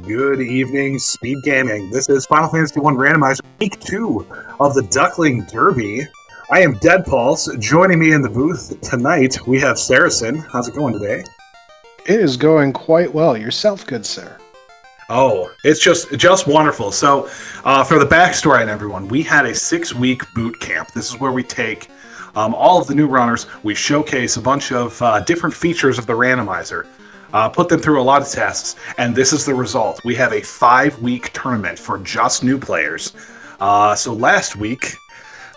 Good evening, SpeedGaming. This is Final Fantasy I Randomizer, Week 2 of the Duckling Derby. I am Deadpulse. Joining me in the booth tonight, we have Saracen. How's it going today? It is going quite well. Yourself, good sir. Oh, it's just wonderful. So, for the backstory on everyone, we had a 6-week boot camp. This is where we take all of the new runners, we showcase a bunch of different features of the randomizer, put them through a lot of tests, and this is the result. We have a 5-week tournament for just new players. So last week,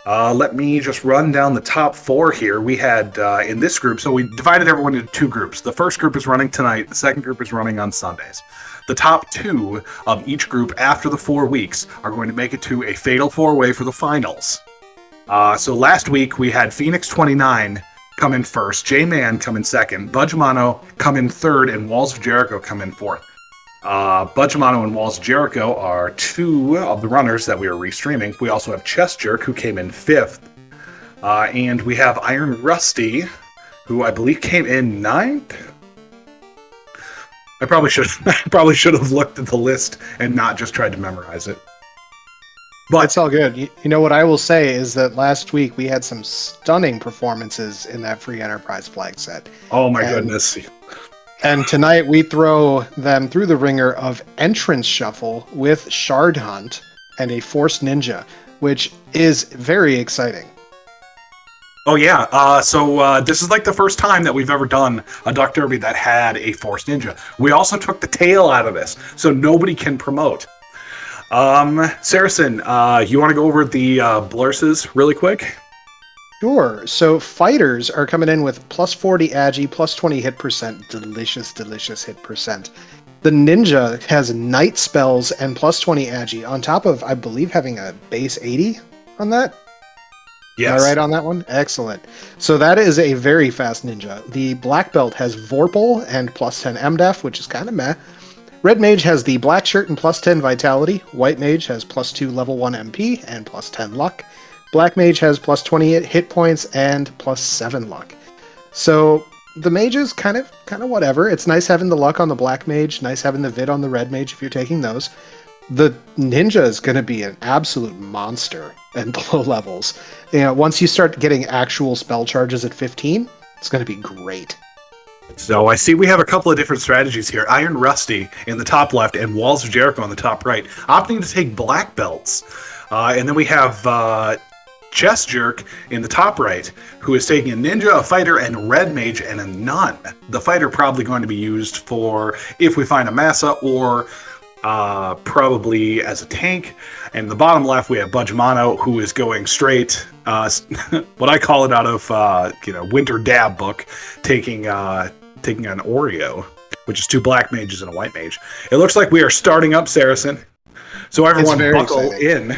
let me just run down the top 4 here. We had, in this group, so we divided everyone into 2 groups. The first group is running tonight, the second group is running on Sundays. The top 2 of each group after the 4 weeks are going to make it to a fatal 4-way for the finals. So last week we had Phoenix 29 come in first, J-Man come in second, Budgemano come in third, and Walls of Jericho come in fourth. Budgemano and Walls of Jericho are 2 of the runners that we are restreaming. We also have Chest Jerk, who came in 5th. And we have Iron Rusty, who I believe came in 9th. I probably should have looked at the list and not just tried to memorize it. But it's all good. You know what I will say is that last week we had some stunning performances in that free Enterprise flag set. Oh my goodness. And tonight we throw them through the ringer of Entrance Shuffle with Shard Hunt and a Force Ninja, which is very exciting. Oh yeah, so this is like the first time that we've ever done a Duck Derby that had a Force Ninja. We also took the tail out of this, so nobody can promote. Saracen, you want to go over the blurses really quick? Sure. So fighters are coming in with plus 40 agi, plus 20 hit percent. Delicious, delicious hit percent. The ninja has night spells and plus 20 agi on top of, I believe, having a base 80 on that. Yes. Am I right on that one? Excellent. So that is a very fast ninja. The black belt has Vorpal and plus 10 MDef, which is kind of meh. Red Mage has the black shirt and plus 10 vitality. White Mage has plus 2 level 1 MP and plus 10 luck. Black Mage has plus 20 hit points and plus 7 luck. So the Mage is kind of whatever. It's nice having the luck on the Black Mage, nice having the Vid on the Red Mage if you're taking those. The Ninja is going to be an absolute monster at the low levels. You know, once you start getting actual spell charges at 15, it's going to be great. So I see we have a couple of different strategies here. Iron Rusty in the top left and Walls of Jericho on the top right, opting to take black belts. And then we have Chest Jerk in the top right, who is taking a ninja, a fighter, and red mage, and a nun. The fighter probably going to be used for if we find a massa, or probably as a tank. And the bottom left, we have Budgemano, who is going straight, what I call it out of Winter Dab book, taking an Oreo, which is 2 black mages and a white mage. It looks like we are starting up, Saracen. So everyone buckle in.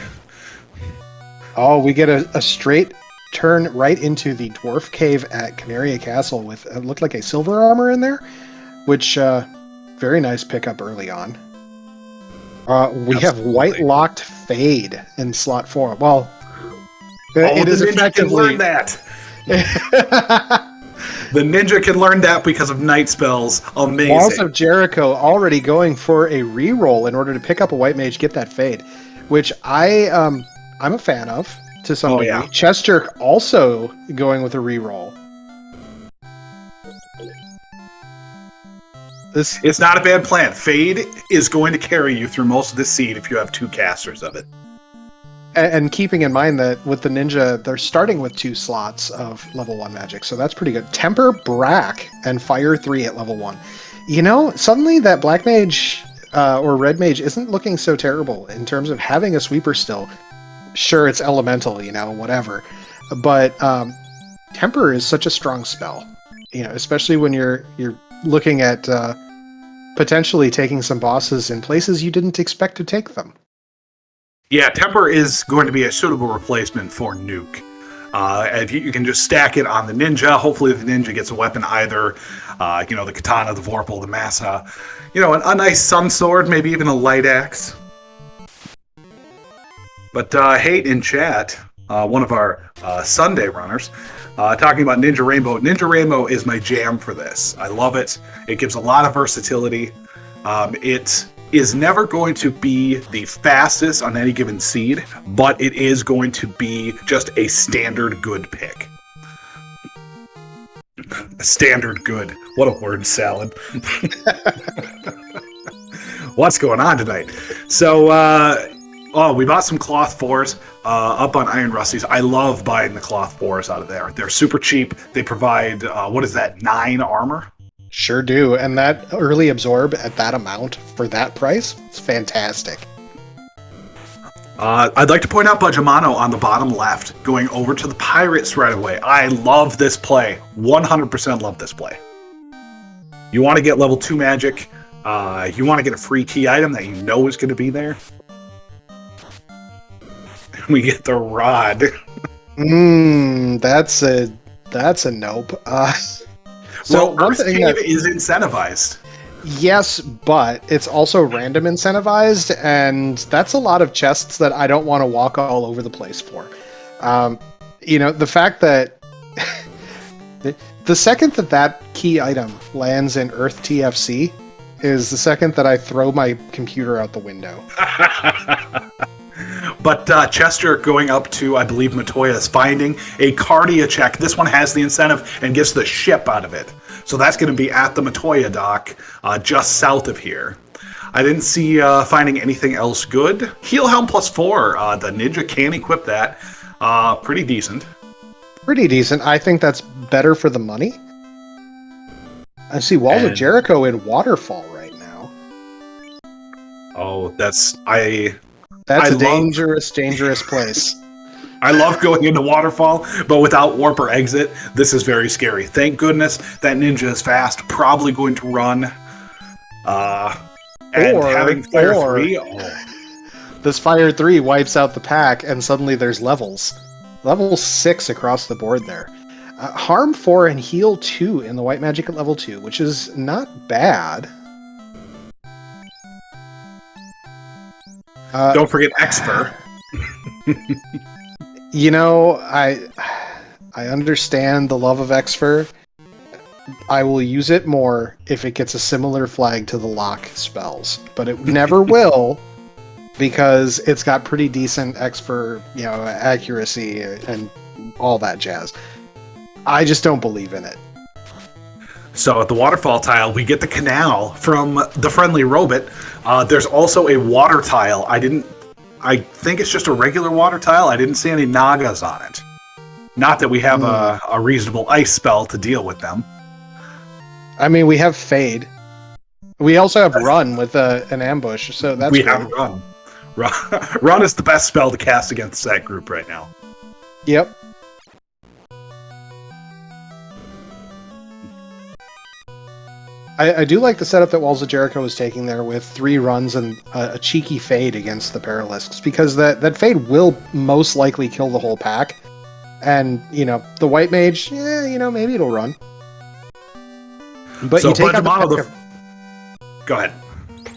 Oh, we get a straight turn right into the dwarf cave at Canaria Castle with it looked like a silver armor in there, which very nice pickup early on. We have white locked Fade in slot 4. Well, it is effectively can learn that. The ninja can learn that because of night spells. Amazing. Walls of Jericho already going for a reroll in order to pick up a white mage, get that Fade, which I'm a fan of to some degree. Yeah. Chest Jerk also going with a reroll. It's not a bad plan. Fade is going to carry you through most of this seed if you have 2 casters of it. And keeping in mind that with the ninja, they're starting with 2 slots of level 1 magic, so that's pretty good. Temper, Brack, and Fire 3 at level 1. You know, suddenly that Black Mage or Red Mage isn't looking so terrible in terms of having a sweeper still. Sure, it's elemental, whatever. But Temper is such a strong spell, especially when you're looking at potentially taking some bosses in places you didn't expect to take them. Yeah, Temper is going to be a suitable replacement for Nuke. If you can just stack it on the ninja, hopefully the ninja gets a weapon either, the katana, the vorpal, the massa, a nice sun sword, maybe even a light axe. But Hate in chat, one of our Sunday runners, talking about Ninja Rainbow. Ninja Rainbow is my jam for this. I love it. It gives a lot of versatility. It is never going to be the fastest on any given seed, but it is going to be just a standard good pick. Standard good. What a word salad. What's going on tonight? So, we bought some cloth 4s up on Iron Rusty's. I love buying the cloth 4s out of there. They're super cheap. They provide, 9 armor? Sure do. And that early absorb at that amount for that price, it's fantastic. I'd like to point out Budgemano on the bottom left, going over to the Pirates right away. I love this play. 100% love this play. You want to get level 2 magic. You want to get a free key item that you know is going to be there. We get the rod. That's a nope. So one thing that is incentivized. Yes, but it's also random incentivized, and that's a lot of chests that I don't want to walk all over the place for. The fact that the second that key item lands in Earth TFC is the second that I throw my computer out the window. But Chester going up to, I believe, Matoya's finding a Cardia check. This one has the incentive and gets the ship out of it. So that's going to be at the Matoya dock, just south of here. I didn't see finding anything else good. Heal Helm +4. The Ninja can equip that. Pretty decent. Pretty decent. I think that's better for the money. I see Walls of Jericho in Waterfall right now. Oh, that's a dangerous place. I love going into Waterfall, but without warp or exit, this is very scary. Thank goodness that Ninja is fast, probably going to run. Having Fire 3... This Fire 3 wipes out the pack, and suddenly there's levels. Level 6 across the board there. Harm 4 and Heal 2 in the White Magic at level 2, which is not bad. Don't forget Exfer. I understand the love of Exfer. I will use it more if it gets a similar flag to the lock spells, but it never will because it's got pretty decent Exfer, accuracy and all that jazz. I just don't believe in it. So at the waterfall tile, we get the canal from the friendly robot. There's also a water tile. I think it's just a regular water tile. I didn't see any Nagas on it. Not that we have a reasonable ice spell to deal with them. I mean, we have Fade. We also have Run with an ambush, so that's We have Run. Run is the best spell to cast against that group right now. Yep. I do like the setup that Walls of Jericho is taking there with 3 runs and a cheeky Fade against the Paralisks, because that Fade will most likely kill the whole pack. And, the White Mage, maybe it'll run. But so you take out Go ahead.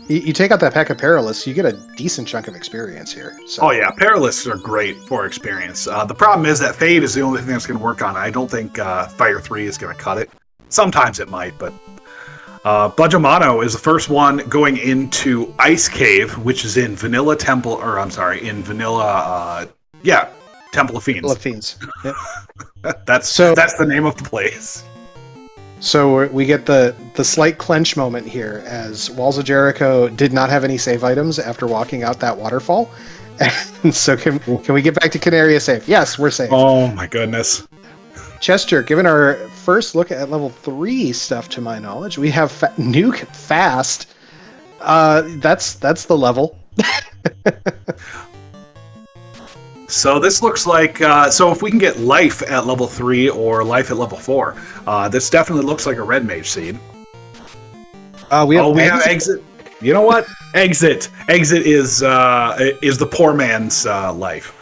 You take out that pack of Paralisks, you get a decent chunk of experience here. So. Oh yeah, Paralisks are great for experience. The problem is that Fade is the only thing that's going to work on it. I don't think Fire 3 is going to cut it. Sometimes it might, but... Budgemano is the first one going into Ice Cave, which is in Vanilla Temple, Temple of Fiends. Temple of Fiends. Yep. That's the name of the place. So we get the slight clench moment here, as Walls of Jericho did not have any save items after walking out that waterfall. And so can we get back to Canaria safe? Yes, we're safe. Oh my goodness. Chester, given our first look at level 3 stuff, to my knowledge, we have Nuke Fast. That's the level. So this looks like, so if we can get Life at level 3 or Life at level 4, this definitely looks like a Red Mage seed. We have Exit. You know what? Exit. Exit is the poor man's life.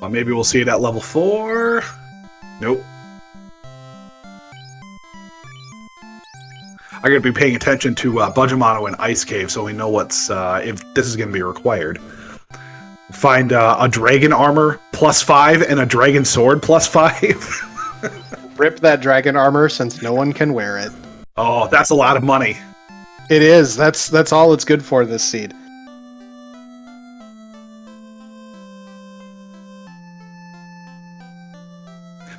Well, maybe we'll see it at level 4. Nope. I'm going to be paying attention to Budgemano and Ice Cave so we know what's if this is going to be required. Find a dragon armor +5 and a dragon sword +5. Rip that dragon armor since no one can wear it. Oh, that's a lot of money. It is. That's all it's good for, this seed.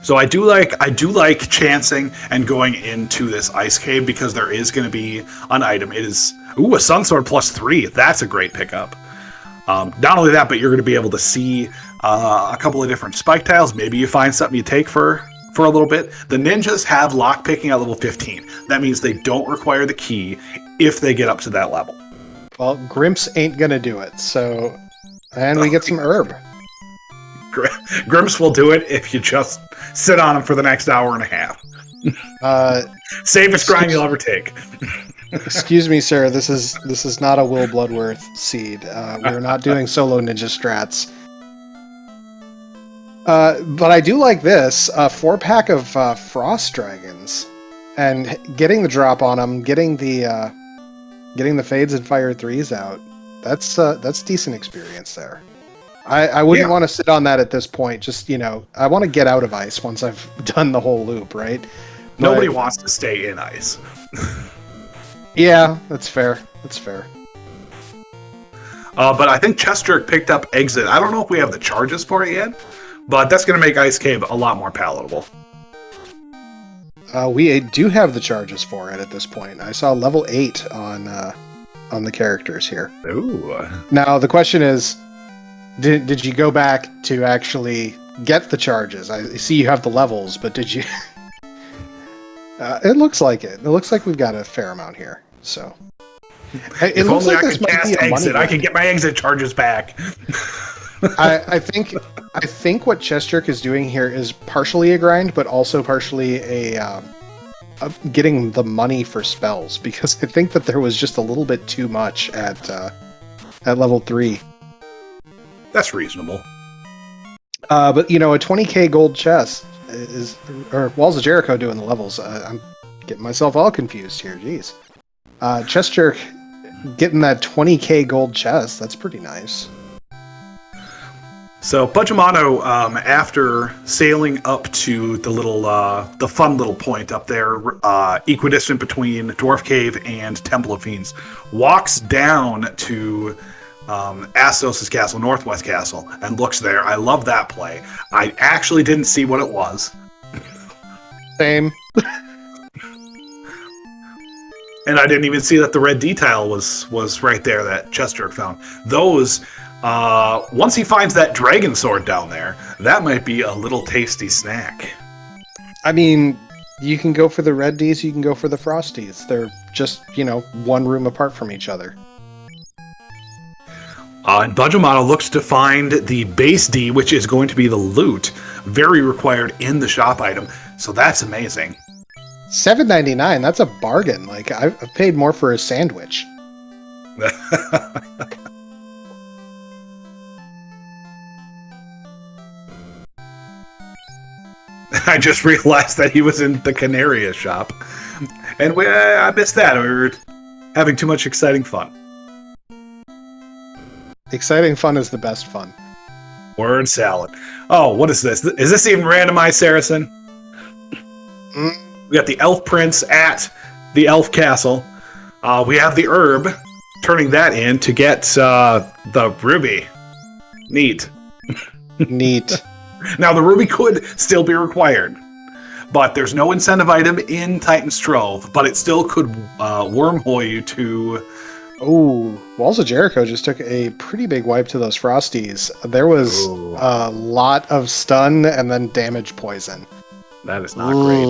So I do like chancing and going into this ice cave because there is going to be an item. It is a sun sword +3. That's a great pickup. Not only that, but you're going to be able to see a couple of different spike tiles. Maybe you find something you take for a little bit. The ninjas have lock picking at level 15. That means they don't require the key if they get up to that level. Well, Grimps ain't gonna do it. So, and we get some herb. Grimps will do it if you just sit on him for the next hour and a half. Safest grind you'll ever take. Excuse me, sir. This is not a Will Bloodworth seed. We're not doing solo ninja strats. But I do like this 4-pack of frost dragons, and getting the drop on them, getting the fades and fire 3s out. That's decent experience there. I wouldn't want to sit on that at this point. Just, I want to get out of ice once I've done the whole loop, right? Nobody wants to stay in ice. Yeah, that's fair. That's fair. But I think Chester picked up Exit. I don't know if we have the charges for it yet, but that's going to make Ice Cave a lot more palatable. We do have the charges for it at this point. I saw level 8 on the characters here. Ooh. Now, the question is, did you go back to actually get the charges? I see you have the levels, but did you... it looks like it. It looks like we've got a fair amount here. So, If only I could cast Exit, I could get my Exit charges back. I think what Chesterk is doing here is partially a grind, but also partially a getting the money for spells, because I think that there was just a little bit too much at level 3. That's reasonable. But a 20k gold chest or Walls of Jericho doing the levels. I'm getting myself all confused here. Jeez. Chesterk getting that 20k gold chest. That's pretty nice. So Budgemano, after sailing up to the fun little point up there, equidistant between Dwarf Cave and Temple of Fiends, walks down to Astos' castle, Northwest Castle, and looks there. I love that play. I actually didn't see what it was. Same. And I didn't even see that the red detail was right there that Chester found. Those, once he finds that dragon sword down there, that might be a little tasty snack. I mean, you can go for the red Ds, you can go for the frosties. They're just, one room apart from each other. And Budgemano looks to find the base D, which is going to be the loot, very required in the shop item. So that's amazing. $7.99, that's a bargain. Like, I've paid more for a sandwich. I just realized that he was in the Canaria shop. And I missed that. We were having too much exciting fun. Exciting fun is the best fun. Word salad. Oh, what is this? Is this even randomized, Saracen? We got the Elf Prince at the Elf Castle. We have the herb, turning that in to get the ruby. Neat. Neat. Now, the ruby could still be required, but there's no incentive item in Titan's Trove, but it still could wormhole you to... Oh, Walls of Jericho just took a pretty big wipe to those frosties. There was a lot of stun and then damage poison. That is not great.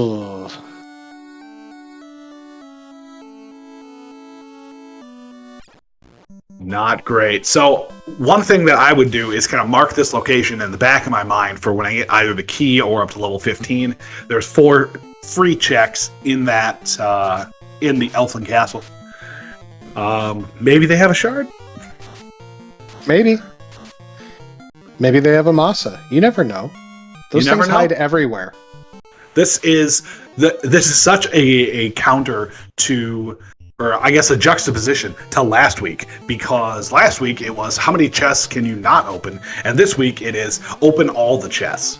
Not great. So one thing that I would do is kind of mark this location in the back of my mind for when I get either the key or up to level 15. There's 4 free checks in that in the Elfin Castle. Maybe they have a shard? Maybe. Maybe they have a Masa. You never know. Those things hide everywhere. This is such a counter to, or I guess a juxtaposition to last week, because last week it was how many chests can you not open, and this week it is open all the chests.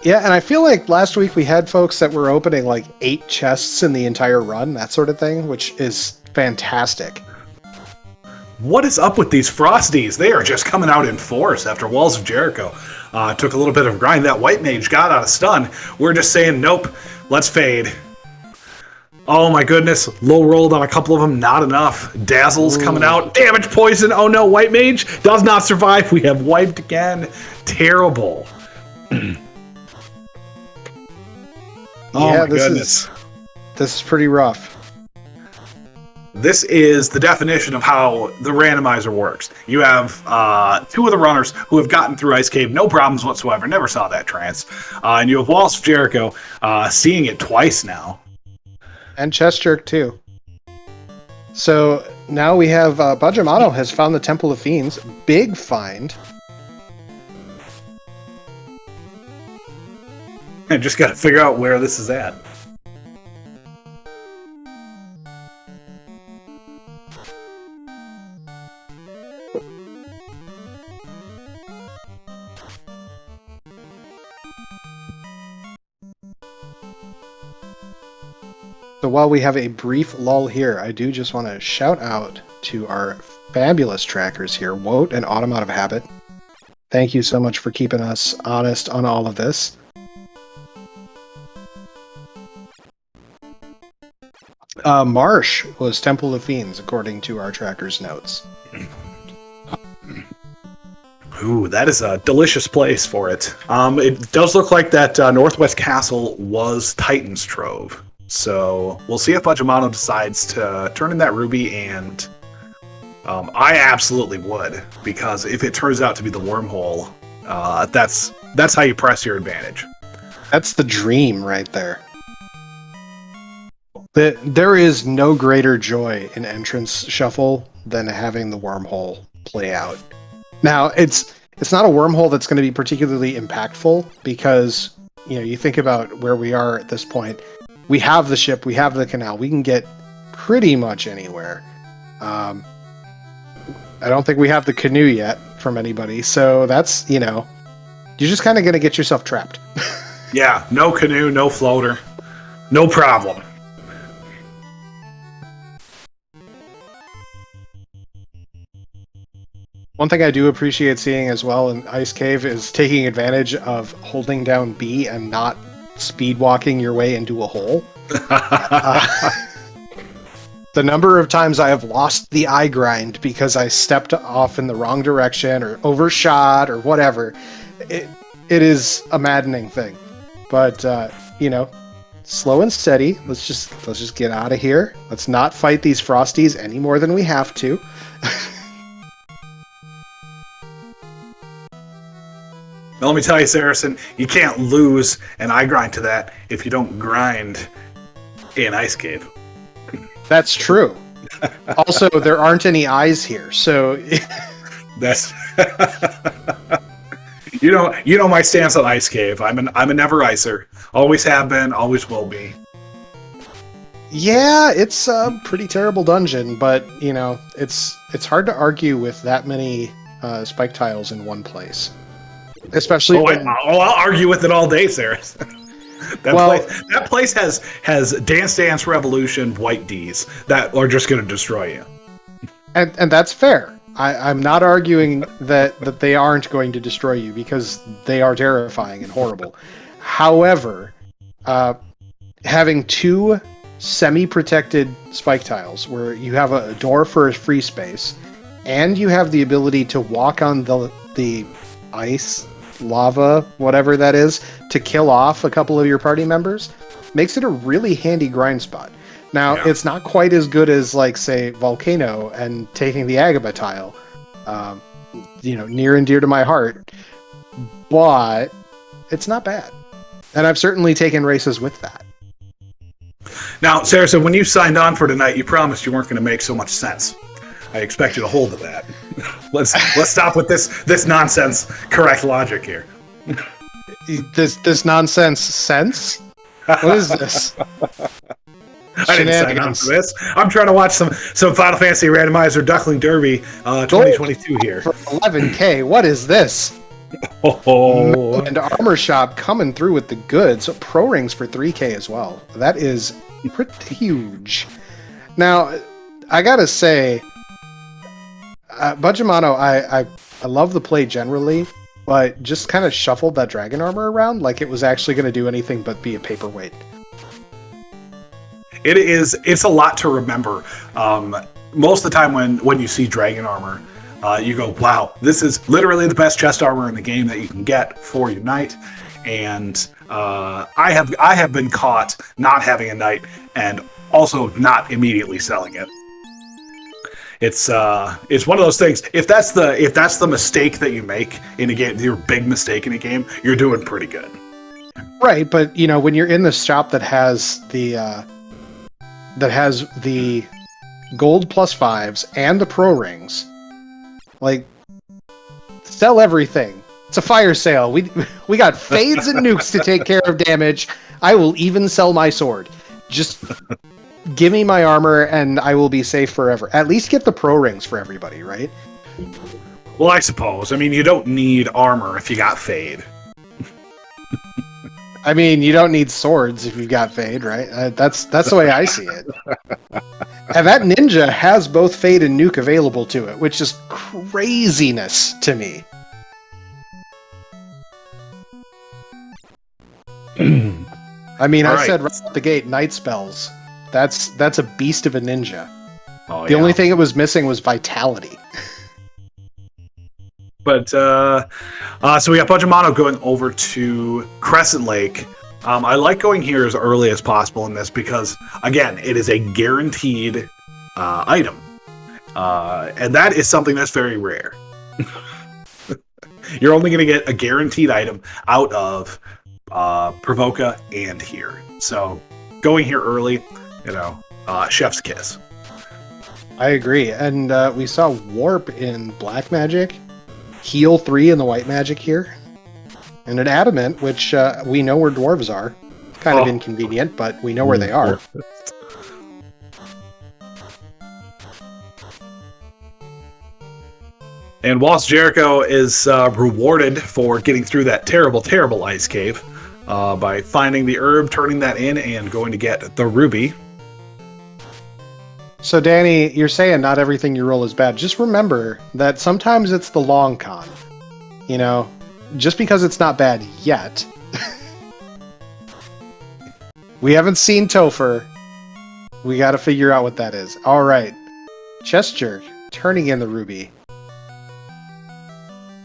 Yeah, and I feel like last week we had folks that were opening like 8 chests in the entire run, that sort of thing, which is fantastic. What is up with these Frosties? They are just coming out in force after Walls of Jericho. Took a little bit of grind. That White Mage got out of stun. We're just saying, nope, let's fade. Oh my goodness, low rolled on a couple of them, not enough. Dazzle's coming out. Damage poison. Oh no, White Mage does not survive. We have wiped again. Terrible. Yeah, this is pretty rough. This is the definition of how the randomizer works. You have 2 of the runners who have gotten through Ice Cave, no problems whatsoever, never saw that trance. And you have Walls of Jericho seeing it twice now. And Chest Jerk, too. So now we have Bajamato has found the Temple of Fiends. Big find. I just got to figure out where this is at. So while we have a brief lull here, I do just want to shout out to our fabulous trackers here, Woat and Autumn Out of Habit. Thank you so much for keeping us honest on all of this. Marsh was Temple of Fiends, according to our tracker's notes. Ooh, that is a delicious place for it. It does look like that Northwest Castle was Titan's Trove. So we'll see if Bajamato decides to turn in that ruby, and I absolutely would, because if it turns out to be the wormhole, that's how you press your advantage. That's the dream right there. There is no greater joy in entrance shuffle than having the wormhole play out. Now, it's not a wormhole that's going to be particularly impactful, because you think about where we are at this point. We have the ship, we have the canal, we can get pretty much anywhere. I don't think we have the canoe yet from anybody, so that's, you're just kind of going to get yourself trapped. Yeah, no canoe, no floater, no problem. One thing I do appreciate seeing as well in Ice Cave is taking advantage of holding down B and not speed walking your way into a hole. The number of times I have lost the eye grind because I stepped off in the wrong direction or overshot or whatever, it is a maddening thing. But slow and steady. Let's just get out of here. Let's not fight these Frosties any more than we have to. Now, let me tell you, Saracen, you can't lose an eye grind to that if you don't grind in Ice Cave. That's true. Also, there aren't any eyes here, so that's you know my stance on Ice Cave. I'm a never icer. Always have been, always will be. Yeah, it's a pretty terrible dungeon, but it's hard to argue with that many spike tiles in one place. Especially I'll argue with it all day, Sarah. That place has Dance Dance Revolution white Ds that are just going to destroy you. And that's fair. I'm not arguing that they aren't going to destroy you, because they are terrifying and horrible. However, having 2 semi-protected spike tiles where you have a door for a free space, and you have the ability to walk on the ice, lava, whatever that is, to kill off a couple of your party members, makes it a really handy grind spot. Now, It's not quite as good as, like, say, Volcano and taking the Agaba tile, near and dear to my heart, but it's not bad. And I've certainly taken races with that. Now, Sarah, so when you signed on for tonight, you promised you weren't going to make so much sense. I expect you to hold to that. Let's stop with this nonsense. Correct logic here. This nonsense sense? What is this? I didn't sign on for this. I'm trying to watch some Final Fantasy Randomizer Duckling Derby 2022 here. For 11K, what is this? Oh, And Armor Shop coming through with the goods. Pro Rings for 3K as well. That is pretty huge. Now, I gotta say, Budgemano, I love the play generally, but just kind of shuffled that dragon armor around like it was actually going to do anything but be a paperweight. it's a lot to remember. Most of the time when you see dragon armor, you go, wow, this is literally the best chest armor in the game that you can get for your knight. And I have been caught not having a knight and also not immediately selling it. It's one of those things. If that's the mistake that you make in a game, your big mistake in a game, you're doing pretty good. Right, but you know when you're in the shop that has the gold +5s and the pro rings, like sell everything. It's a fire sale. We got fades and nukes to take care of damage. I will even sell my sword. Just give me my armor and I will be safe forever. At least get the pro rings for everybody, right? Well, I suppose. I mean, you don't need armor if you got fade. I mean, you don't need swords if you've got fade, right? That's the way I see it. And that ninja has both fade and nuke available to it, which is craziness to me. I mean, I said right out the gate, night spells. That's a beast of a ninja. The only thing it was missing was vitality. But so we got Budgemano going over to Crescent Lake. I like going here as early as possible in this because, again, it is a guaranteed item, and that is something that's very rare. You're only going to get a guaranteed item out of Provoca and here. So going here early, chef's kiss. I agree. And we saw Warp in Black Magic, Heal 3 in the White Magic here, and an Adamant, which we know where dwarves are. Kind of inconvenient, but we know where they are. And whilst Jericho is rewarded for getting through that terrible, terrible ice cave by finding the herb, turning that in, and going to get the ruby. So, Danny, you're saying not everything you roll is bad. Just remember that sometimes it's the long con. Just because it's not bad yet. We haven't seen Topher. We got to figure out what that is. All right. Chest Jerk, turning in the ruby.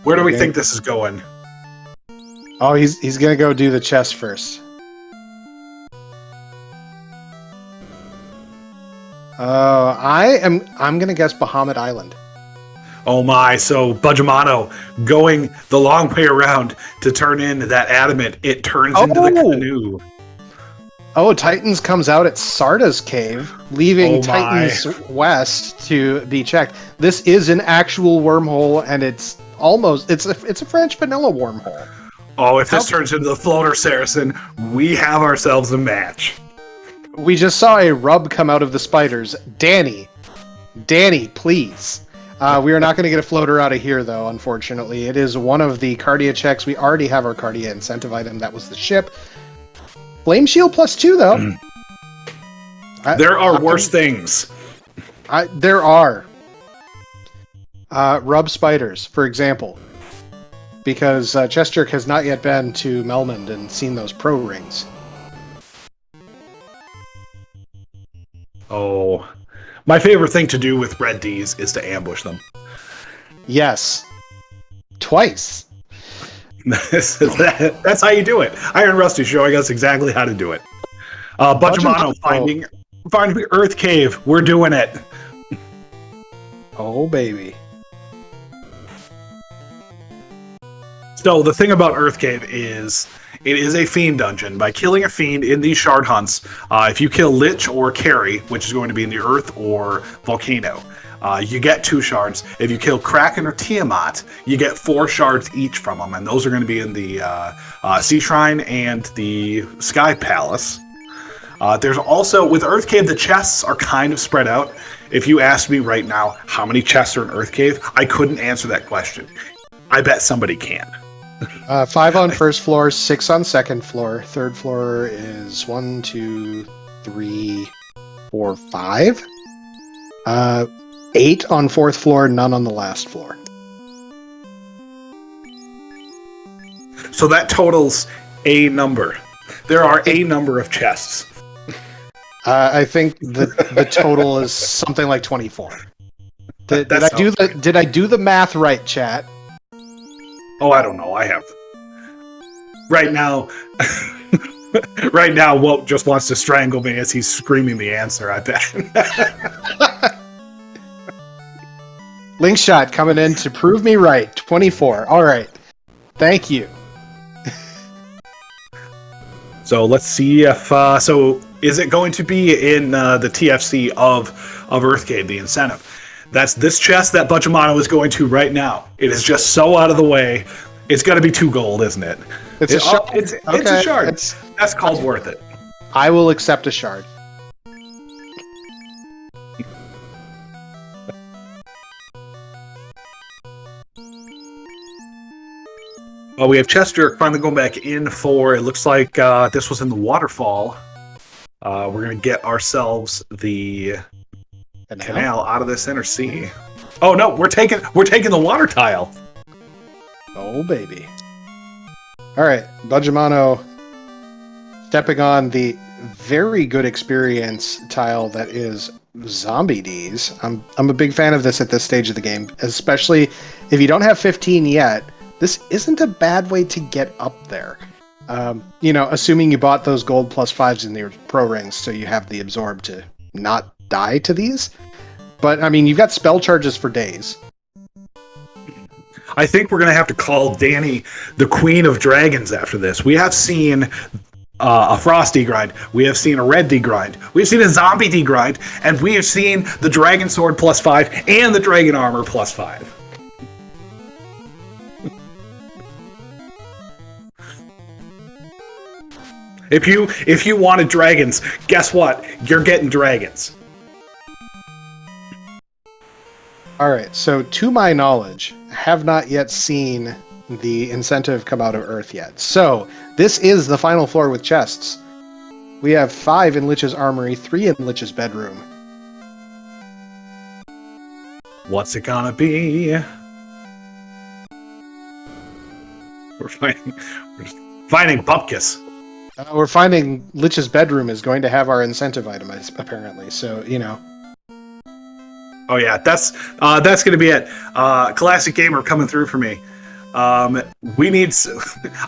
Where do we think this is going? Oh, he's going to go do the chest first. I'm gonna guess Bahamut Island. Oh my, so Budgemano going the long way around to turn in that adamant, it turns into the canoe. Oh, Titans comes out at Sarda's cave, leaving Titans west to be checked. This is an actual wormhole, and it's a French vanilla wormhole. Oh, if this turns into the floater Saracen, we have ourselves a match. We just saw a rub come out of the spiders. Danny, please. We are not going to get a floater out of here, though, unfortunately. It is one of the Cardia checks. We already have our Cardia incentive item. That was the ship. Flame Shield +2, though. There are worse things. There are. Rub spiders, for example. Because Chest Jerk has not yet been to Melmond and seen those pro rings. Oh, my favorite thing to do with Red Ds is to ambush them. Yes. Twice. That's how you do it. Iron Rusty showing us exactly how to do it. Budgemano finding Earth Cave. We're doing it. Oh, baby. So the thing about Earth Cave is it is a Fiend dungeon. By killing a Fiend in these shard hunts, if you kill Lich or Carry, which is going to be in the Earth or Volcano, you get 2 shards. If you kill Kraken or Tiamat, you get 4 shards each from them, and those are going to be in the Sea Shrine and the Sky Palace. There's also, with Earth Cave, the chests are kind of spread out. If you asked me right now how many chests are in Earth Cave, I couldn't answer that question. I bet somebody can. 5 on first floor, 6 on second floor. Third floor is 1, 2, 3, 4, 5. 8 on fourth floor, none on the last floor. So that totals a number. There are a number of chests. I think the total is something like 24. Did I do the math right, chat? Oh, I don't know. I have. Right now, Walt just wants to strangle me as he's screaming the answer, I bet. Link shot coming in to prove me right. 24. All right. Thank you. So let's see if... so is it going to be in the TFC of Earthgate, the incentive? That's this chest that Budgemano is going to right now. It is just so out of the way. It's going to be 2 gold, isn't it? It's a shard. It's a shard. That's called worth it. I will accept a shard. Oh, we have Chester finally going back in for, it looks like this was in the waterfall. We're going to get ourselves the canal out of this inner sea. Oh no, we're taking the water tile. Oh baby. All right, Budgemano stepping on the very good experience tile that is Zombie D's. I'm a big fan of this at this stage of the game, especially if you don't have 15 yet. This isn't a bad way to get up there. Assuming you bought those gold +5s in your pro rings, so you have the absorb to not die to these. But I mean, you've got spell charges for days. I think we're going to have to call Danny the Queen of Dragons after this. We have seen a Frost D-grind. We have seen a Red D-grind. We've seen a Zombie D-grind. And we have seen the Dragon Sword +5 and the Dragon Armor +5. If you wanted dragons, guess what? You're getting dragons. Alright, so to my knowledge, I have not yet seen the incentive come out of Earth yet. So, this is the final floor with chests. We have 5 in Lich's Armory, 3 in Lich's Bedroom. What's it gonna be? We're finding Bupkis. We're finding Lich's Bedroom is going to have our incentive item, apparently. So, Oh yeah, that's going to be it. Classic Gamer coming through for me. We need...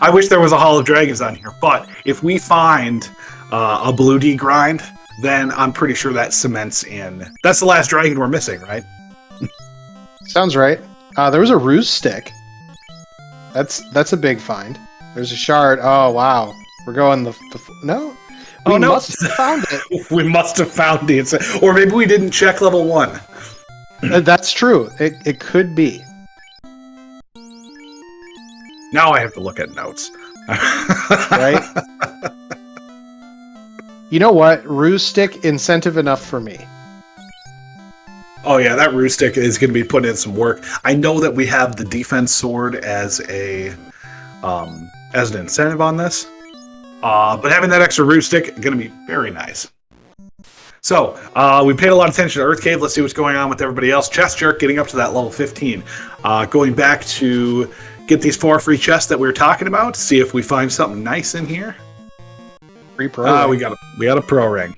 I wish there was a Hall of Dragons on here, but if we find a Blue D grind, then I'm pretty sure that cements in. That's the last dragon we're missing, right? Sounds right. There was a Ruse Stick. That's a big find. There's a shard. Oh, wow. We're going no? We must have found it. We must have found it. Or maybe we didn't check level 1. That's true. It could be. Now I have to look at notes. Right? You know what? Ruse Stick, incentive enough for me. Oh yeah, that Ruse Stick is going to be putting in some work. I know that we have the defense sword as an incentive on this. But having that extra Ruse Stick is going to be very nice. So, we paid a lot of attention to Earth Cave. Let's see what's going on with everybody else. Chest Jerk getting up to that level 15. Going back to get these 4 free chests that we were talking about. See if we find something nice in here. Free pro ring. We got a pro ring.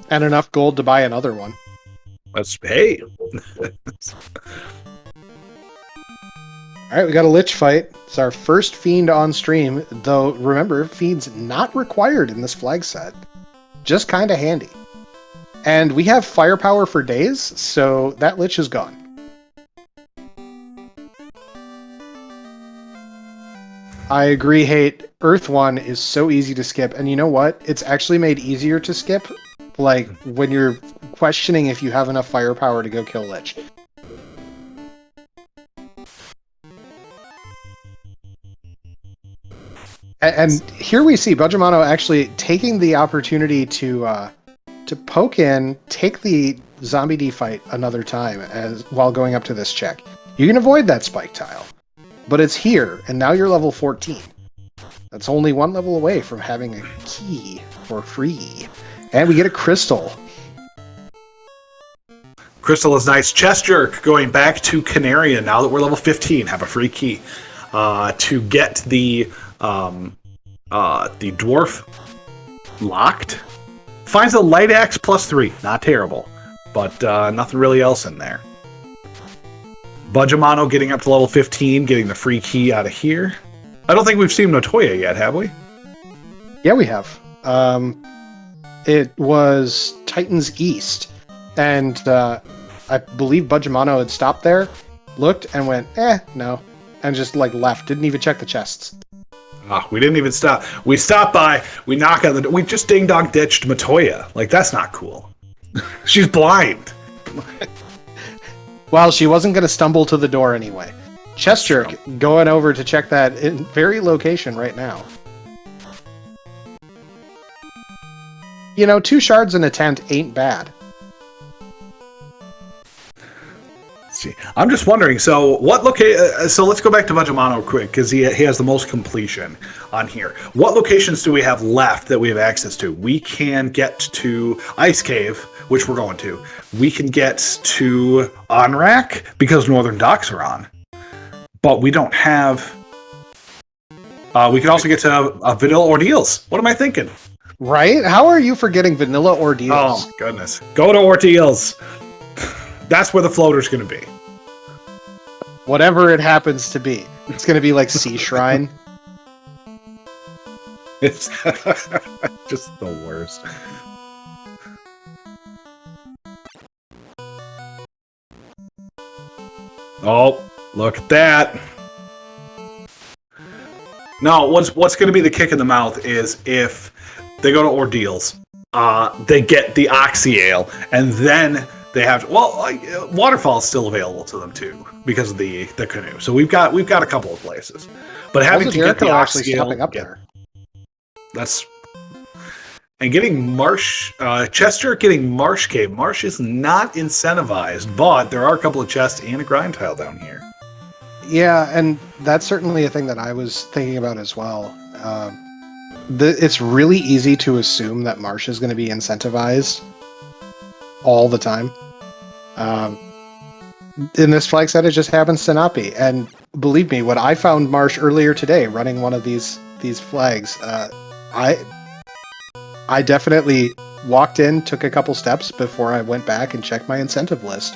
And enough gold to buy another one. Hey. Alright, we got a Lich fight. It's our first Fiend on stream, though remember, Fiend's not required in this flag set. Just kind of handy. And we have firepower for days, so that Lich is gone. I agree, Hate. Earth 1 is so easy to skip, and you know what? It's actually made easier to skip, like, when you're questioning if you have enough firepower to go kill Lich. And here we see Budgemano actually taking the opportunity to poke in, take the Zombie D fight another time while going up to this check. You can avoid that spike tile. but it's here, and now you're level 14. That's only one level away from having a key for free. And we get a crystal. Crystal is nice. Chest Jerk going back to Canaria now that we're level 15. Have a free key to get the dwarf locked. Finds a light axe +3. Not terrible, but nothing really else in there. Budgemano getting up to level 15, getting the free key out of here. I don't think we've seen Notoya yet, have we? Yeah, we have. It was Titan's East, and I believe Budgemano had stopped there, looked, and went, no, and just left. Didn't even check the chests. We didn't even stop. We stopped by, we knock on the door, we just ding-dong ditched Matoya. That's not cool. She's blind. Well, she wasn't going to stumble to the door anyway. Chest Jerk going over to check that very location right now. 2 shards in a tent ain't bad. See, I'm just wondering. So what so let's go back to Budgemano quick because he has the most completion on here. What locations do we have left that we have access to? We can get to Ice Cave, which we're going to. We can get to Onrak because Northern Docks are on, but we don't have. We can also get to Vanilla Ordeals. What am I thinking? Right? How are you forgetting Vanilla Ordeals? Oh goodness, go to Ordeals. That's where the floater's going to be. Whatever it happens to be. It's going to be like Sea Shrine. It's just the worst. Oh, look at that. No, what's going to be the kick in the mouth is if they go to Ordeals, they get the Oxy Ale, and then they have Waterfall is still available to them too because of the canoe. So we've got a couple of places, but having to get the Oxy Ale up there. And getting Chester getting Marsh Cave. Marsh is not incentivized, but there are a couple of chests and a grind tile down here. Yeah, and that's certainly a thing that I was thinking about as well. It's really easy to assume that Marsh is going to be incentivized all the time. In this flag set, it just happens to not be. And believe me, when I found Marsh earlier today running one of these flags, I definitely walked in, took a couple steps before I went back and checked my incentive list.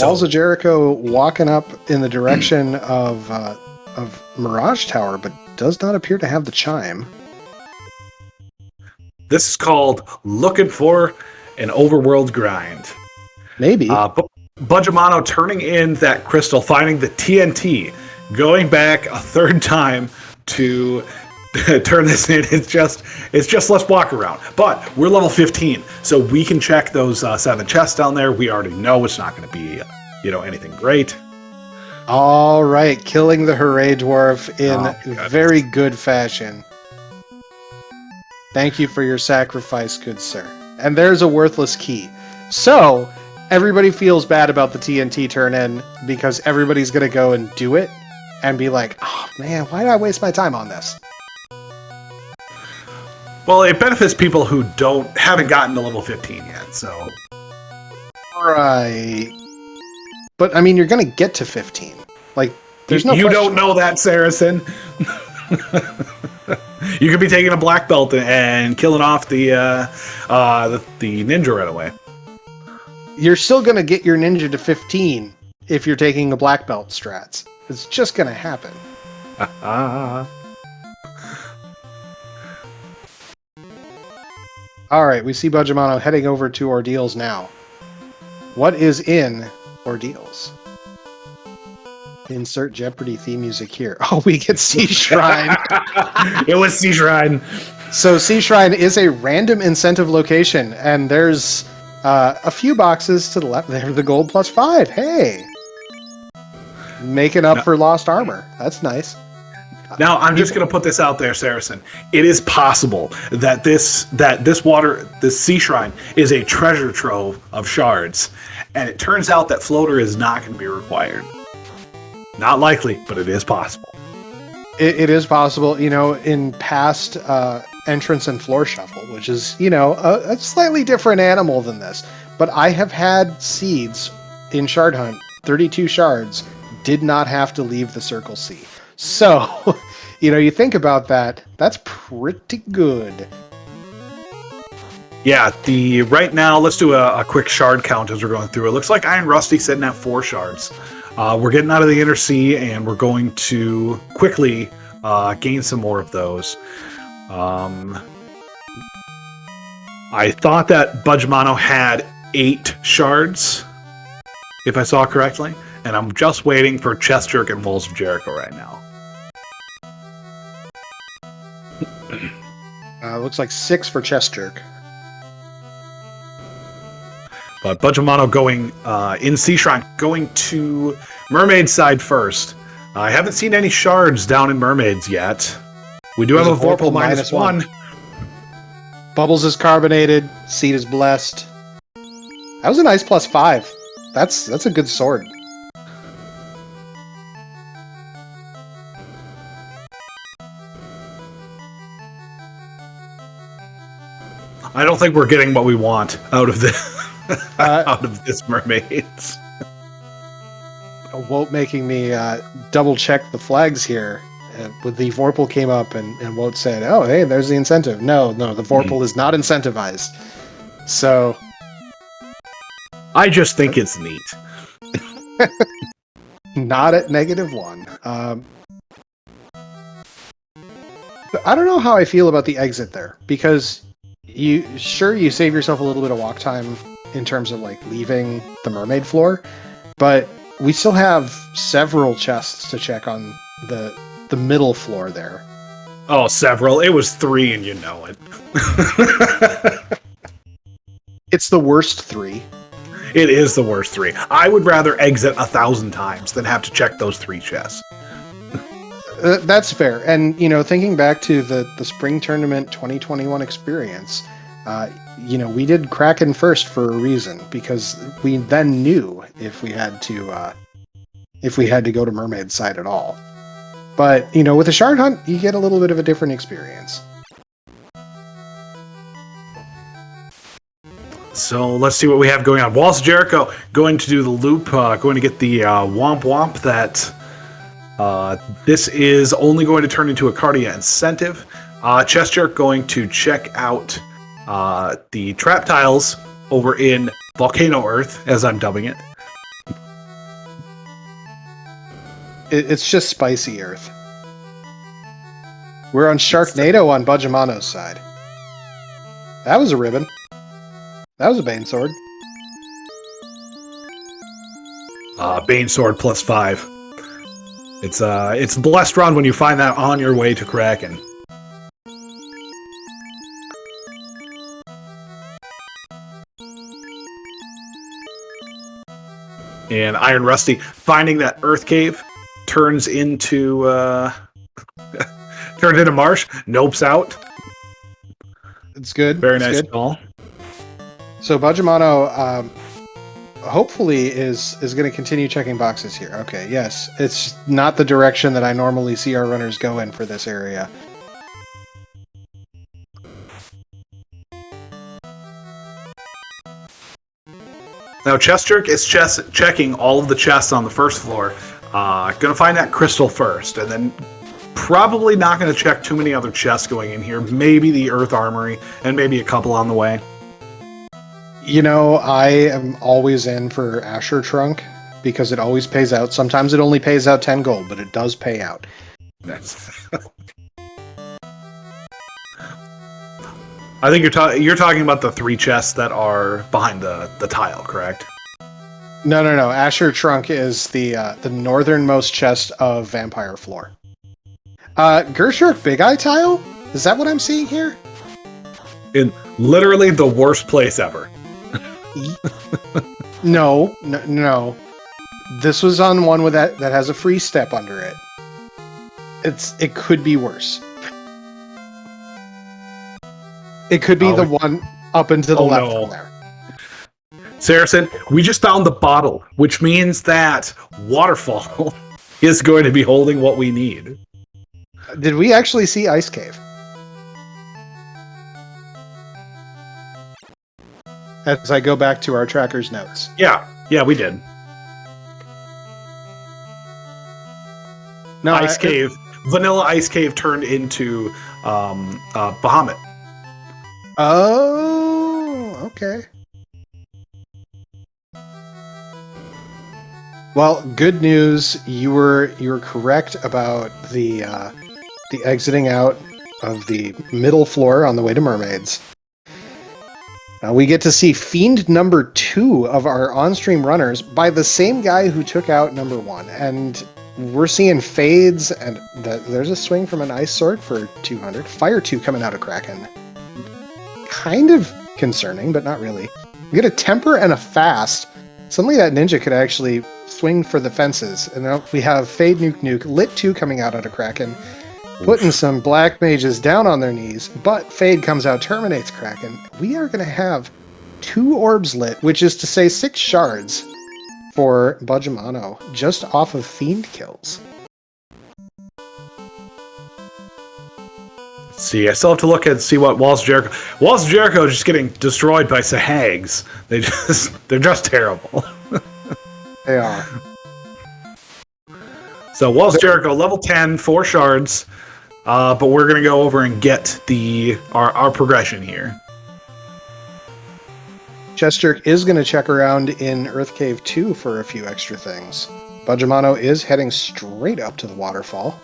Walls of Jericho walking up in the direction of Mirage Tower, but does not appear to have the chime. This is called looking for an overworld grind. Maybe. Budgemano turning in that crystal, finding the TNT, going back a third time to turn this in. It's just let's walk around. But we're level 15, so we can check those 7 chests down there. We already know it's not going to be anything great. All right, killing the Hooray Dwarf in very good fashion. Thank you for your sacrifice, good sir. And there's a worthless key. So, everybody feels bad about the TNT turn-in because everybody's going to go and do it and be like, oh man, why did I waste my time on this? Well, it benefits people who haven't gotten to level 15 yet, so... Right. But, I mean, you're going to get to 15. There's no You question. don't know that, Saracen. You could be taking a black belt and killing off the ninja right away. You're still going to get your ninja to 15 if you're taking the black belt strats. It's just going to happen. All right, we see Budgemano heading over to Ordeals now. What is in Ordeals? Insert Jeopardy theme music here. Oh, we get Sea Shrine. It was Sea Shrine. So Sea Shrine is a random incentive location, and there's a few boxes to the left. There, the gold +5. Hey, making up for lost armor. That's nice. Now, I'm just going to put this out there, Saracen. It is possible that this Sea Shrine is a treasure trove of shards, and it turns out that floater is not going to be required. Not likely, but it is possible. It is possible, in past entrance and floor shuffle, which is, a slightly different animal than this. But I have had seeds in Shard Hunt, 32 shards, did not have to leave the Circle C. So, you think about that, that's pretty good. Yeah, right now, let's do a quick shard count as we're going through. It looks like Iron Rusty sitting at 4 shards. We're getting out of the Inner Sea, and we're going to quickly gain some more of those. I thought that Budgemano had 8 shards, if I saw correctly, and I'm just waiting for Chest Jerk and Walls of Jericho right now. Looks like 6 for Chest Jerk. But Budgemano going in Sea Shrine, going to Mermaid side first. I haven't seen any shards down in Mermaids yet. We do have a Vorpal -1. Bubbles is carbonated. Seed is blessed. That was a nice +5. That's a good sword. I don't think we're getting what we want out of this. Out of this Mermaids. Wout making me double check the flags here. With the Vorpal came up and Wout said, "Oh, hey, there's the incentive." No, the Vorpal is not incentivized. So I just think it's neat. Not at -1. I don't know how I feel about the exit there, because you save yourself a little bit of walk time in terms of like leaving the mermaid floor, but we still have several chests to check on the middle floor there. Oh, several. It was 3 and you know it. It's the worst 3. It is the worst 3. I would rather exit 1,000 times than have to check those 3 chests. That's fair. And, thinking back to the Spring Tournament 2021 experience, we did Kraken first for a reason, because we then knew if we had to go to Mermaid side at all. But, with a Shard Hunt, you get a little bit of a different experience. So let's see what we have going on. Walls of Jericho going to do the loop, going to get the Womp Womp that this is only going to turn into a Cardia incentive. Chest Jerk going to check out the trap tiles over in Volcano Earth, as I'm dubbing it. It's just Spicy Earth. We're on Sharknado on Budgemano's side. That was a ribbon. That was a Bane Sword. Bane Sword +5. It's blessed run when you find that on your way to Kraken. And Iron Rusty finding that Earth Cave turns into marsh. Nope's out. It's good. Very it's nice good. call. So Budgemano hopefully is going to continue checking boxes here. Okay, yes. It's not the direction that I normally see our runners go in for this area. Now Chest Jerk is checking all of the chests on the first floor. Gonna find that crystal first, and then probably not gonna check too many other chests going in here. Maybe the Earth Armory, and maybe a couple on the way. I am always in for Asher Trunk, because it always pays out. Sometimes it only pays out 10 gold, but it does pay out. Nice. I think you're talking about the 3 chests that are behind the tile, correct? No. Asher Trunk is the northernmost chest of Vampire Floor. Gershurk Big Eye tile? Is that what I'm seeing here? In literally the worst place ever. No. This was on one with that has a free step under it. It could be worse. It could be the one up and to the left from there. Saracen, we just found the bottle, which means that Waterfall is going to be holding what we need. Did we actually see Ice Cave? As I go back to our tracker's notes. Yeah, we did. No, Ice Cave, Vanilla Ice Cave turned into Bahamut. Oh, okay. Well, good news. You were correct about the exiting out of the middle floor on the way to Mermaids. We get to see Fiend number 2 of our on-stream runners by the same guy who took out number 1, and we're seeing fades, and there's a swing from an Ice Sword for 200. Fire 2 coming out of Kraken. Kind of concerning, but not really. We get a Temper and a Fast. Suddenly that ninja could actually swing for the fences. And now we have Fade Nuke Nuke, Lit 2 coming out of Kraken, putting some black mages down on their knees, but Fade comes out, terminates Kraken. We are going to have 2 orbs lit, which is to say 6 shards for Budgemano, just off of Fiend kills. See, I still have to look and see what Walls of Jericho. Walls of Jericho is just getting destroyed by Sahags. They're just terrible. They are. So Walls of Jericho, level 10, 4 shards. But we're gonna go over and get our progression here. Chestjerk is going to check around in Earth Cave 2 for a few extra things. Budgemano is heading straight up to the waterfall.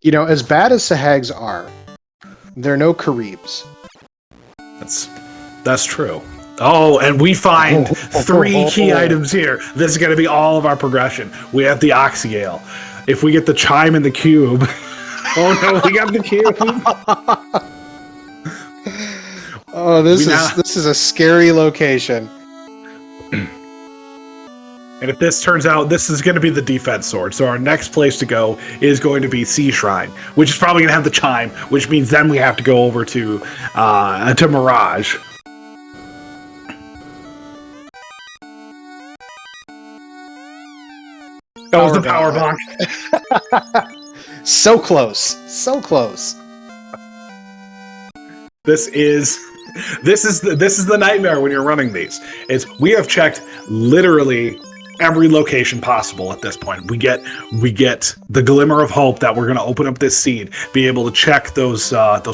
You know, as bad as Sahags are, they're no Caribs. That's true. Oh, and we find 3 key items here. This is going to be all of our progression. We have the Oxygale. If we get the Chime in the cube... Oh no, we got the cube! Oh, this is a scary location. And if this turns out, this is going to be the defense sword. So our next place to go is going to be Sea Shrine, which is probably going to have the Chime, which means then we have to go over to Mirage. That was the power block. So close. So close. This is the nightmare when you're running these. We have checked literally every location possible at this point. We get the glimmer of hope that we're going to open up this seed, be able to check those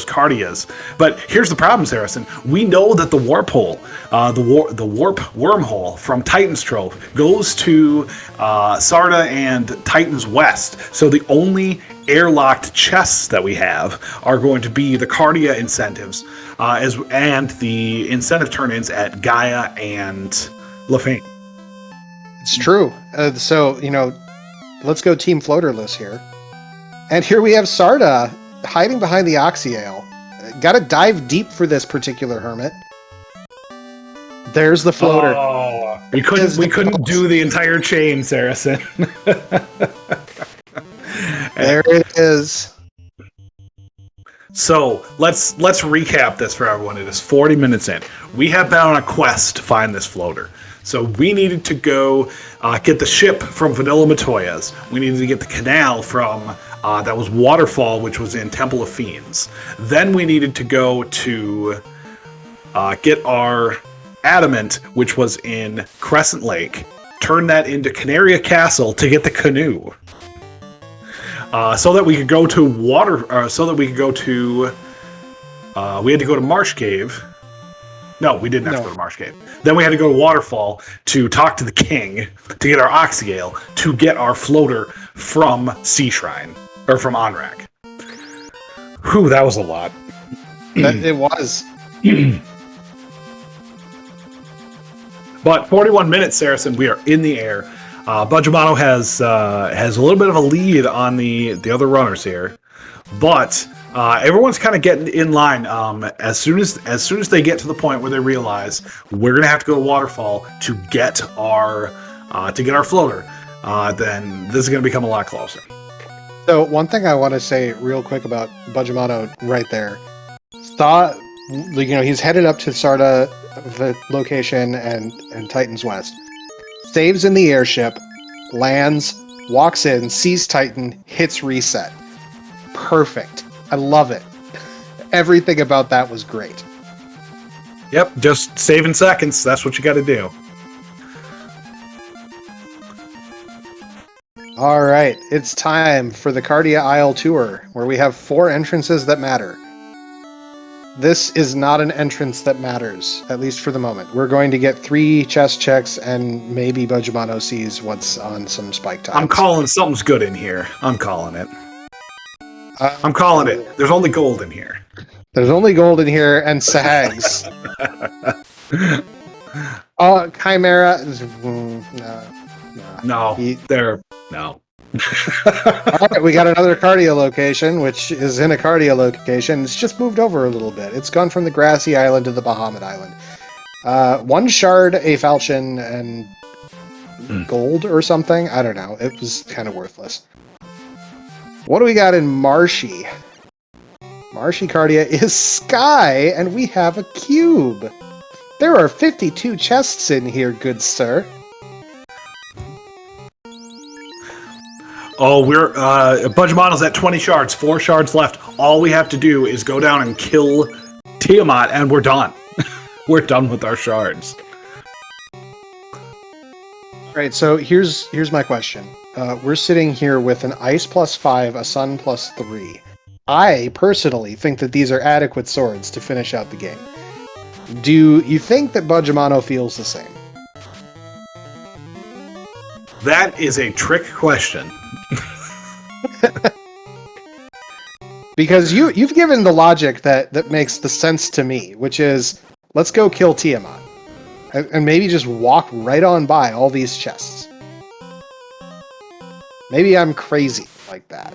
cardias. But here's the problem, Saracen. We know that the warp hole, the warp wormhole from Titan's Trove goes to Sarda and Titan's West. So the only airlocked chests that we have are going to be the Cardia incentives, and the incentive turn-ins at Gaia and Lafayne. It's true. So, let's go Team Floaterless here. And here we have Sarda hiding behind the Oxyale. Gotta dive deep for this particular hermit. There's the floater. Oh, we couldn't do the entire chain, Saracen. There it is. So let's recap this for everyone. It is 40 minutes in. We have been on a quest to find this floater. So we needed to go get the ship from Vanilla Matoyas. We needed to get the canal from that was Waterfall, which was in Temple of Fiends. Then we needed to go to get our adamant, which was in Crescent Lake. Turn that into Canaria Castle to get the canoe. So that we could go to we had to go to Marsh Cave. No, we didn't have to go to Marsh Cave. Then we had to go to Waterfall to talk to the king to get our Oxygale to get our floater from Sea Shrine, or from Onrak. Whew, that was a lot. It was. But 41 minutes, Saracen, we are in the air. Budgemano has a little bit of a lead on the other runners here, but everyone's kind of getting in line. As soon as they get to the point where they realize we're gonna have to go to Waterfall to get our floater, then this is gonna become a lot closer. So one thing I want to say real quick about Budgemano right there. he's headed up to Sarda, the location, and Titan's West. Saves in the airship, lands, walks in, sees Titan, hits reset. Perfect. I love it. Everything about that was great. Yep, just saving seconds. That's what you got to do. All right, it's time for the Cardia Isle tour, where we have 4 entrances that matter. This is not an entrance that matters, at least for the moment. We're going to get 3 chest checks, and maybe Budgemano sees what's on some spike tiles. I'm calling something's good in here. I'm calling it. I'm calling it. There's only gold in here. There's only gold in here and sags. Oh, Chimera. No. All right, we got another Cardia location, which is in a Cardia location. It's just moved over a little bit. It's gone from the grassy island to the Bahamut island. 1 shard, a falchion, and gold or something. I don't know. It was kind of worthless. What do we got in Marshy? Marshy Cardia is Sky, and we have a cube. There are 52 chests in here, good sir. Oh, we're Budgemano's at 20 shards, 4 shards left. All we have to do is go down and kill Tiamat, and we're done. We're done with our shards. Right, so here's my question. We're sitting here with an ice +5, a sun +3. I personally think that these are adequate swords to finish out the game. Do you think that Budgemano feels the same? That is a trick question. Because you've given the logic that makes the sense to me, which is, let's go kill Tiamat. And maybe just walk right on by all these chests. Maybe I'm crazy like that.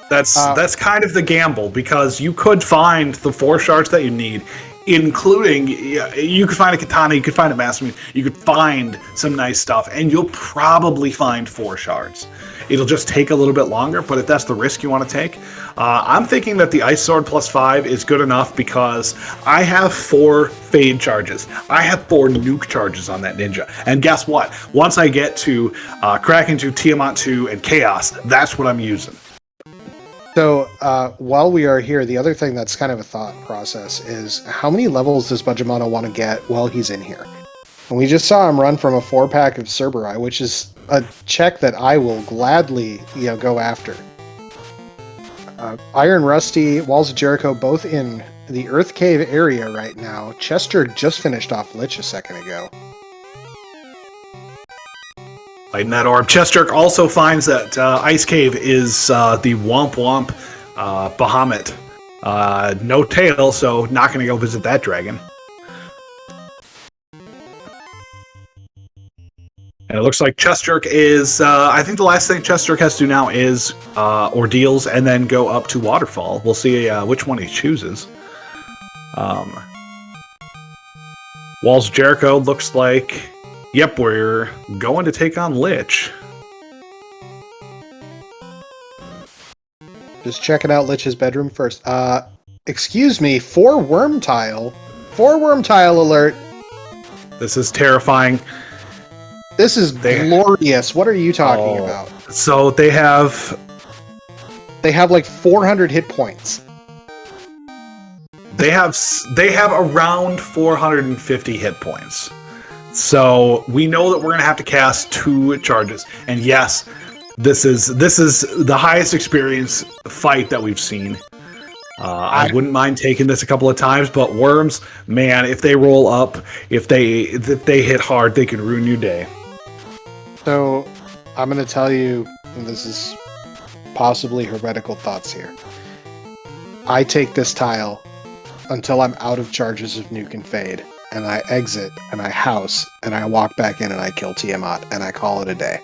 That's kind of the gamble, because you could find the 4 shards that you need, including, you could find a katana, you could find a master, you could find some nice stuff, and you'll probably find 4 shards. It'll just take a little bit longer, but if that's the risk you want to take, I'm thinking that the Ice Sword +5 is good enough, because I have 4 Fade charges. I have 4 Nuke charges on that ninja. And guess what? Once I get to Kraken 2, Tiamat 2, and Chaos, that's what I'm using. So, while we are here, the other thing that's kind of a thought process is, how many levels does Budgemano want to get while he's in here? And we just saw him run from a 4-pack of Cerberei, which is a check that I will gladly, go after. Iron Rusty, Walls of Jericho, both in the Earth Cave area right now. Chester just finished off Lich a second ago. Lighten that orb. Chestjerk also finds that Ice Cave is the Womp Womp Bahamut. No tail, so not going to go visit that dragon. And it looks like Chestjerk is, I think the last thing Chestjerk has to do now is Ordeals and then go up to Waterfall. We'll see which one he chooses. Walls of Jericho looks like, yep, we're going to take on Lich. Just checking out Lich's bedroom first. Excuse me, 4 worm tile. 4 worm tile alert. This is terrifying. This is glorious. What are you talking about? So they have like 400 hit points. They have around 450 hit points. So we know that we're going to have to cast 2 charges. And yes, this is the highest experience fight that we've seen. I wouldn't mind taking this a couple of times, but worms, man, if they roll up, if they hit hard, they can ruin your day. So, I'm going to tell you, and this is possibly heretical thoughts here. I take this tile until I'm out of charges of Nuke and Fade, and I exit, and I house, and I walk back in, and I kill Tiamat, and I call it a day.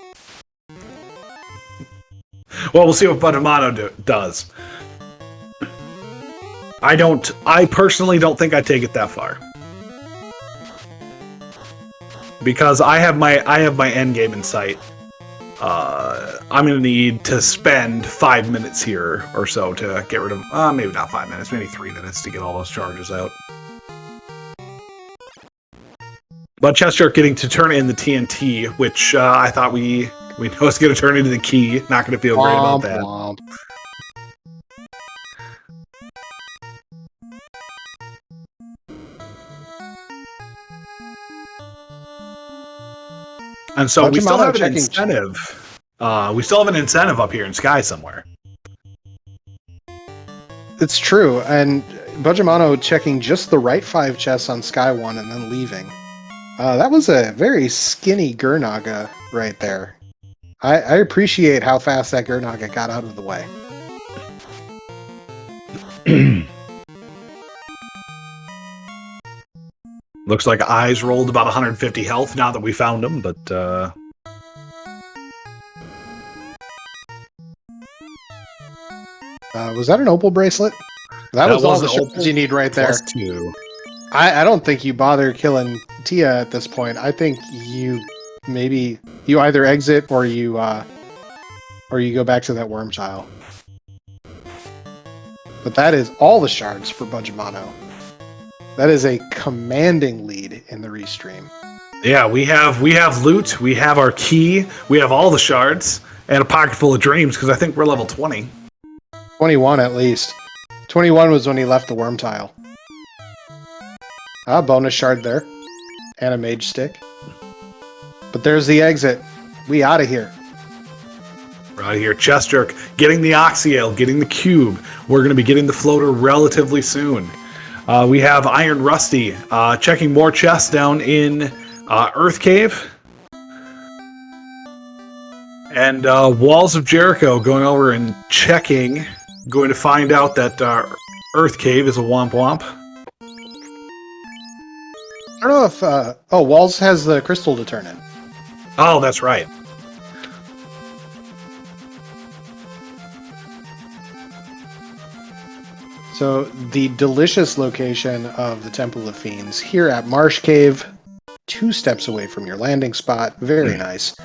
Well, we'll see what Budgemano does. I personally don't think I'd take it that far. Because I have my end game in sight. I'm going to need to spend 5 minutes here or so to get rid of... maybe not 5 minutes, maybe 3 minutes to get all those charges out. But Chester getting to turn in the TNT, which I thought we know is going to turn into the key. Not going to feel great about that. Womp. And so we still have an checking- incentive. We still have an incentive up here in Sky somewhere. It's true, and Budgemano checking just the right 5 chests on Sky 1 and then leaving. That was a very skinny Gurnaga right there. I appreciate how fast that Gurnaga got out of the way. Looks like Eyes rolled about 150 health now that we found him, but was that an opal bracelet? That was all the shards you need right there. +2. I don't think you bother killing Tia at this point. I think you either exit or you go back to that worm tile. But that is all the shards for Budgemano. That is a commanding lead in the restream. Yeah, we have loot, we have our key, we have all the shards, and a pocket full of dreams, because I think we're level 20. 21 at least. 21 was when he left the worm tile. Bonus shard there. And a mage stick. But there's the exit. We out of here. We're out of here. Chest Jerk, getting the Oxyale, getting the cube. We're going to be getting the floater relatively soon. We have Iron Rusty checking more chests down in Earth Cave. And Walls of Jericho going over and checking. Going to find out that Earth Cave is a womp womp. I don't know if... Walls has the crystal to turn in. Oh, that's right. So, the delicious location of the Temple of Fiends, here at Marsh Cave, 2 steps away from your landing spot. Very nice.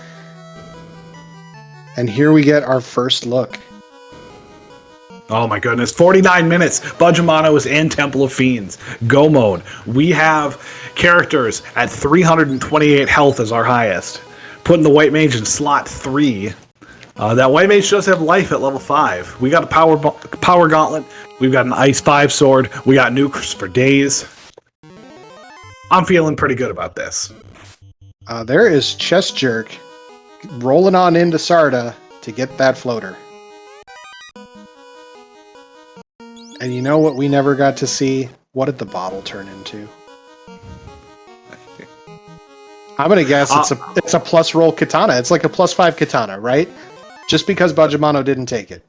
And here we get our first look. Oh my goodness, 49 minutes. Budgemano is in Temple of Fiends. Go mode. We have characters at 328 health as our highest. Putting the White Mage in slot 3. That White Mage does have life at level 5. We got a power gauntlet. We've got an Ice 5 sword. We got nukes for days. I'm feeling pretty good about this. There is Chest Jerk rolling on into Sarda to get that floater. And you know what we never got to see? What did the bottle turn into? I'm gonna guess it's a plus roll katana. It's like a +5 katana, right? Just because Budgemano didn't take it.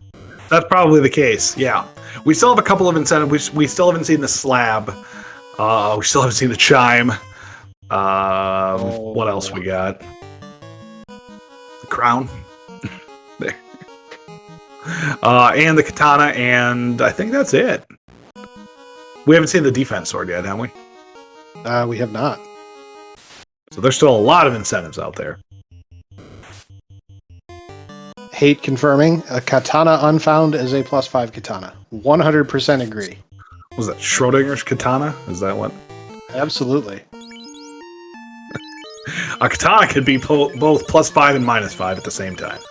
That's probably the case, yeah. We still have a couple of incentives. We still haven't seen the slab. We still haven't seen the chime. What else we got? The crown. There. And the katana, and I think that's it. We haven't seen the defense sword yet, have we? We have not. So there's still a lot of incentives out there. Hate confirming, a katana unfound is a +5 katana. 100% agree. Was that Schrodinger's katana? Is that what? Absolutely. A katana could be both +5 and -5 at the same time.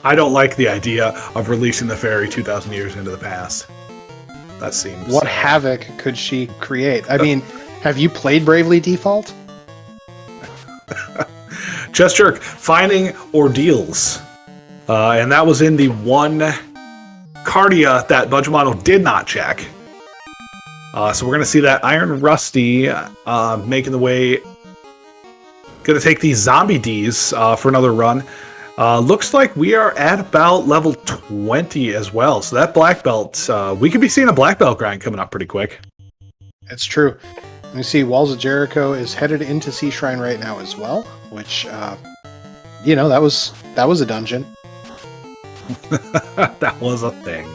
I don't like the idea of releasing the fairy 2,000 years into the past. That seems... What havoc could she create? I mean, have you played Bravely Default? Chest Jerk, finding ordeals. And that was in the one Cardia that Budgemano did not check. So we're going to see that Iron Rusty making the way... Going to take these Zombie Ds for another run. Looks like we are at about level 20 as well. So that black belt, we could be seeing a black belt grind coming up pretty quick. It's true. Let me see. Walls of Jericho is headed into Sea Shrine right now as well, which, you know, that was a dungeon. That was a thing.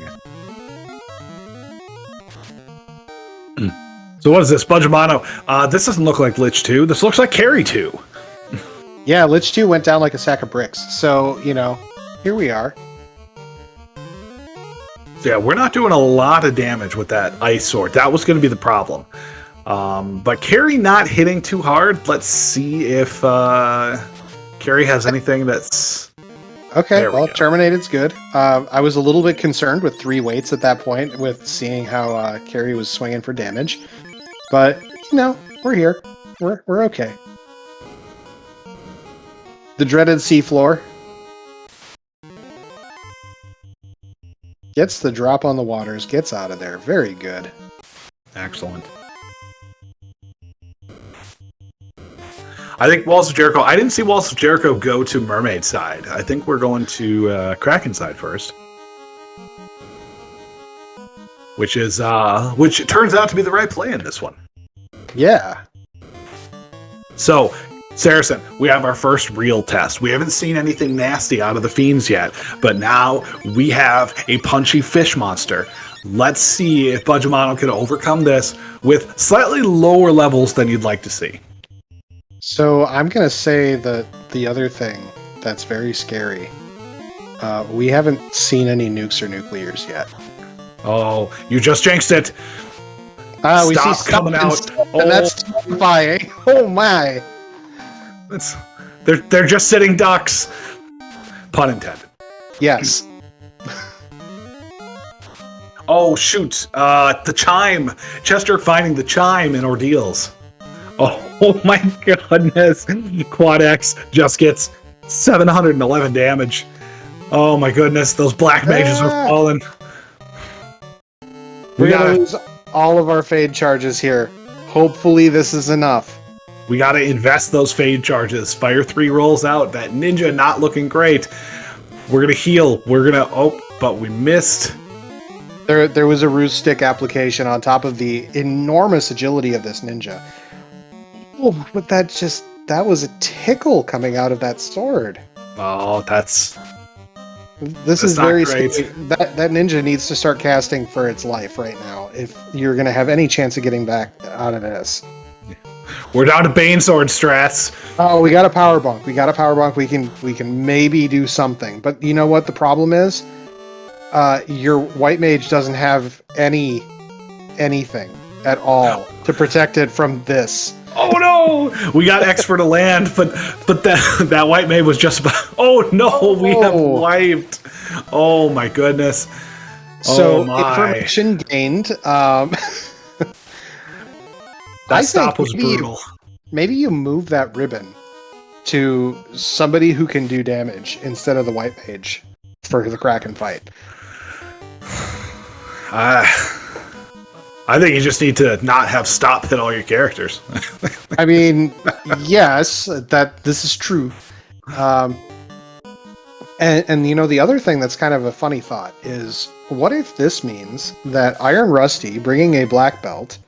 So what is this, Budgemano? This doesn't look like Lich 2. This looks like Carry 2. Yeah, Lich 2 went down like a sack of bricks. So, you know, here we are. So yeah, we're not doing a lot of damage with that ice sword. That was going to be the problem. But Carrie not hitting too hard. Let's see if Carrie has anything that's... Okay, well, Terminated's good. I was a little bit concerned with 3 weights at that point, with seeing how Carrie was swinging for damage. But, you know, we're here. We're okay. The dreaded seafloor. Gets the drop on the waters, gets out of there. Very good. Excellent. I think Walls of Jericho... I didn't see Walls of Jericho go to Mermaid side. I think we're going to Kraken side first. Which is... which turns out to be the right play in this one. Yeah. So, Saracen, we have our first real test. We haven't seen anything nasty out of the Fiends yet, but now we have a punchy fish monster. Let's see if Budgemano can overcome this with slightly lower levels than you'd like to see. So I'm going to say that the other thing that's very scary, we haven't seen any nukes or nuclears yet. Oh, you just jinxed it. We see Stop coming out. And that's terrifying. Oh my. They're just sitting ducks. Pun intended. Yes. Oh, shoot. The chime. Chester finding the chime in Ordeals. Oh my goodness. Quad X just gets 711 damage. Oh my goodness. Those black mages are falling. We're going to lose all of our fade charges here. Hopefully this is enough. We got to invest those fade charges. Fire 3 rolls out. That ninja not looking great. We're going to heal. We're going to... Oh, but we missed. There was a ruse stick application on top of the enormous agility of this ninja. Oh, but that was a tickle coming out of that sword. Oh, This is very scary. That ninja needs to start casting for its life right now if you're going to have any chance of getting back out of this. We're down to Bane Sword strats. Oh, we got a power bunk. We can maybe do something. But you know what the problem is? Your white mage doesn't have anything at all to protect it from this. Oh no! We got expert to land, but that white mage was just about... Oh no! We have wiped. Oh my goodness. So information gained. That stop was brutal. Maybe you move that ribbon to somebody who can do damage instead of the white mage for the Kraken fight. I think you just need to not have stop hit all your characters. I mean, yes, this is true. And you know, the other thing that's kind of a funny thought is, what if this means that Iron Rusty, bringing a black belt,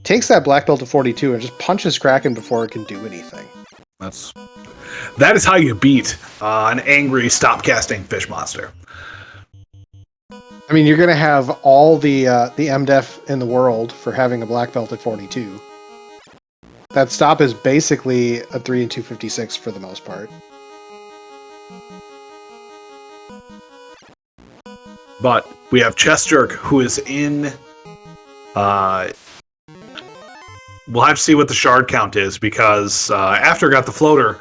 takes that black belt to 42 and just punches Kraken before it can do anything? That is how you beat an angry stop casting fish monster. I mean, you're going to have all the MDef in the world for having a black belt at 42. That stop is basically a 3 and 256 for the most part. But we have Chestjerk, who is in... We'll have to see what the shard count is, because after I got the floater,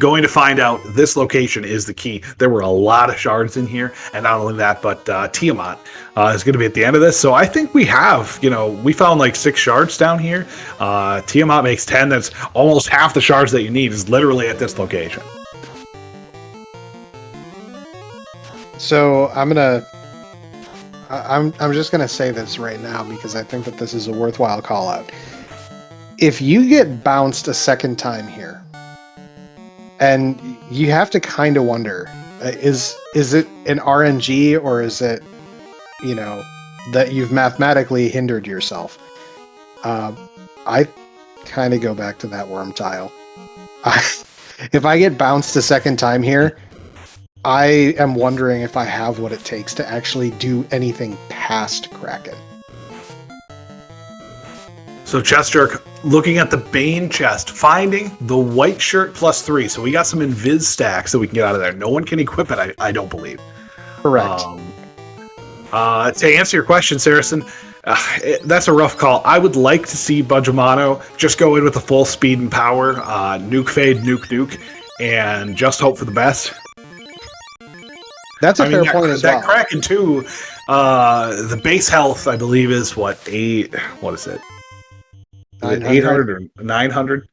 going to find out this location is the key. There were a lot of shards in here, and not only that, but Tiamat is going to be at the end of this. So I think we have, we found like 6 shards down here. Tiamat makes 10. That's almost half the shards that you need is literally at this location. So I'm just gonna say this right now because I think that this is a worthwhile call out. If you get bounced a second time here, and you have to kind of wonder, is it an RNG or is it, that you've mathematically hindered yourself? I kind of go back to that worm tile. If I get bounced a second time here, I am wondering if I have what it takes to actually do anything past Kraken. So Chest Jerk, looking at the Bane chest, finding the white shirt +3. So we got some invis stacks that we can get out of there. No one can equip it, I don't believe. Correct. To answer your question, Saracen, that's a rough call. I would like to see Budgemano just go in with the full speed and power, nuke fade, nuke, and just hope for the best. That's a fair point as well. That Kraken too, the base health I believe is what is it? 800 or 900?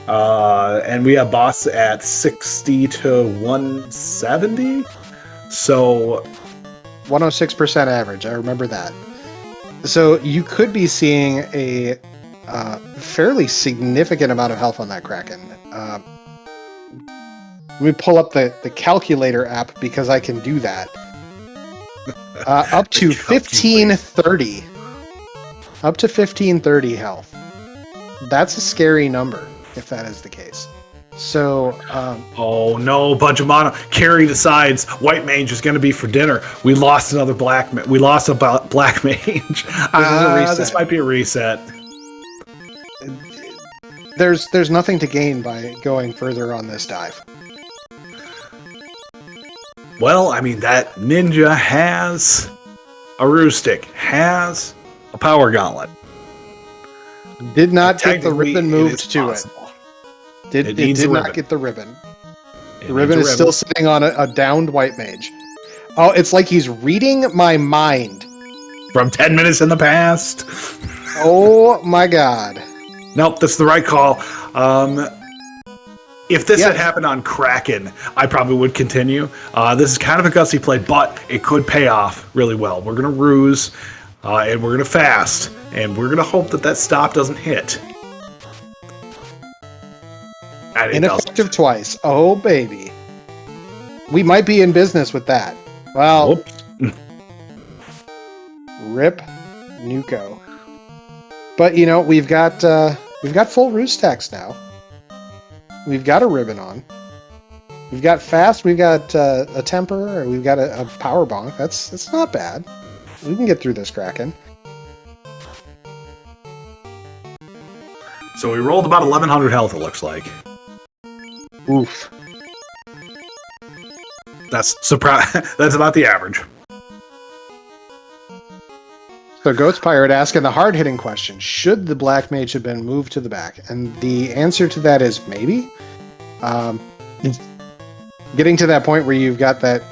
And we have boss at 60 to 170. So 106% average. I remember that. So you could be seeing a fairly significant amount of health on that Kraken. Let me pull up the calculator app because I can do that. Up to 1530. Up to 1530 health. That's a scary number, if that is the case. So, oh no, Budgemano, carry the sides. White mage is going to be for dinner. We lost another black. We lost a black mage. This might be a reset. There's nothing to gain by going further on this dive. Well, I mean, that ninja has a ruse stick, has a power gauntlet. Did not get the ribbon moved to it. It did not get the ribbon. The ribbon is still sitting on a downed white mage. Oh, it's like he's reading my mind. From 10 minutes in the past. Oh my god. Nope, that's the right call. If this had happened on Kraken, I probably would continue. This is kind of a gutsy play, but it could pay off really well. We're going to ruse, and we're going to fast, and we're going to hope that stop doesn't hit. And ineffective twice. Oh, baby. We might be in business with that. Well, rip Nuko. But, we've got full ruse stacks now. We've got a ribbon on. We've got fast. We've got a temper. Or we've got a power bonk. That's not bad. We can get through this Kraken. So we rolled about 1100 health. It looks like. Oof. That's about the average. So Goats Pirate asking the hard-hitting question, should the Black Mage have been moved to the back? And the answer to that is maybe. Getting to that point where you've got that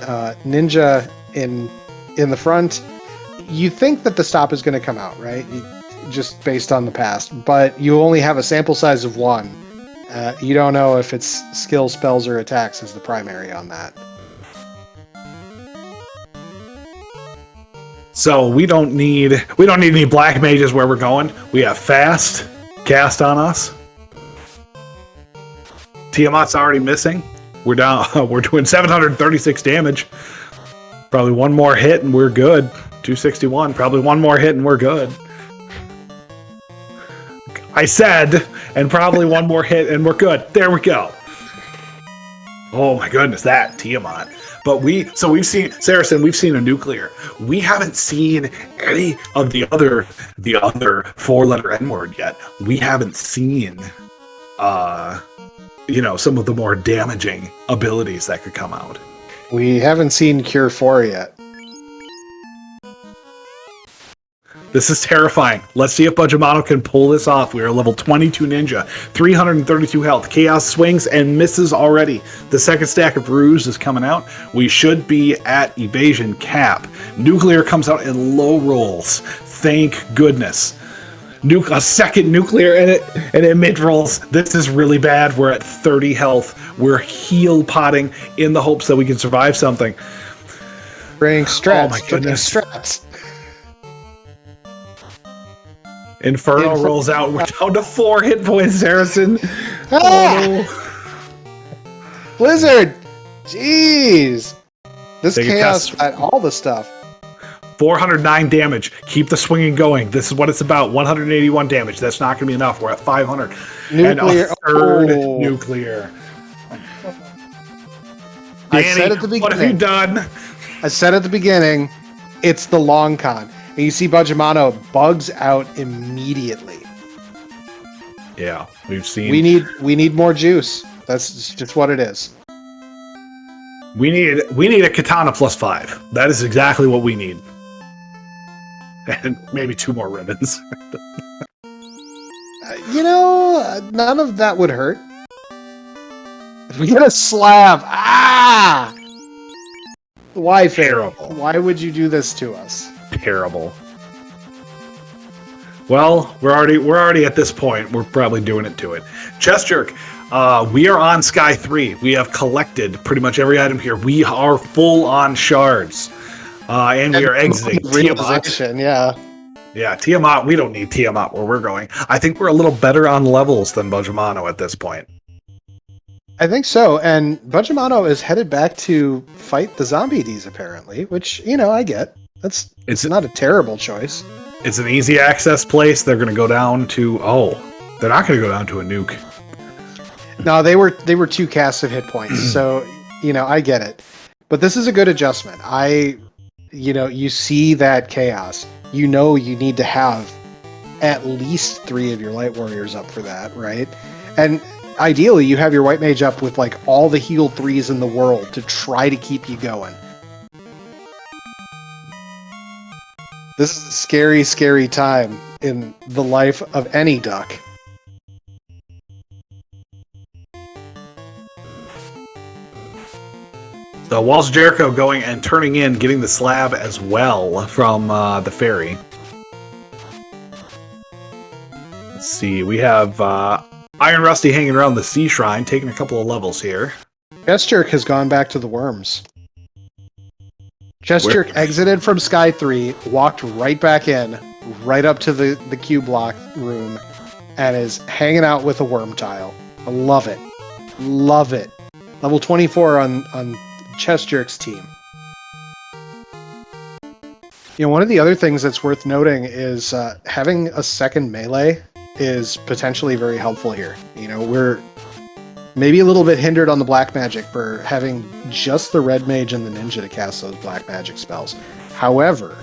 ninja in the front, you think that the stop is going to come out, right? Just based on the past. But you only have a sample size of 1. You don't know if it's skill, spells, or attacks as the primary on that. So we don't need any black mages where we're going. We have fast cast on us. Tiamat's already missing. We're down. We're doing 736 damage. Probably one more hit and we're good. 261. Probably one more hit and we're good. I said, and probably one more hit and we're good. There we go. Oh my goodness, that Tiamat. But we've seen Saracen. We've seen a nuclear. We haven't seen any of the other 4-letter N word yet. We haven't seen, some of the more damaging abilities that could come out. We haven't seen Cure 4 yet. This is terrifying. Let's see if Budgemano can pull this off. We are level 22 ninja, 332 health. Chaos swings and misses already. The second stack of ruse is coming out. We should be at evasion cap. Nuclear comes out in low rolls. Thank goodness. A second nuclear and it mid rolls. This is really bad. We're at 30 health. We're heal potting in the hopes that we can survive something. Bring strats. Oh my goodness. Strats. Inferno rolls out. We're down to 4 hit points, Saracen. Blizzard! Jeez! This Take chaos got all the stuff. 409 damage. Keep the swinging going. This is what it's about. 181 damage. That's not going to be enough. We're at 500. Nuclear. And a third nuclear. I said at the beginning. What have you done? I said at the beginning, it's the long con. And you see Budgemano bugs out immediately. Yeah, we've seen. We need more juice. That's just what it is. We need a katana +5. That is exactly what we need. And maybe 2 more ribbons. None of that would hurt. If we get a slab, why, Fairy? Why would you do this to us? Terrible. Well, we're already at this point. We're probably doing it to it. Chest Jerk, we are on Sky 3. We have collected pretty much every item here. We are full on shards. And we are exiting realization, yeah. Yeah, Tiamat, we don't need Tiamat where we're going. I think we're a little better on levels than Budgemano at this point. I think so, and Budgemano is headed back to fight the zombie Ds apparently, which, I get. It's not a terrible choice. It's an easy access place. They're going to go down to... Oh, they're not going to go down to a nuke. No, they were 2 casts of hit points, so, I get it. But this is a good adjustment. You see that chaos. You need to have at least 3 of your light warriors up for that, right? And ideally, you have your white mage up with like all the heal 3s in the world to try to keep you going. This is a scary, scary time in the life of any duck. So Walls of Jericho going and turning in, getting the slab as well from the ferry. Let's see, we have Iron Rusty hanging around the Sea Shrine, taking a couple of levels here. Chest Jerk has gone back to the worms. Chest Jerk exited from Sky 3, walked right back in, right up to the Q block room, and is hanging out with a worm tile. I love it. Love it. Level 24 on Chest Jerk's team. One of the other things that's worth noting is having a second melee is potentially very helpful here. We're maybe a little bit hindered on the black magic for having just the red mage and the ninja to cast those black magic spells. However,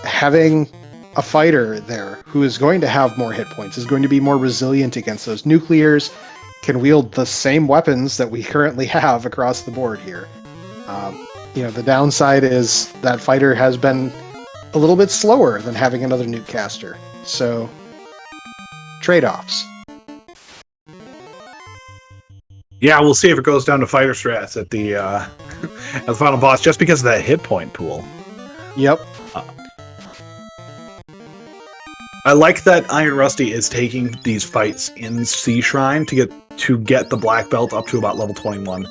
having a fighter there who is going to have more hit points, is going to be more resilient against those nuclears, can wield the same weapons that we currently have across the board here. The downside is that fighter has been a little bit slower than having another nuke caster. So, trade-offs. Yeah, we'll see if it goes down to fighter strats at the at the final boss, just because of that hit point pool. Yep. I like that Iron Rusty is taking these fights in Sea Shrine to get the black belt up to about level 21.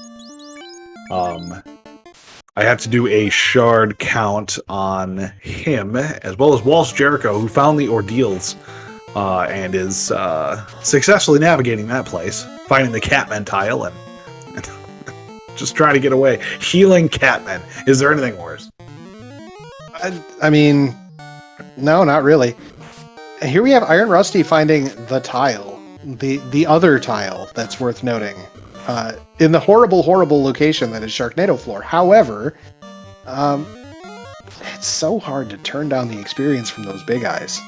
I have to do a shard count on him, as well as Walsh Jericho, who found the ordeals and is successfully navigating that place, finding the Catman tile and just trying to get away. Healing Catman. Is there anything worse? I mean, no, not really. Here we have Iron Rusty finding the tile, the other tile that's worth noting, in the horrible, horrible location that is Sharknado Floor. However, it's so hard to turn down the experience from those big eyes.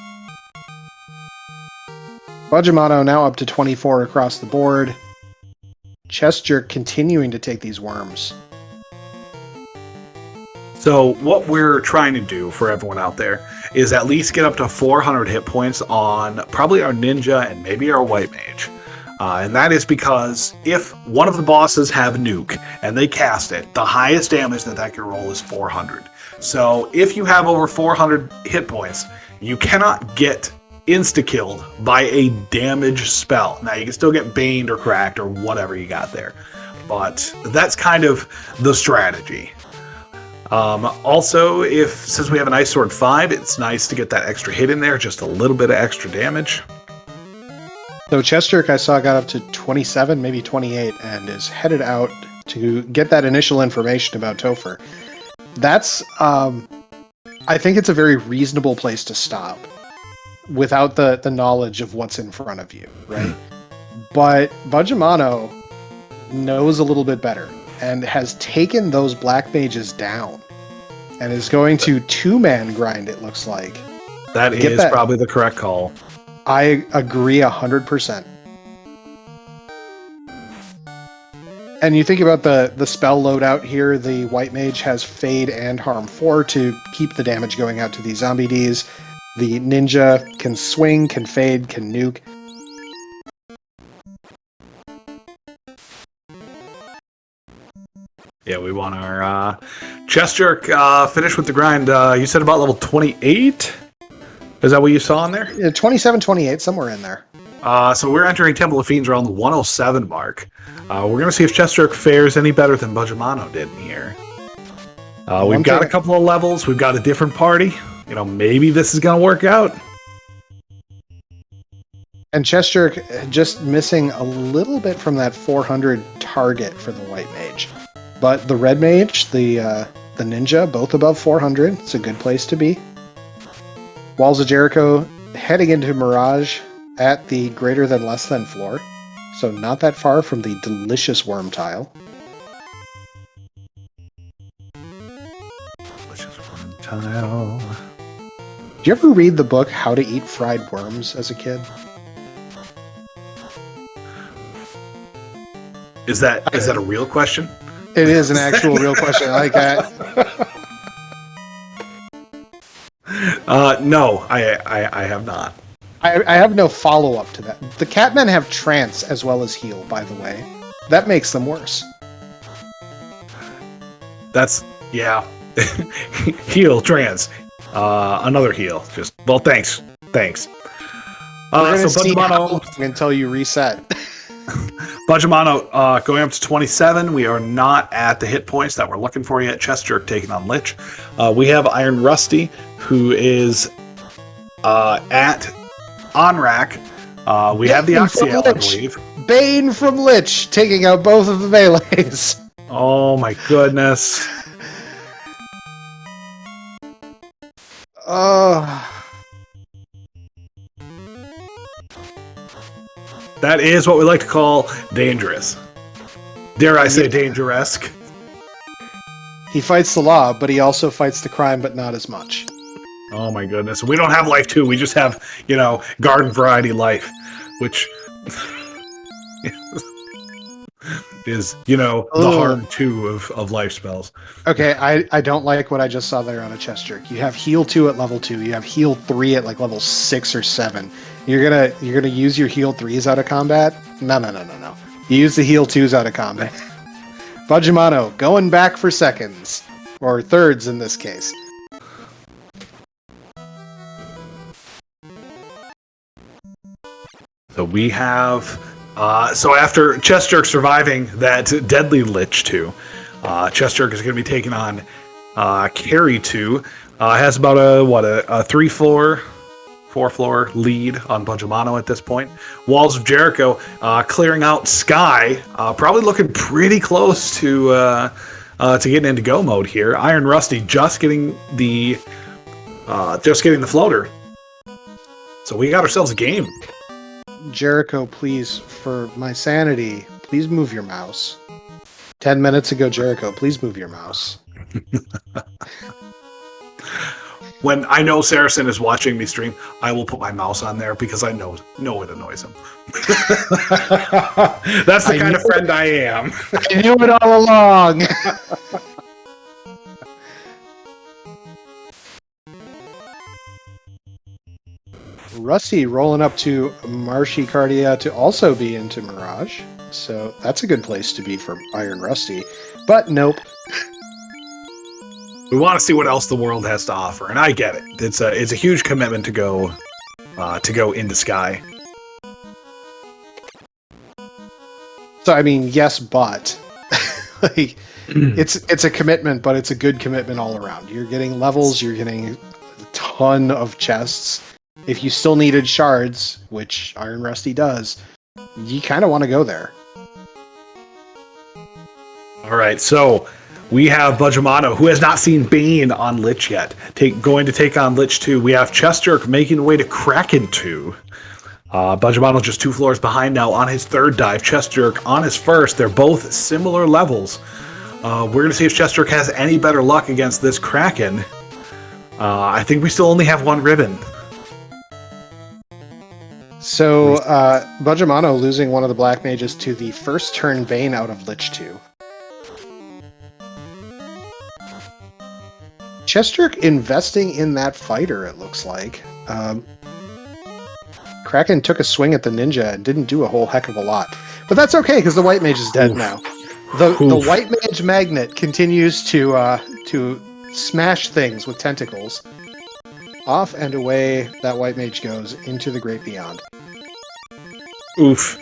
Budgemano now up to 24 across the board. Chest Jerk continuing to take these worms. So what we're trying to do for everyone out there is at least get up to 400 hit points on probably our ninja and maybe our white mage. And that is because if one of the bosses have nuke and they cast it, the highest damage that can roll is 400. So if you have over 400 hit points, you cannot get insta-killed by a damage spell. Now you can still get baned or cracked or whatever you got there. But that's kind of the strategy. Also, since we have an Ice Sword 5, it's nice to get that extra hit in there, just a little bit of extra damage. So Chest Jerk I saw got up to 27, maybe 28, and is headed out to get that initial information about Topher. That's, I think it's a very reasonable place to stop without the knowledge of what's in front of you, right? But Budgemano knows a little bit better and has taken those black mages down and is going to two-man grind, it looks like. That is probably the correct call. I agree 100%. And you think about the spell loadout here, the White Mage has Fade and Harm 4 to keep the damage going out to these zombie Ds. The Ninja can swing, can fade, can nuke. Yeah, we want our chest jerk finish with the grind. You said about level 28? Is that what you saw in there? 27, 28, somewhere in there. So we're entering Temple of Fiends around the 107 mark. We're going to see if chest jerk fares any better than Budgemano did in here. We've got a couple of levels. We've got a different party. You know, maybe this is going to work out. And chest jerk just missing a little bit from that 400 target for the White Mage. But the Red Mage, the Ninja, both above 400. It's a good place to be. Walls of Jericho heading into Mirage at the greater than less than floor. So not that far from the delicious worm tile. Delicious worm tile. Did you ever read the book How to Eat Fried Worms as a kid? Is that a real question? It is an actual real question. I like that. No, I have not. I have no follow-up to that. The Catmen have trance as well as heal, by the way. That makes them worse. That's, yeah. Heal, trans. Another heal. Just, well, thanks. We're gonna So see how Budgemano, long until you reset. Budgemano going up to 27. We are not at the hit points that we're looking for yet. Chest jerk taking on Lich. We have Iron Rusty, who is at on-rack. We have the Oxyale, I believe. Bane from Lich taking out both of the melees. Oh my goodness. Oh. That is what we like to call dangerous. Dare I say dangerous? He fights the law, but he also fights the crime, but not as much. Oh my goodness. We don't have life 2. We just have, garden variety life, which is, the hard 2 of life spells. Okay, I don't like what I just saw there on a chest jerk. You have heal 2 at level 2. You have heal 3 at like level 6 or 7. You're gonna use your heal 3s out of combat? No. You use the heal 2s out of combat. Budgemano going back for seconds. Or thirds in this case. So we have... so after chest jerk surviving that deadly Lich 2, chest jerk is going to be taking on Carry 2. Has about a 3-floor... 4-floor lead on Budgemano at this point. Walls of Jericho clearing out Sky, probably looking pretty close to getting into go mode here. Iron Rusty just getting the floater. So we got ourselves a game. Jericho, please, for my sanity, please move your mouse. 10 minutes ago, Jericho, please move your mouse. When I know Saracen is watching me stream, I will put my mouse on there because I know it annoys him. That's the kind of friend I am. I knew it all along. Rusty rolling up to Marshy Cardia to also be into Mirage. So that's a good place to be for Iron Rusty. But nope. We want to see what else the world has to offer, and I get it. It's a huge commitment to go into Sky. So I mean, yes, but like it's a commitment, but it's a good commitment all around. You're getting levels, you're getting a ton of chests. If you still needed shards, which Iron Rusty does, you kind of want to go there. All right, so we have Budgemano, who has not seen Bane on Lich yet, going to take on Lich 2. We have Chest Jerk making the way to Kraken 2. Budgemano just 2 floors behind now on his 3rd dive. Chest Jerk on his 1st. They're both similar levels. We're going to see if Chest Jerk has any better luck against this Kraken. I think we still only have 1 ribbon. So, Budgemano losing one of the black mages to the first turn Bane out of Lich 2. Chester investing in that fighter, it looks like. Kraken took a swing at the ninja and didn't do a whole heck of a lot. But that's okay, because the white mage is dead now. The white mage magnet continues to smash things with tentacles. Off and away that white mage goes into the great beyond. Oof.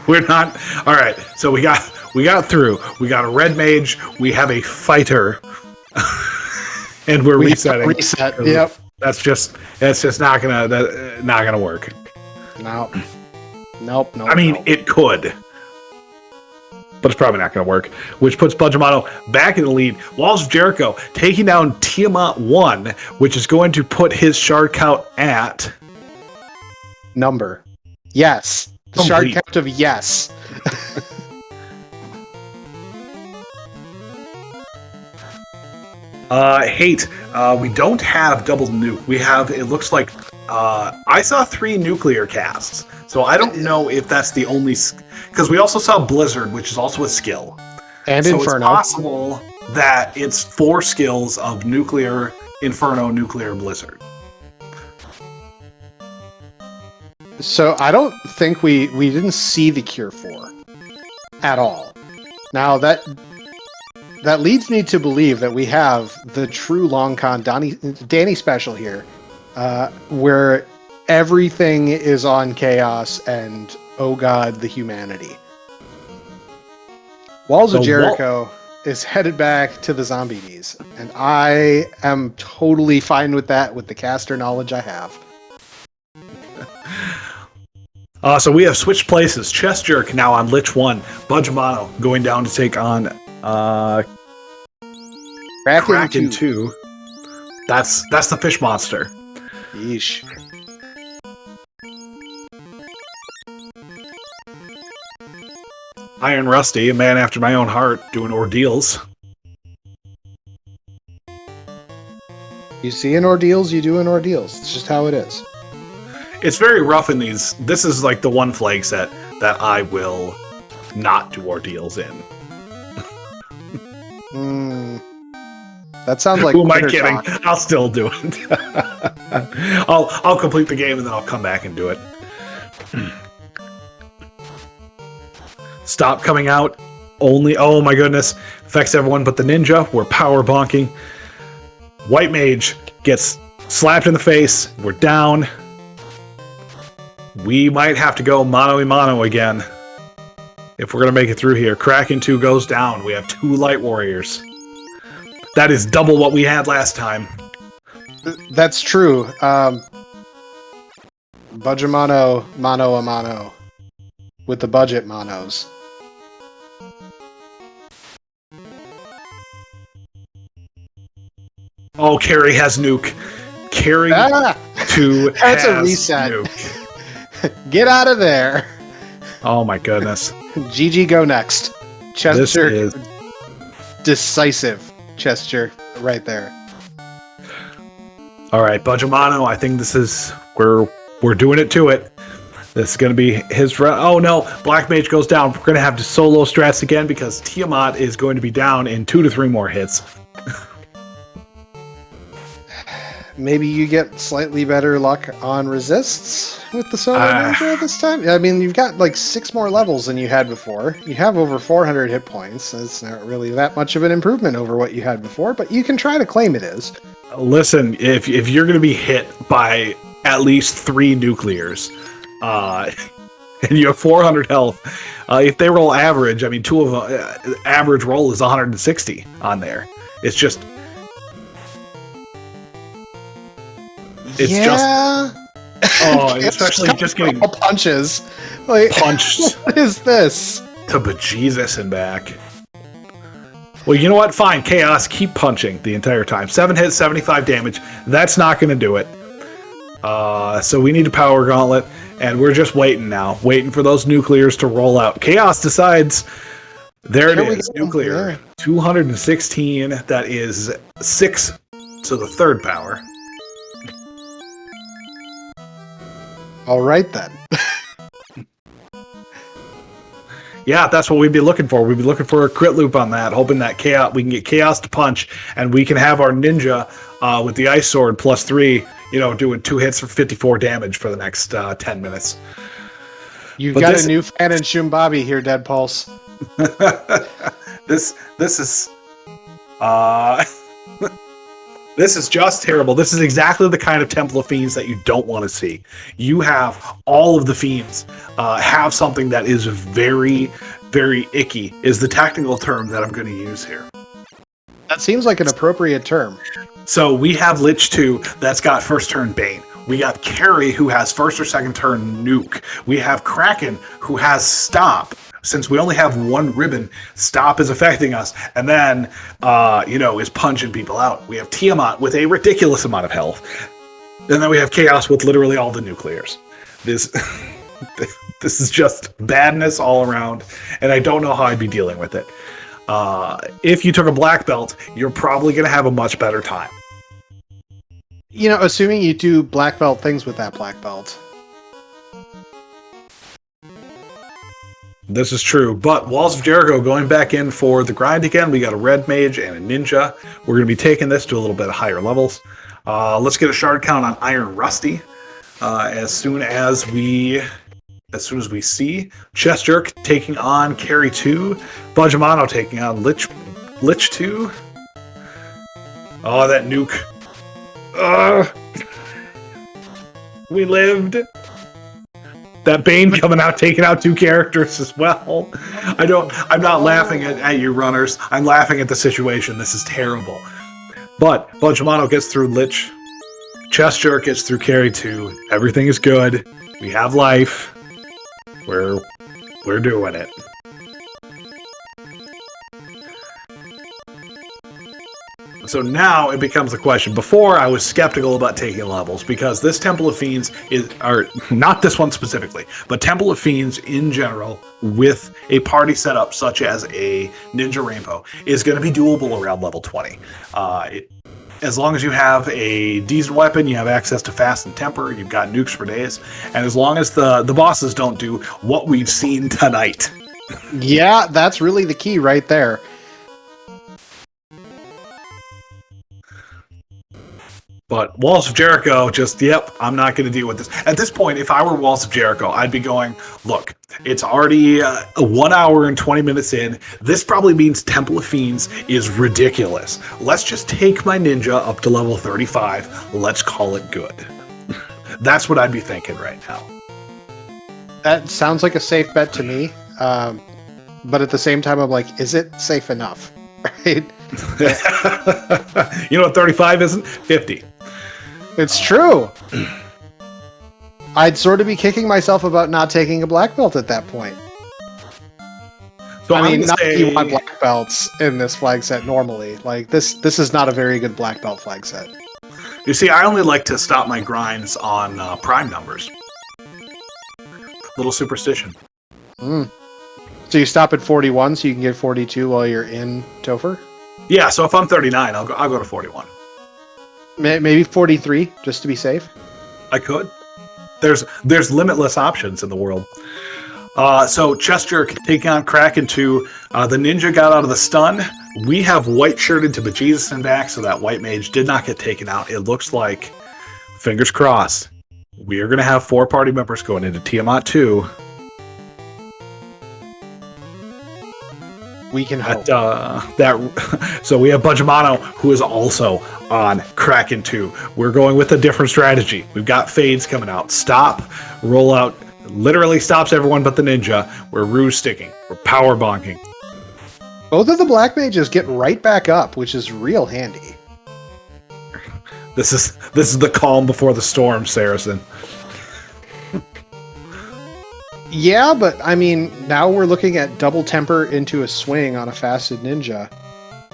We're not... Alright, so we got through. We got a red mage, we have a fighter, and we're resetting. Reset, yep. That's just not gonna work. Nope. I mean, it could, but it's probably not gonna work. Which puts Budgemano back in the lead. Walls of Jericho taking down Tiamat 1, which is going to put his shard count at number. Yes. The shard count of yes. Hate. We don't have double nuke. We have, it looks like, I saw 3 nuclear casts. So I don't know if that's the only, because we also saw Blizzard, which is also a skill. And so Inferno. It's possible that it's 4 skills of nuclear, Inferno, nuclear, Blizzard. So I don't think we didn't see the Cure 4 at all. Now that leads me to believe that we have the true long con Danny special here, where everything is on chaos and oh god, the humanity. Walls of Jericho is headed back to the zombie bees, and I am totally fine with that with the caster knowledge I have. So we have switched places. Chest Jerk now on Lich 1. Budgemano going down to take on Kraken 2. That's the fish monster. Yeesh. Iron Rusty, a man after my own heart, doing ordeals. You see in ordeals, you do in ordeals. It's just how it is. It's very rough in these. This is like the one flag set that I will not do ordeals in. That sounds like. Who am I kidding? Talk. I'll still do it. I'll complete the game and then I'll come back and do it. Stop coming out. Only. Oh my goodness! Affects everyone but the ninja. We're power bonking. White mage gets slapped in the face. We're down. We might have to go mano-a-mano again if we're going to make it through here. Kraken 2 goes down. We have 2 light warriors. That is double what we had last time. That's true. Budgemano, mano-a-mano. With the budget monos. Oh, Carrie has nuke. Carrie 2 That's has a reset. Nuke. Get out of there. Oh my goodness. GG go next. Chester This is decisive. Chester right there. all right, Budgemano. I think this is we're doing it to it. This is going to be his run. Oh no, Black Mage goes down. We're going to have to solo strats again because Tiamat is going to be down in 2 to 3 more hits. Maybe you get slightly better luck on resists with the solo ninja this time. I mean, you've got like 6 more levels than you had before. You have over 400 hit points. It's not really that much of an improvement over what you had before, but you can try to claim it is. Listen, if you're going to be hit by at least 3 nuclears, and you have 400 health, if they roll average, I mean, 2 of them, average roll is 160 on there. It's just. It's especially just getting punches. Like, punched. What is this? To bejesus and back. Well, you know what? Fine, Chaos, keep punching the entire time. 7 hits, 75 damage. That's not going to do it. So we need a power gauntlet, and we're just waiting now. Waiting for those nuclears to roll out. Chaos decides. There it is. Nuclear. Yeah. 216. That is 6 to the 3rd power. All right, then. Yeah, that's what we'd be looking for. We'd be looking for a crit loop on that, hoping that we can get Chaos to punch, and we can have our ninja with the Ice Sword +3, doing 2 hits for 54 damage for the next 10 minutes. You've got a new fan in Shumbabi here, Dead Pulse. This is this is just terrible. This is exactly the kind of Temple of Fiends that you don't want to see. You have all of the Fiends have something that is very, very icky, is the technical term that I'm going to use here. That seems like an appropriate term. So we have Lich 2 that's got first turn Bane. We got Carry, who has first or second turn Nuke. We have Kraken, who has Stop. Since we only have one ribbon, Stop is affecting us, and then, is punching people out. We have Tiamat with a ridiculous amount of health, and then we have Chaos with literally all the nuclears. This is just badness all around, and I don't know how I'd be dealing with it. If you took a black belt, you're probably going to have a much better time. Assuming you do black belt things with that black belt. This is true, but Walls of Jericho going back in for the grind again. We got a red mage and a ninja. We're going to be taking this to a little bit higher levels. Let's get a shard count on Iron Rusty as soon as we see Chest Jerk taking on Carry 2, Budgemano taking on Lich 2. Oh, that nuke. We lived. That Bane coming out, taking out 2 characters as well. I'm not laughing at you, runners. I'm laughing at the situation. This is terrible. But Budgemano gets through Lich. Chest Jerk gets through Carry 2. Everything is good. We have life. We're doing it. So now it becomes a question. Before, I was skeptical about taking levels because this Temple of Fiends are not this one specifically, but Temple of Fiends in general with a party setup such as a Ninja Rainbow is going to be doable around level 20. As long as you have a decent weapon, you have access to fast and temper, you've got nukes for days, and as long as the bosses don't do what we've seen tonight. Yeah, that's really the key right there. But Walls of Jericho, I'm not going to deal with this. At this point, if I were Walls of Jericho, I'd be going, look, it's already 1 hour and 20 minutes in. This probably means Temple of Fiends is ridiculous. Let's just take my ninja up to level 35. Let's call it good. That's what I'd be thinking right now. That sounds like a safe bet to me. But at the same time, I'm like, is it safe enough? Right? You know what 35 isn't? 50. It's true. I'd sort of be kicking myself about not taking a black belt at that point. So not that you want black belts in this flag set normally. Like this is not a very good black belt flag set. You see, I only like to stop my grinds on prime numbers. Little superstition. So you stop at 41 so you can get 42 while you're in Topher? Yeah, so if I'm 39, I'll go to 41. Maybe 43, just to be safe. I could. There's limitless options in the world. So Chest Jerk taking on Kraken 2. The ninja got out of the stun. We have white shirted to bejesus and back, so that white mage did not get taken out. It looks like, fingers crossed, we are going to have 4 party members going into Tiamat 2. We can hope. So we have Budgemano, who is also on Kraken 2. We're going with a different strategy. We've got fades coming out. Stop, roll out, literally stops everyone but the ninja. We're ruse sticking. We're power bonking. Both of the black mages get right back up, which is real handy. This is the calm before the storm, Saracen. Yeah, but I mean, now we're looking at double temper into a swing on a fasted ninja.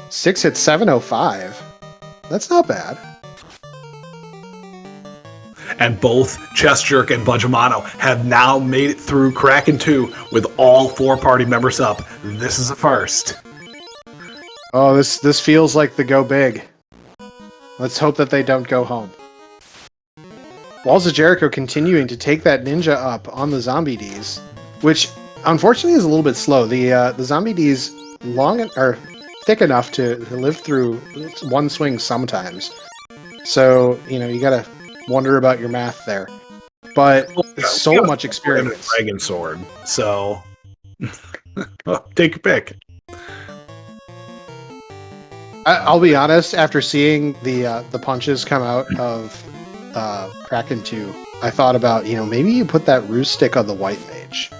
6 hits 705. That's not bad. And both Chest Jerk and Budgemano have now made it through Kraken 2 with all 4 party members up. This is a first. Oh, this feels like the go big. Let's hope that they don't go home. Walls of Jericho continuing to take that ninja up on the zombie Ds, which unfortunately is a little bit slow. The zombie Ds are thick enough to live through one swing sometimes. So, you gotta wonder about your math there. But so much experience. Dragon sword. So take your pick. I'll be honest, after seeing the punches come out of Kraken 2, I thought about, maybe you put that roost stick on the white mage.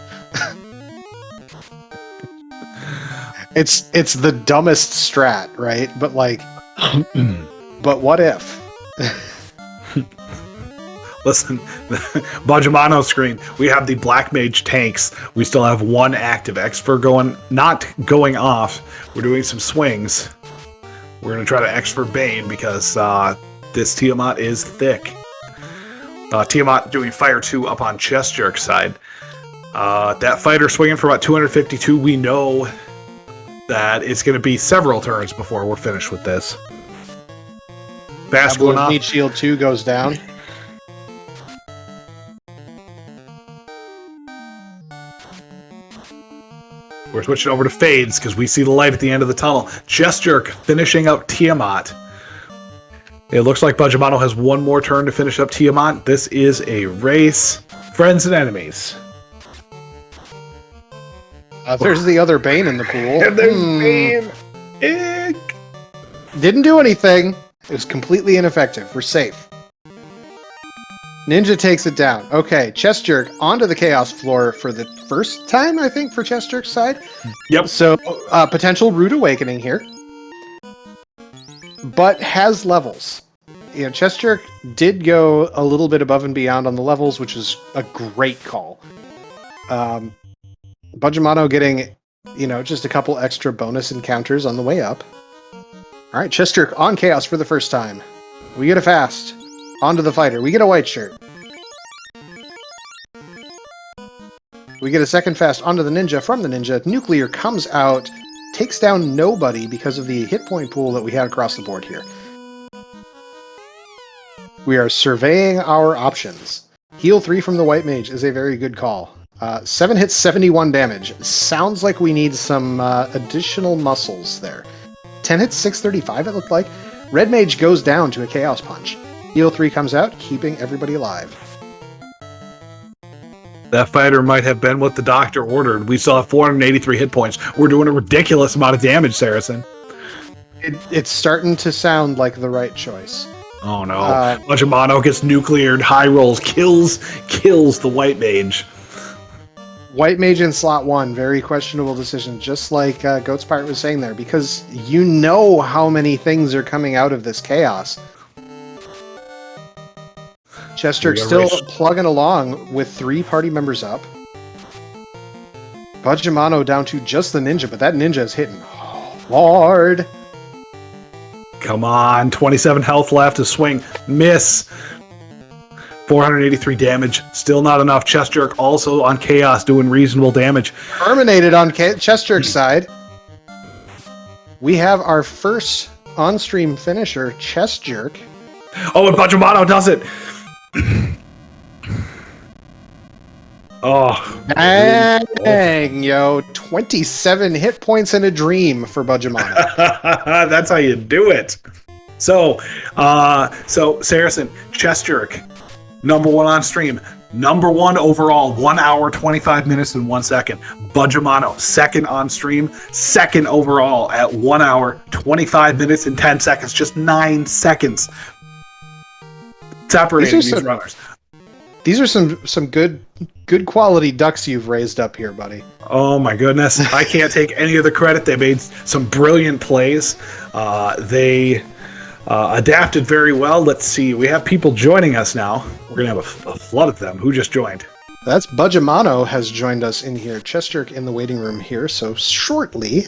It's the dumbest strat, right? But but what if? Listen, Bajamano screen. We have the Black Mage tanks. We still have one active Expert not going off. We're doing some swings. We're going to try to Expert Bane because this Tiamat is thick. Tiamat doing Fire 2 up on Chest Jerk side. That fighter swinging for about 252. We know that it's going to be several turns before we're finished with this. Bass going off. Need Shield 2 goes down. We're switching over to Fades because we see the light at the end of the tunnel. Chest Jerk finishing up Tiamat. It looks like Bajamano has one more turn to finish up Tiamat. This is a race. Friends and enemies. There's the other Bane in the pool. And there's Bane. Didn't do anything. It was completely ineffective. We're safe. Ninja takes it down. Okay, Chest Jerk onto the Chaos floor for the first time, I think, for Chest Jerk's side. Yep. So, potential Rude Awakening here. But has levels. Chest Jerk did go a little bit above and beyond on the levels, which is a great call. Bajamano getting, just a couple extra bonus encounters on the way up. Alright, Chest Jerk on Chaos for the first time. We get a fast. Onto the fighter. We get a white shirt. We get a second fast onto the ninja from the ninja. Nuclear comes out, takes down nobody because of the hit point pool that we had across the board here. We are surveying our options. Heal 3 from the white mage is a very good call. 7 hits, 71 damage. Sounds like we need some additional muscles there. 10 hits, 635 it looked like. Red mage goes down to a chaos punch. Heal 3 comes out, keeping everybody alive. That fighter might have been what the doctor ordered. We still have 483 hit points. We're doing a ridiculous amount of damage, Saracen. It's starting to sound like the right choice. Oh no. Bajamano gets nucleared, high rolls, kills the white mage. White mage in slot 1, very questionable decision, just like Goat's Pirate was saying there, because you know how many things are coming out of this chaos. Chest Jerk still plugging along with 3 party members up. Bajamano down to just the ninja, but that ninja is hitting hard. Come on, 27 health left to swing. Miss. 483 damage. Still not enough. Chest Jerk also on Chaos doing reasonable damage. Terminated on Chest Jerk's side. We have our first on-stream finisher, Chest Jerk. Oh, and Bajamano does it. Oh. Bang, yo. 27 hit points in a dream for Bajamano. That's how you do it. So Saracen, Chest Jerk, number 1 on stream, number 1 overall, 1 hour, 25 minutes and 1 second. Bajamano, second on stream, second overall at 1 hour, 25 minutes and 10 seconds, just 9 seconds. Separating these runners. These are some good quality ducks you've raised up here, buddy. Oh my goodness. I can't take any of the credit. They made some brilliant plays. They adapted very well. Let's see. We have people joining us now. We're going to have a flood of them. Who just joined? That's Bajamano has joined us in here. Chest Jerk in the waiting room here. So shortly.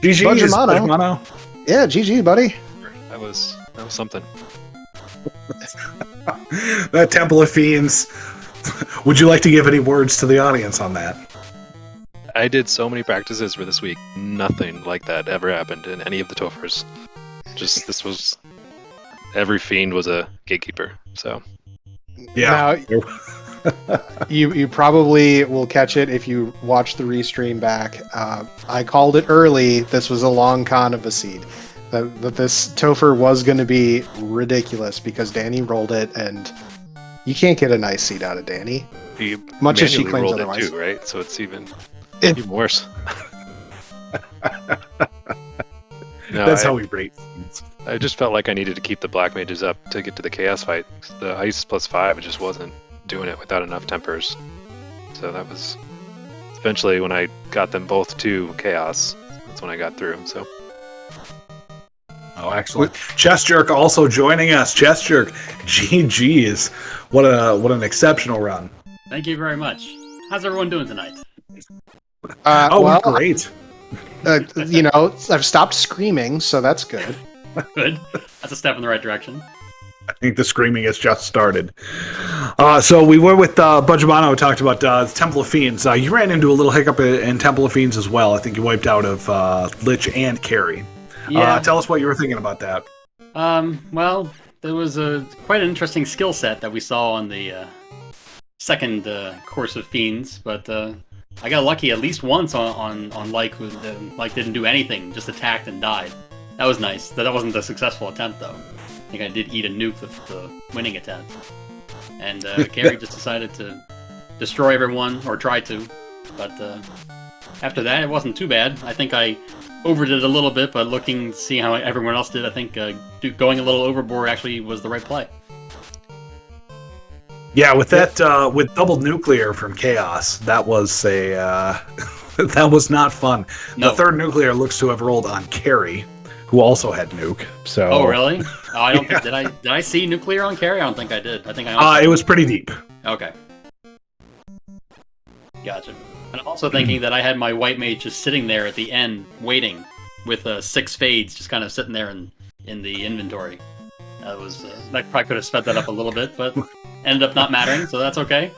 GG, Bajamano. Yeah, GG, buddy. That was something. That Temple of Fiends. Would you like to give any words to the audience on that? I did so many practices for this week. Nothing like that ever happened in any of the Tofers. Just, this was every Fiend was a gatekeeper. So Yeah. Now, you probably will catch it if you watch the restream back. I called it early. This was a long con of a seed. That this Topher was going to be ridiculous because Danny rolled it, and you can't get a nice seed out of Danny. he Much as she manually claims rolled otherwise. it too, right? So it's even It- worse. No, That's how we rate things. I just felt like I needed to keep the black mages up to get to the chaos fight. The ice +5, it just wasn't doing it without enough tempers. So that was eventually when I got them both to chaos. That's when I got through. So Oh, excellent. Chest Jerk also joining us. Chest Jerk, GG's. What an exceptional run. Thank you very much. How's everyone doing tonight? Oh, well, great. I've stopped screaming, so that's good. Good. That's a step in the right direction. I think the screaming has just started. So we were with Budgemano, talked about Temple of Fiends. You ran into a little hiccup in Temple of Fiends as well. I think you wiped out of Lich and Carry. Yeah. Tell us what you were thinking about that. Well, there was quite an interesting skill set that we saw on the second course of Fiends, but I got lucky at least once on Like, who Like didn't do anything, just attacked and died. That was nice. That wasn't a successful attempt, though. I think I did eat a nuke the winning attempt. And Carrie just decided to destroy everyone, or try to. But after that, it wasn't too bad. I think I overdid it a little bit, but looking to see how everyone else did, I think going a little overboard actually was the right play. Yeah, with that, with double nuclear from Chaos, that was a that was not fun. No. The third nuclear looks to have rolled on Carrie, who also had nuke. So, Oh, really? Oh, I don't Yeah. think, did I see nuclear on Carrie? I don't think I did. I think I It was pretty deep. Okay. Gotcha. And I'm also thinking that I had my white mage just sitting there at the end, waiting, with 6 fades just kind of sitting there in the inventory. That probably could have sped that up a little bit, but ended up not mattering, so that's okay.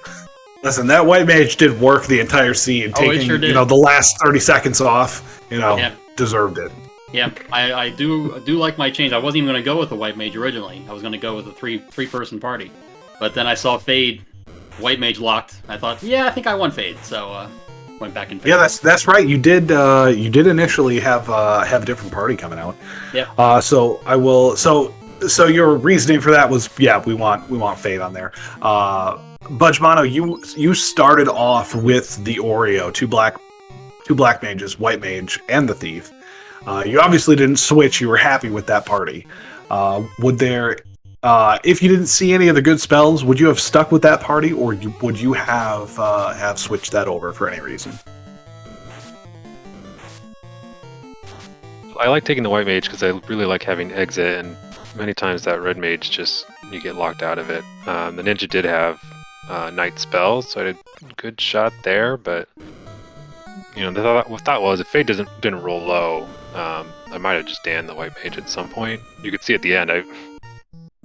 Listen, that white mage did work the entire scene, Oh, it taking sure did. the last 30 seconds off. Yeah. Deserved it. Yeah, I do like my change. I wasn't even going to go with the white mage originally. I was going to go with a three-person party. But then I saw Fade, white mage locked. I thought, yeah, I think I won Fade, so went back and Fade. Yeah, that's right. You did initially have a different party coming out. Yeah. So I will. So your reasoning for that was, yeah, we want Fade on there. Budgemano, you started off with the Oreo, two black mages, white mage, and the thief. You obviously didn't switch. You were happy with that party. Would there, if you didn't see any of the good spells, would you have stuck with that party, or would you have switched that over for any reason? I like taking the white mage because I really like having exit, and many times that red mage you get locked out of it. The ninja did have night spells, so I did a good shot there, but the thought was if Fade didn't roll low, I might have just danned the white mage at some point. You could see at the end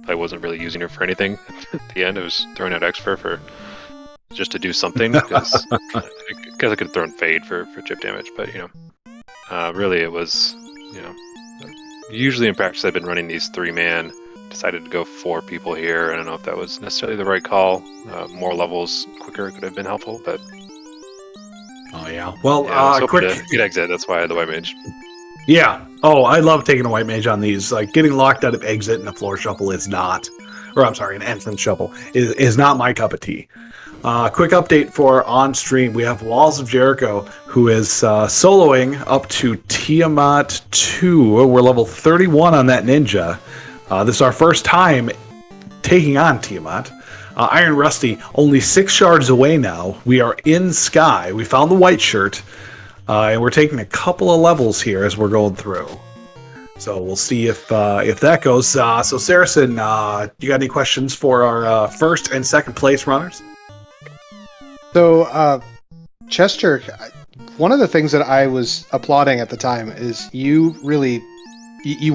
I wasn't really using her for anything. At the end I was throwing out Exfer for just to do something because I could have thrown Fade for chip damage, but really it was usually in practice I've been running these 3-man. Decided to go 4 people here. I don't know if that was necessarily the right call. More levels quicker could have been helpful, but Oh yeah. Well, I was hoping quick. to get exit. That's why I had the white mage. Yeah. Oh, I love taking a white mage on these. Like getting locked out of exit and a floor shuffle is not, or I'm sorry, an entrance shuffle is not my cup of tea. Quick update for on stream. We have Walls of Jericho, who is soloing up to Tiamat 2. We're level 31 on that ninja. This is our first time taking on Tiamat. Iron Rusty, only 6 shards away now. We are in Sky. We found the white shirt, and we're taking a couple of levels here as we're going through. So we'll see if that goes. So Saracen, you got any questions for our first and second place runners? So, Chester, one of the things that I was applauding at the time is you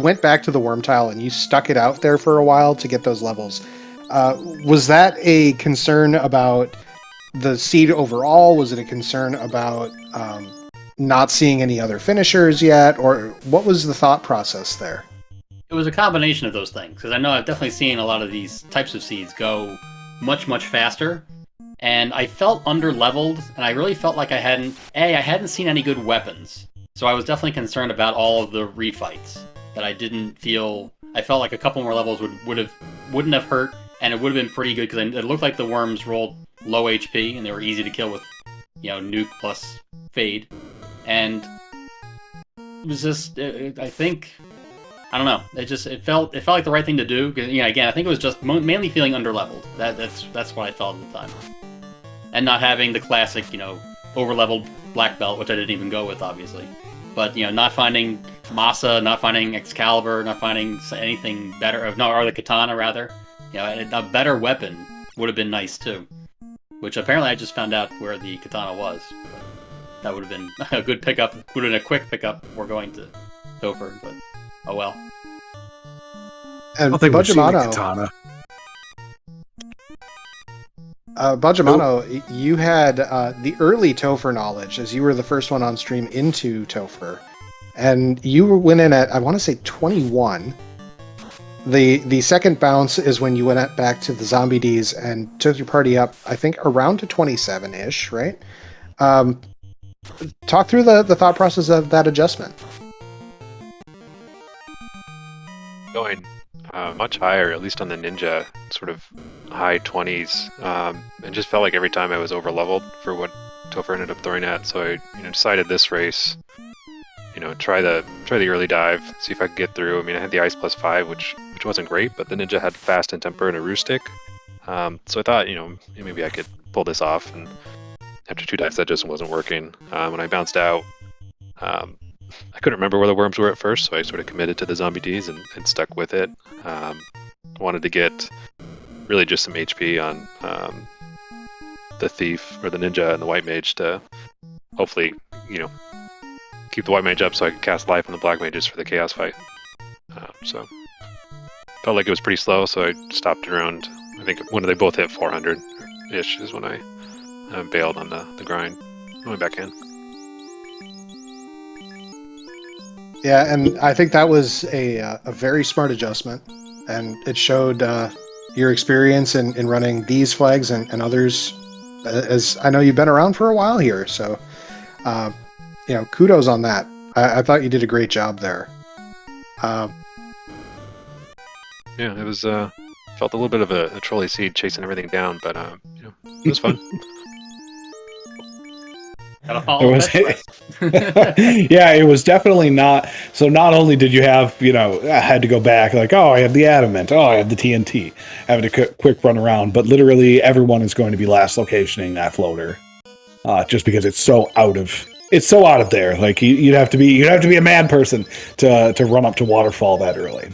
went back to the worm tile and you stuck it out there for a while to get those levels. Was that a concern about the seed overall? Was it a concern about not seeing any other finishers yet? Or what was the thought process there? It was a combination of those things, because I know I've definitely seen a lot of these types of seeds go much, much faster, and I felt under-leveled, and I really felt like I hadn't seen any good weapons, so I was definitely concerned about all of the refights, that I felt like a couple more levels wouldn't have hurt, and it would have been pretty good, because it looked like the worms rolled low HP, and they were easy to kill with, nuke plus fade, and it was just, I think... I don't know. It felt like the right thing to do. Because, again, I think it was just mainly feeling underleveled. That's what I felt at the time, and not having the classic, overleveled black belt, which I didn't even go with, obviously. But not finding Masa, not finding Excalibur, not finding anything better, or the katana rather. A better weapon would have been nice too. Which apparently I just found out where the katana was. But that would have been a good pickup. Would have been a quick pickup before going to Topher, but. Oh well. And I don't think we've seen the Budgemano, katana. Budgemano, you had the early Topher knowledge, as you were the first one on stream into Topher, and you went in at, I want to say, 21. The second bounce is when you went back to the Zombie Ds and took your party up, I think, around to 27-ish, right? Talk through the thought process of that adjustment. Going much higher, at least on the ninja, sort of high 20s, and just felt like every time I was over leveled for what Topher ended up throwing at. So I decided this race, try the early dive, see if I could get through. I mean, I had the ice +5, which wasn't great, but the ninja had fast and temper and a roost stick. So I thought, maybe I could pull this off. And after 2 dives, that just wasn't working. When I bounced out, I couldn't remember where the worms were at first, so I sort of committed to the Zombie Ds and stuck with it. Wanted to get really just some HP on the Thief or the Ninja and the White Mage to hopefully, keep the White Mage up so I could cast Life on the Black Mages for the Chaos fight. So felt like it was pretty slow, so I stopped around, I think when they both hit 400-ish is when I bailed on the grind. Went back in. Yeah, and I think that was a very smart adjustment, and it showed your experience in running these flags and others, as I know you've been around for a while here, so, kudos on that. I thought you did a great job there. Yeah, it was, felt a little bit of a trolley seed chasing everything down, but, it was fun. Gotta follow Yeah, it was definitely not. So not only did you have, I had to go back, like, oh, I have the adamant, oh, I have the TNT, having a quick run around, but literally everyone is going to be last locationing that floater, just because it's so out of there. Like you'd have to be a mad person to run up to waterfall that early.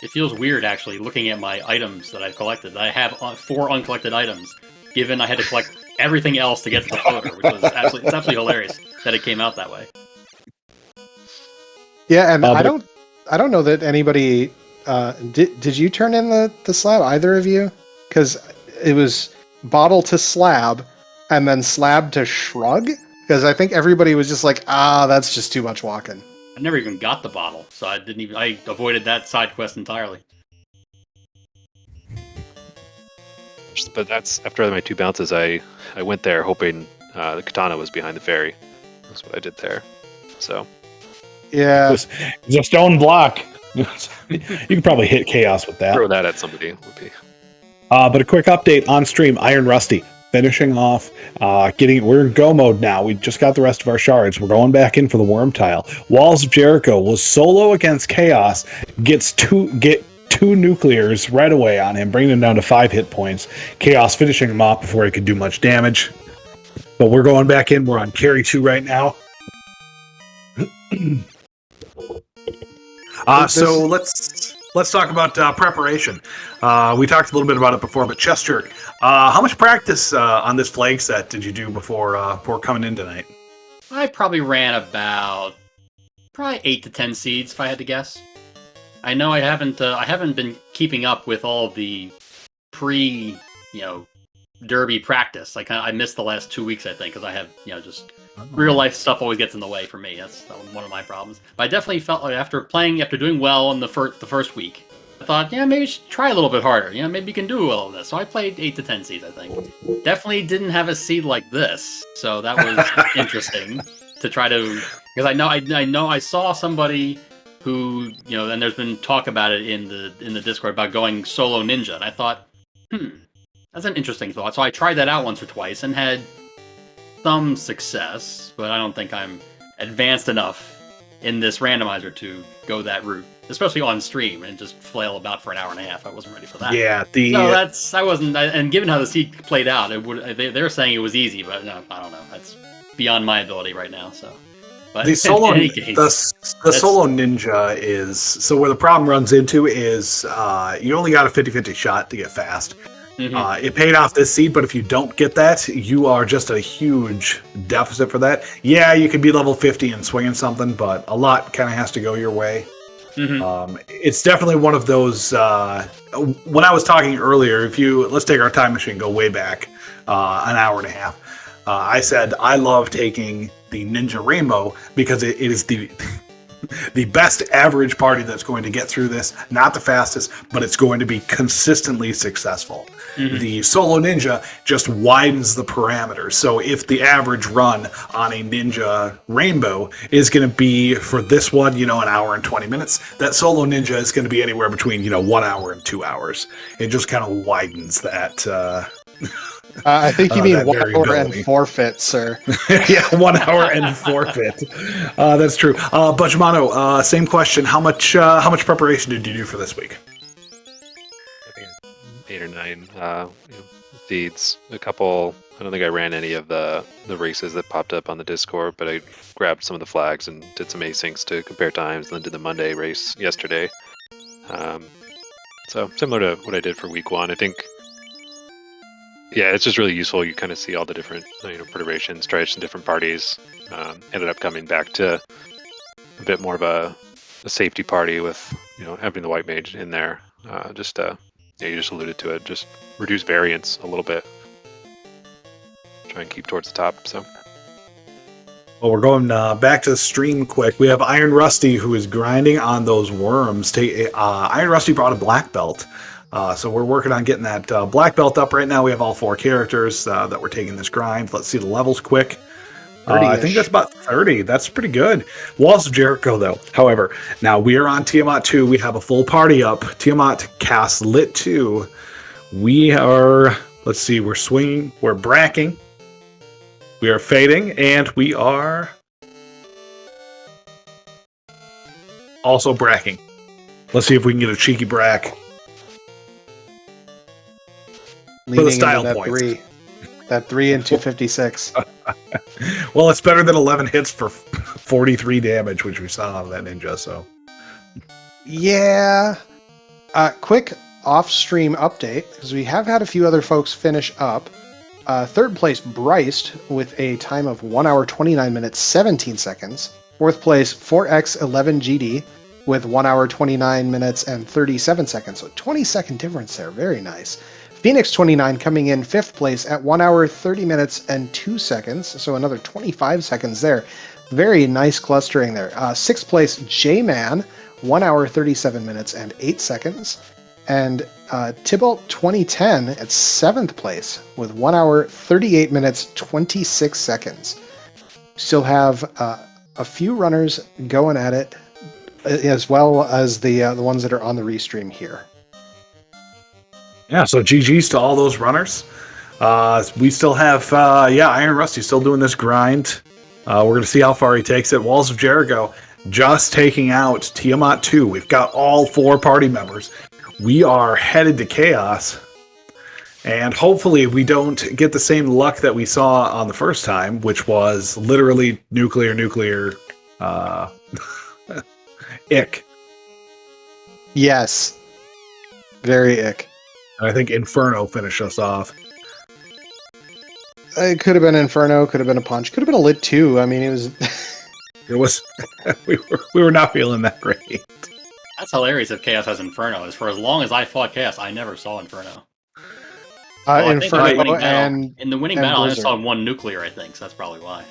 It feels weird actually looking at my items that I've collected. I have 4 uncollected items, given I had to collect everything else to get to the floater, which was absolutely hilarious that it came out that way. Yeah, and I don't know that anybody did you turn in the slab, either of you? Because it was bottle to slab and then slab to shrug, because I think everybody was just like, that's just too much walking. I never even got the bottle, so I avoided that side quest entirely. But that's after my 2 bounces. I went there hoping the katana was behind the ferry. That's what I did there. So yeah, it's a stone block. You can probably hit chaos with that. Throw that at somebody would be. But a quick update on stream: Iron Rusty finishing off. We're in go mode now. We just got the rest of our shards. We're going back in for the worm tile. Walls of Jericho was solo against chaos. Get two nuclears right away on him, bringing him down to 5 hit points. Chaos finishing him off before he could do much damage. But we're going back in. We're on carry 2 right now. So let's talk about preparation. We talked a little bit about it before, but Chest Jerk, how much practice on this flag set did you do before coming in tonight? I probably ran about 8 to 10 seeds, if I had to guess. I know I haven't been keeping up with all the derby practice. I missed the last 2 weeks, I think, because I have just real life stuff always gets in the way for me. That's one of my problems. But I definitely felt like after doing well in the first week, I thought, maybe you should try a little bit harder. Maybe you can do well with this. So I played 8 to 10 seeds, I think. Definitely didn't have a seed like this, so that was interesting to try to, because I know I saw somebody who and there's been talk about it in the Discord about going solo ninja, and I thought, that's an interesting thought. So I tried that out once or twice and had some success, but I don't think I'm advanced enough in this randomizer to go that route, especially on stream and just flail about for an hour and a half. I wasn't ready for that. Yeah, I wasn't. And given how the seed played out, they're saying it was easy, but no, I don't know. That's beyond my ability right now. So, but the solo, in any case, the solo ninja is where the problem runs into is you only got a 50-50 shot to get fast. It paid off this seed, but if you don't get that, you are just a huge deficit for that. Yeah, you could be level 50 and swinging something, but a lot kind of has to go your way. It's definitely one of those. When I was talking earlier, let's take our time machine, go way back an hour and a half. I said I love taking the Ninja Rainbow because it is the best average party that's going to get through this. Not the fastest, but it's going to be consistently successful. The Solo Ninja just widens the parameters. So if the average run on a Ninja Rainbow is going to be, for this one, an hour and 20 minutes, that Solo Ninja is going to be anywhere between, 1 hour and 2 hours. It just kind of widens that. I think you mean 1 hour and variability. forfeit, sir. Yeah, 1 hour and forfeit. That's true. Bajamano, same question. How much preparation did you do for this week? I think 8 or 9 seeds. A couple. I don't think I ran any of the races that popped up on the Discord, but I grabbed some of the flags and did some asyncs to compare times, and then did the Monday race yesterday. So similar to what I did for week 1, I think. Yeah, it's just really useful. You kind of see all the different perturbations, try some different parties. Ended up coming back to a bit more of a safety party with having the white mage in there. You just alluded to it. Just reduce variance a little bit. Try and keep towards the top. So. Well, we're going back to the stream quick. We have Iron Rusty who is grinding on those worms. Iron Rusty brought a black belt. So we're working on getting that black belt up right now. We have all 4 characters that we're taking this grind. Let's see the levels quick. I think that's about 30. That's pretty good. Walls of Jericho, though. However, now we are on Tiamat 2. We have a full party up. Tiamat cast Lit 2. We are, let's see, we're swinging, we're bracking, we are fading, and we are also bracking. Let's see if we can get a cheeky brack. Leaning the style into that points. 3. That 3 and 256. Well, it's better than 11 hits for 43 damage, which we saw on that ninja, so. Yeah. Quick off-stream update, because we have had a few other folks finish up. Third place, Bryce, with a time of 1 hour, 29 minutes, 17 seconds. Fourth place, 4x11GD, with 1 hour, 29 minutes, and 37 seconds. So 20-second difference there. Very nice. Phoenix 29 coming in 5th place at 1 hour, 30 minutes, and 2 seconds. So another 25 seconds there. Very nice clustering there. 6th place, J-Man, 1 hour, 37 minutes, and 8 seconds. And Tybalt 2010 at 7th place with 1 hour, 38 minutes, 26 seconds. Still have a few runners going at it, as well as the ones that are on the restream here. Yeah, so GG's to all those runners. We still have, Iron Rusty still doing this grind. We're going to see how far he takes it. Walls of Jericho just taking out Tiamat 2. We've got all 4 party members. We are headed to Chaos. And hopefully we don't get the same luck that we saw on the first time, which was literally nuclear, ick. Yes. Very ick. I think Inferno finished us off. It could have been Inferno, could have been a punch, could have been a lit too. I mean, it was. It was. we were not feeling that great. That's hilarious if Chaos has Inferno. As for as long as I fought Chaos, I never saw Inferno. I think in the winning Inferno battle, in the winning and battle, I only Blizzard. saw one nuclear, I think, so that's probably why.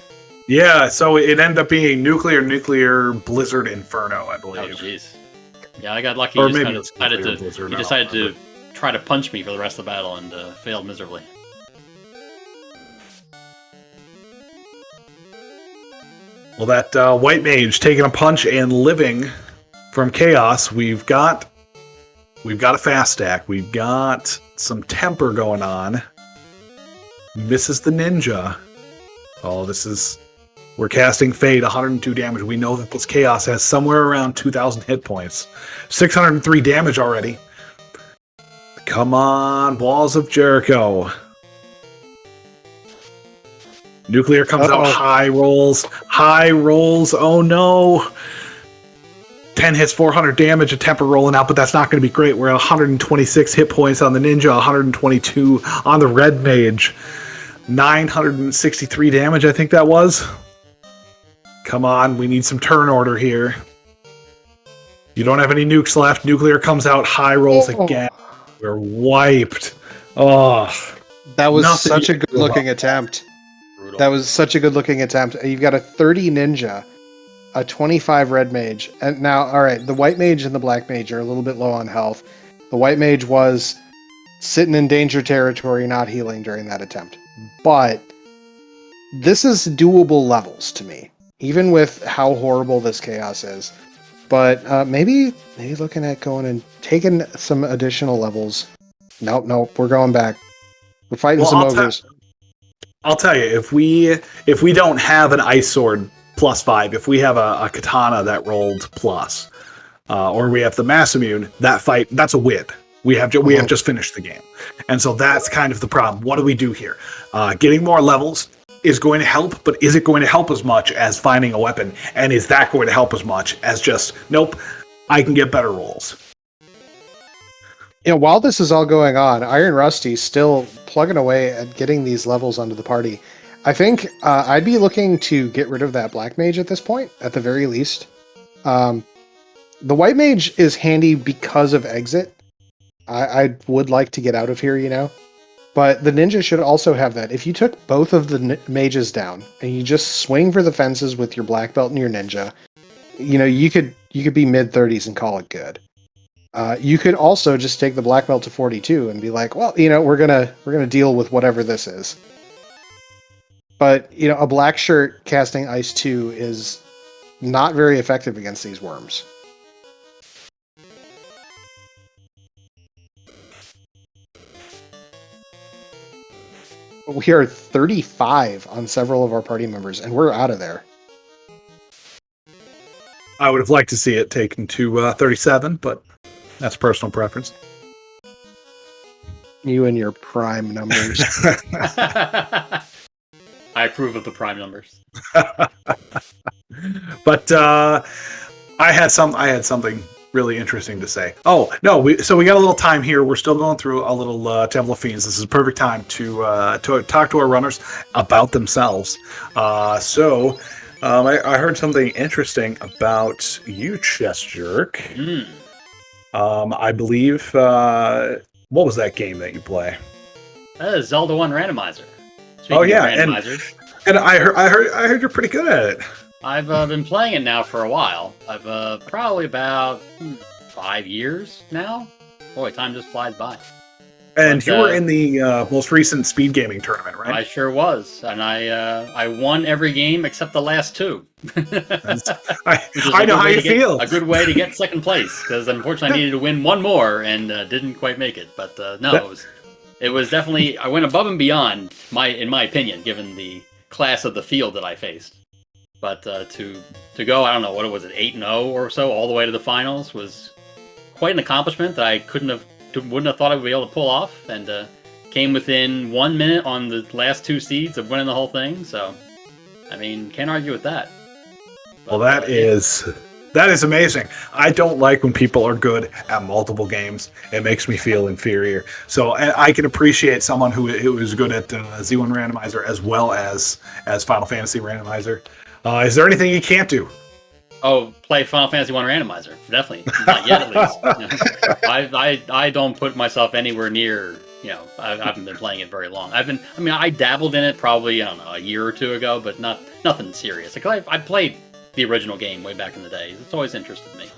Yeah, so it ended up being nuclear, Blizzard, Inferno, I Oh, believe. jeez. Yeah, I got lucky. Or He just maybe kind it of was decided nuclear to. Blizzard, He I don't decided to remember. try to punch me for the rest of the battle and failed miserably. Well, that white mage taking a punch and living from chaos. We've got a fast stack. We've got some temper going on. Misses the ninja. Oh, we're casting Fade, 102 damage. We know that this chaos has somewhere around 2,000 hit points. 603 damage already. Come on, Walls of Jericho. Nuclear comes out, high rolls. Oh no. 10 hits, 400 damage, a temper rolling out, but that's not going to be great. We're at 126 hit points on the ninja, 122 on the red mage. 963 damage, I think that was. Come on, we need some turn order here. You don't have any nukes left. Nuclear comes out, high rolls again. We're wiped. Oh, That was nothing such a you can good do about looking attempt. Brutal. That was such a good looking attempt. You've got a 30 ninja, a 25 red mage, and now, all right, the white mage and the black mage are a little bit low on health. The white mage was sitting in danger territory, not healing during that attempt. But this is doable levels to me, even with how horrible this chaos is. But maybe looking at going and taking some additional levels. Nope, we're going back. We're fighting some ogres. I'll tell you, if we don't have an ice sword +5, if we have a katana that rolled plus, or we have the mass immune, that's a win. We have just finished the game, and so that's kind of the problem. What do we do here? Getting more levels is going to help, but is it going to help as much as finding a weapon? And is that going to help as much as just nope? I can get better rolls. You know, while this is all going on, Iron Rusty's still plugging away at getting these levels onto the party. I think I'd be looking to get rid of that black mage at this point, at the very least. The white mage is handy because of exit. I would like to get out of here, you know. But the ninja should also have that. If you took both of the mages down and you just swing for the fences with your black belt and your ninja, you know, you could be mid-30s and call it good. You could also just take the black belt to 42 and be like, well, you know, we're gonna deal with whatever this is. But you know, a black shirt casting Ice 2 is not very effective against these worms. We are 35 on several of our party members, and we're out of there. I would have liked to see it taken to 37, but that's personal preference. You and your prime numbers. I approve of the prime numbers. But I had something really interesting to say. Oh no, so we got a little time here. We're still going through a little Temple of Fiends. This is a perfect time to talk to our runners about themselves. I heard something interesting about you, Chess Jerk. I believe what was that game that you play? That is Zelda 1 Randomizer. Oh yeah, of randomizers, and I heard you're pretty good at it. I've been playing it now for a while. I've probably about 5 years now. Boy, time just flies by. And you were in the most recent SpeedGaming tournament, right? I sure was, and I won every game except the last two. I know how you feel. A good way to get second place, because unfortunately I needed to win one more and didn't quite make it. But it was definitely, I went above and beyond in my opinion, given the class of the field that I faced. But to go, I don't know, what was it, 8-0 or so, all the way to the finals was quite an accomplishment that I wouldn't have thought I would be able to pull off, and came within 1 minute on the last two seeds of winning the whole thing. So, I mean, can't argue with that. But, well, that is amazing. I don't like when people are good at multiple games. It makes me feel inferior. So I can appreciate someone who is good at Z1 Randomizer as well as Final Fantasy Randomizer. Is there anything you can't do? Oh, play Final Fantasy 1 Randomizer. Definitely. Not yet, at least. I don't put myself anywhere near I haven't been playing it very long. I dabbled in it probably, I don't know, a year or two ago, but nothing serious. Like I played the original game way back in the day. It's always interested me.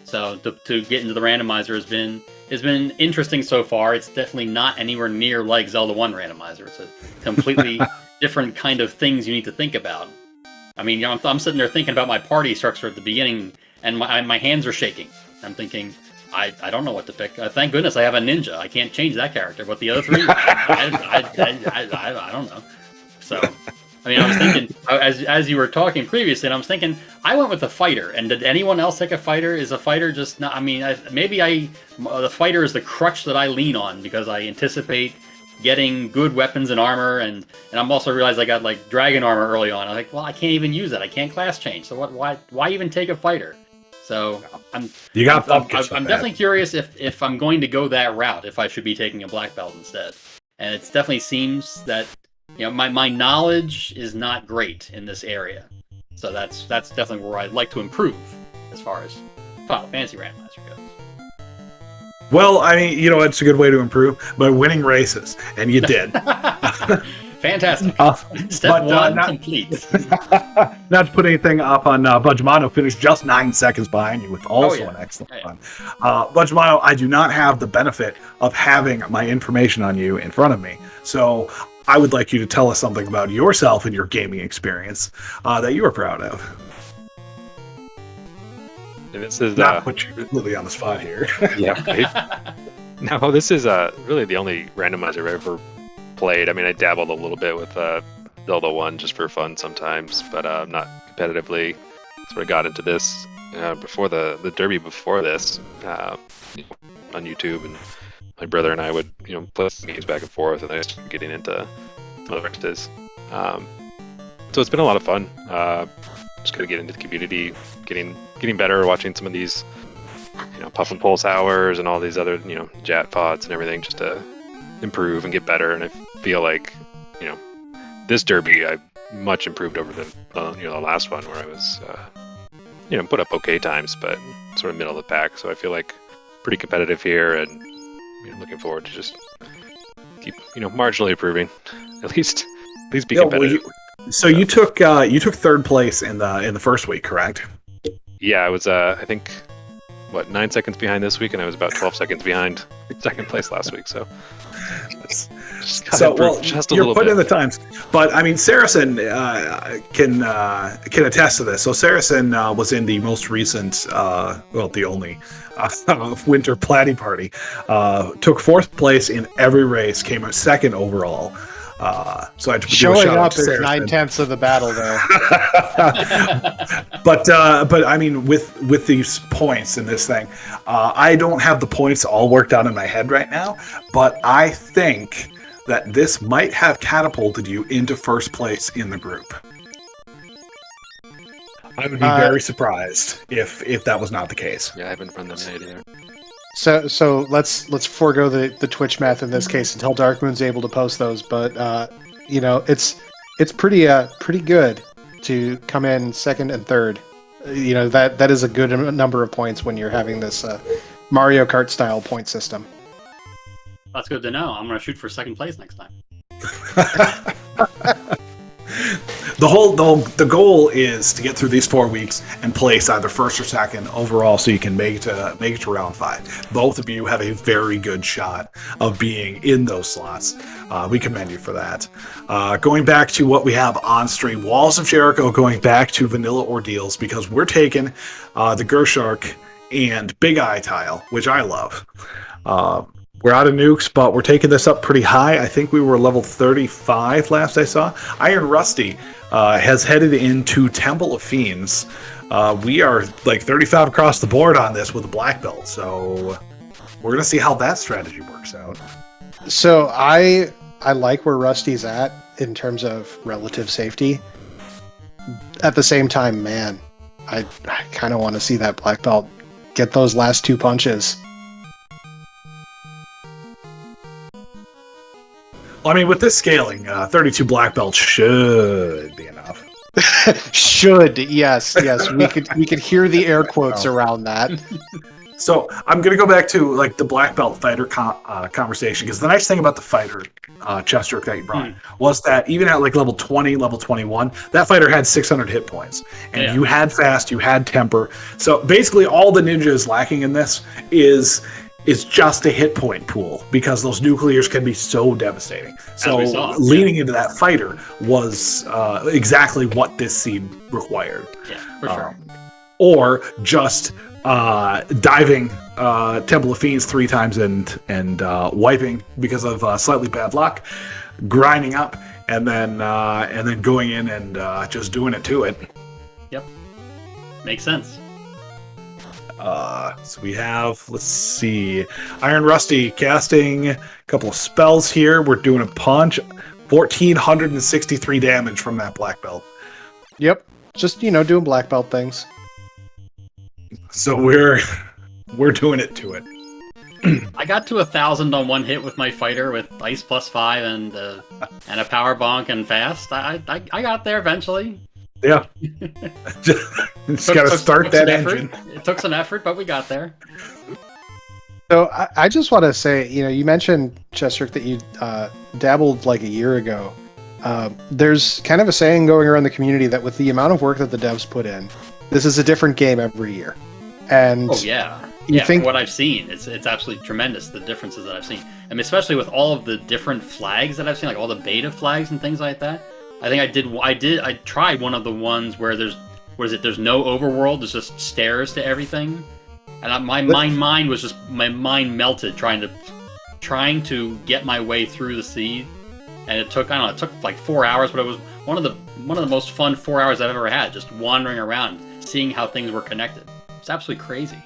So to get into the randomizer has been interesting so far. It's definitely not anywhere near like Zelda 1 randomizer. It's a completely different kind of things you need to think about. I mean, I'm sitting there thinking about my party structure at the beginning, and my hands are shaking. I'm thinking, I don't know what to pick. Thank goodness I have a ninja. I can't change that character, but the other three, I don't know. So, I mean, I was thinking, as you were talking previously, and I was thinking, I went with a fighter. And did anyone else take a fighter? Is a fighter just not? I mean, the fighter is the crutch that I lean on because I anticipate getting good weapons and armor, and I'm also realized I got like dragon armor early on. I'm like, well, I can't even use that. I can't class change. So why even take a fighter? So I'm definitely curious if I'm going to go that route, if I should be taking a black belt instead. And it definitely seems that my knowledge is not great in this area. So that's definitely where I'd like to improve as far as Final Fantasy Randomizer goes. Well, I mean, it's a good way to improve by winning races, and you did. Fantastic. Step one complete. Not to put anything up on Budgemano, finished just 9 seconds behind you with also an excellent run. Budgemano, I do not have the benefit of having my information on you in front of me, so I would like you to tell us something about yourself and your gaming experience that you are proud of. This is not put you completely on the spot here. Yeah. Right? No, this is really the only randomizer I've ever played. I mean, I dabbled a little bit with Zelda 1 just for fun sometimes, but not competitively. Sort of got into this before the derby before this on YouTube, and my brother and I would play games back and forth, and I started getting into some other races. So it's been a lot of fun. Just gotta get into the community, getting better, watching some of these puff and pulse hours and all these other Jat pods and everything, just to improve and get better. And I feel like this derby I much improved over the last one, where I was put up okay times, but sort of middle of the pack. So I feel like pretty competitive here, and looking forward to just keep marginally improving, at least be competitive. So you took third place in the first week, correct? Yeah, I was I think 9 seconds behind this week, and I was about 12 seconds behind second place last week. So you're putting in the times, but I mean, Saracen can attest to this. So Saracen was in the most recent, the only Winter Platy Party. Took fourth place in every race, came out second overall. So I had to showing up is 9/10 of the battle, though. but I mean, with these points in this thing, I don't have the points all worked out in my head right now. But I think that this might have catapulted you into first place in the group. I would be very surprised if that was not the case. Yeah, I haven't run that night either. So let's forego the Twitch math in this case until Darkmoon's able to post those. But it's pretty good to come in second and third. That is a good number of points when you're having this Mario Kart style point system. That's good to know. I'm going to shoot for second place next time. The goal is to get through these 4 weeks and place either first or second overall, so you can make it to round 5. Both of you have a very good shot of being in those slots. We commend you for that. Going back to what we have on stream, Walls of Jericho, going back to Vanilla Ordeals, because we're taking the Gershark and Big Eye tile, which I love. We're out of nukes, but we're taking this up pretty high. I think we were level 35 last I saw. Iron Rusty has headed into Temple of Fiends. We are like 35 across the board on this with a black belt, so we're going to see how that strategy works out. So I like where Rusty's at in terms of relative safety. At the same time, man, I kind of want to see that black belt get those last 2 punches. Well, I mean, with this scaling, 32 black belts should be enough. Should, yes. We could hear the air quotes around that. So I'm gonna go back to like the black belt fighter conversation, because the nice thing about the fighter chest jerk that you brought was that even at like level 20, level 21, that fighter had 600 hit points, and you had fast, you had temper. So basically, all the ninja is lacking in this is just a hit point pool, because those nuclears can be so devastating. So leaning into that fighter was exactly what this seed required. Yeah, for sure. Or just diving Temple of Fiends 3 times and wiping because of slightly bad luck, grinding up, and then going in and just doing it to it. Yep, makes sense. So we have, let's see, Iron Rusty casting a couple of spells here. We're doing a punch, 1,463 damage from that black belt. Yep, just doing black belt things. So we're doing it to it. I got to 1,000 on one hit with my fighter with ice +5 and a power bonk and fast. I got there eventually. Yeah. Just got to start that engine. It took some effort, but we got there. So I just want to say, you mentioned, Chestrick, that you dabbled like a year ago. There's kind of a saying going around the community that with the amount of work that the devs put in, this is a different game every year. And from what I've seen, it's absolutely tremendous, the differences that I've seen. I mean, especially with all of the different flags that I've seen, like all the beta flags and things like that. I think I tried one of the ones where there's no overworld, there's just stairs to everything. And my mind melted trying to get my way through the seed. And it took like 4 hours, but it was one of the most fun 4 hours I've ever had, just wandering around, seeing how things were connected. It's absolutely crazy.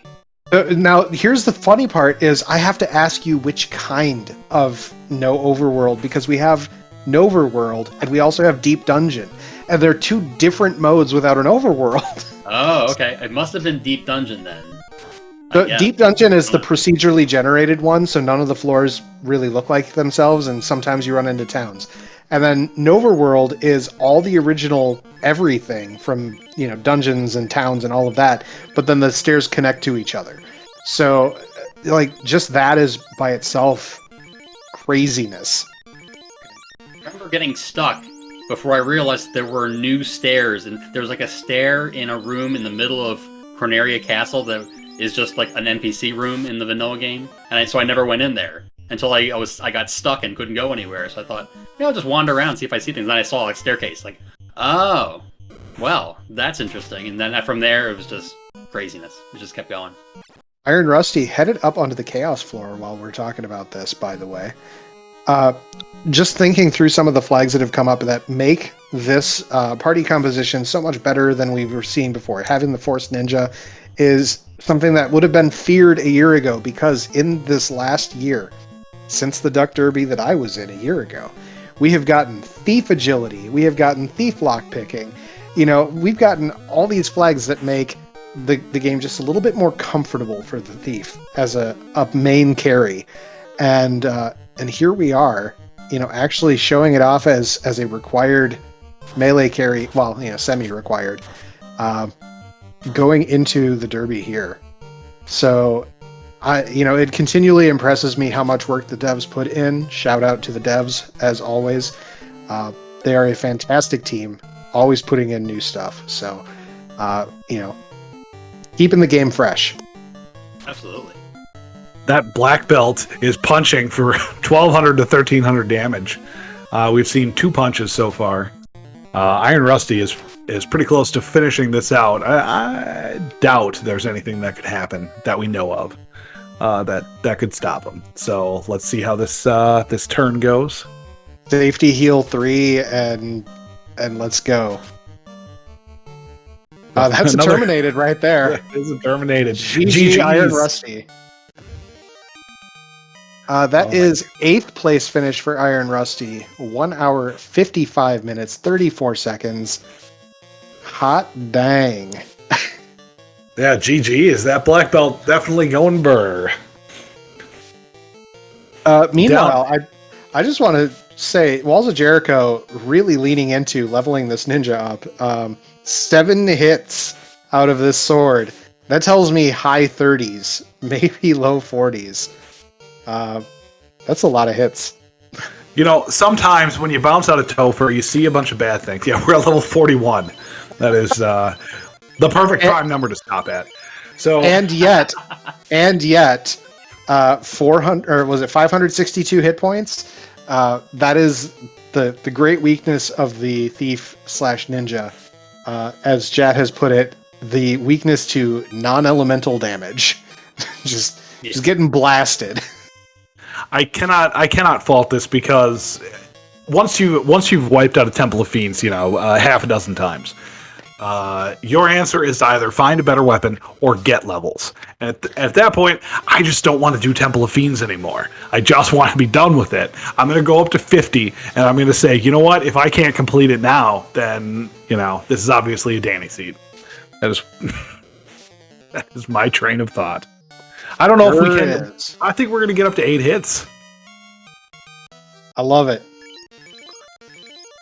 Now, here's the funny part is I have to ask you which kind of no overworld, because we have Noverworld and we also have Deep Dungeon. And they're two different modes without an overworld. Oh, okay. It must have been Deep Dungeon then. Deep Dungeon is the procedurally generated one, so none of the floors really look like themselves, and sometimes you run into towns. And then Noverworld is all the original everything from, dungeons and towns and all of that, but then the stairs connect to each other. So, just that is by itself craziness. I remember getting stuck before I realized there were new stairs, and there was like a stair in a room in the middle of Corneria Castle that is just like an NPC room in the vanilla game, and so I never went in there until I got stuck and couldn't go anywhere. So I thought, I'll just wander around, see if I see things. And then I saw like staircase, like, oh, well, that's interesting. And then from there, it was just craziness. It just kept going. Iron Rusty headed up onto the Chaos floor while we're talking about this, by the way. Just thinking through some of the flags that have come up that make this party composition so much better than we were seeing before. Having the Force Ninja is something that would have been feared a year ago, because in this last year, since the Duck Derby that I was in a year ago, we have gotten Thief Agility, we have gotten Thief Lockpicking, we've gotten all these flags that make the game just a little bit more comfortable for the Thief as a main carry. And here we are, actually showing it off as a required melee carry, well, semi-required, going into the Derby here. So, it continually impresses me how much work the devs put in. Shout out to the devs, as always. They are a fantastic team, always putting in new stuff. So, keeping the game fresh. Absolutely. That black belt is punching for 1,200 to 1,300 damage. We've seen 2 punches so far. Iron Rusty is pretty close to finishing this out. I doubt there's anything that could happen that we know of that could stop him. So let's see how this turn goes. Safety heal 3 and let's go. That's a Terminated right there. It's a Terminated. GG Iron Rusty. That is 8th place finish for Iron Rusty. 1 hour, 55 minutes, 34 seconds. Hot dang. Yeah, GG. Is that black belt definitely going burr? Meanwhile, I just want to say, Walls of Jericho really leaning into leveling this ninja up. 7 hits out of this sword. That tells me high 30s, maybe low 40s. That's a lot of hits. You know, sometimes when you bounce out of Topher, you see a bunch of bad things. Yeah, we're at level 41. That is the perfect prime number to stop at. So and yet, 400 or was it 562 hit points? That is the great weakness of the thief / ninja, as Jat has put it, the weakness to non-elemental damage. just getting blasted. I cannot fault this because once you've wiped out a Temple of Fiends, half a dozen times, your answer is to either find a better weapon or get levels. And at that point, I just don't want to do Temple of Fiends anymore. I just want to be done with it. I'm going to go up to 50, and I'm going to say, you know what? If I can't complete it now, then this is obviously a Danny seed. That is my train of thought. I don't know if we can. I think we're going to get up to 8 hits. I love it.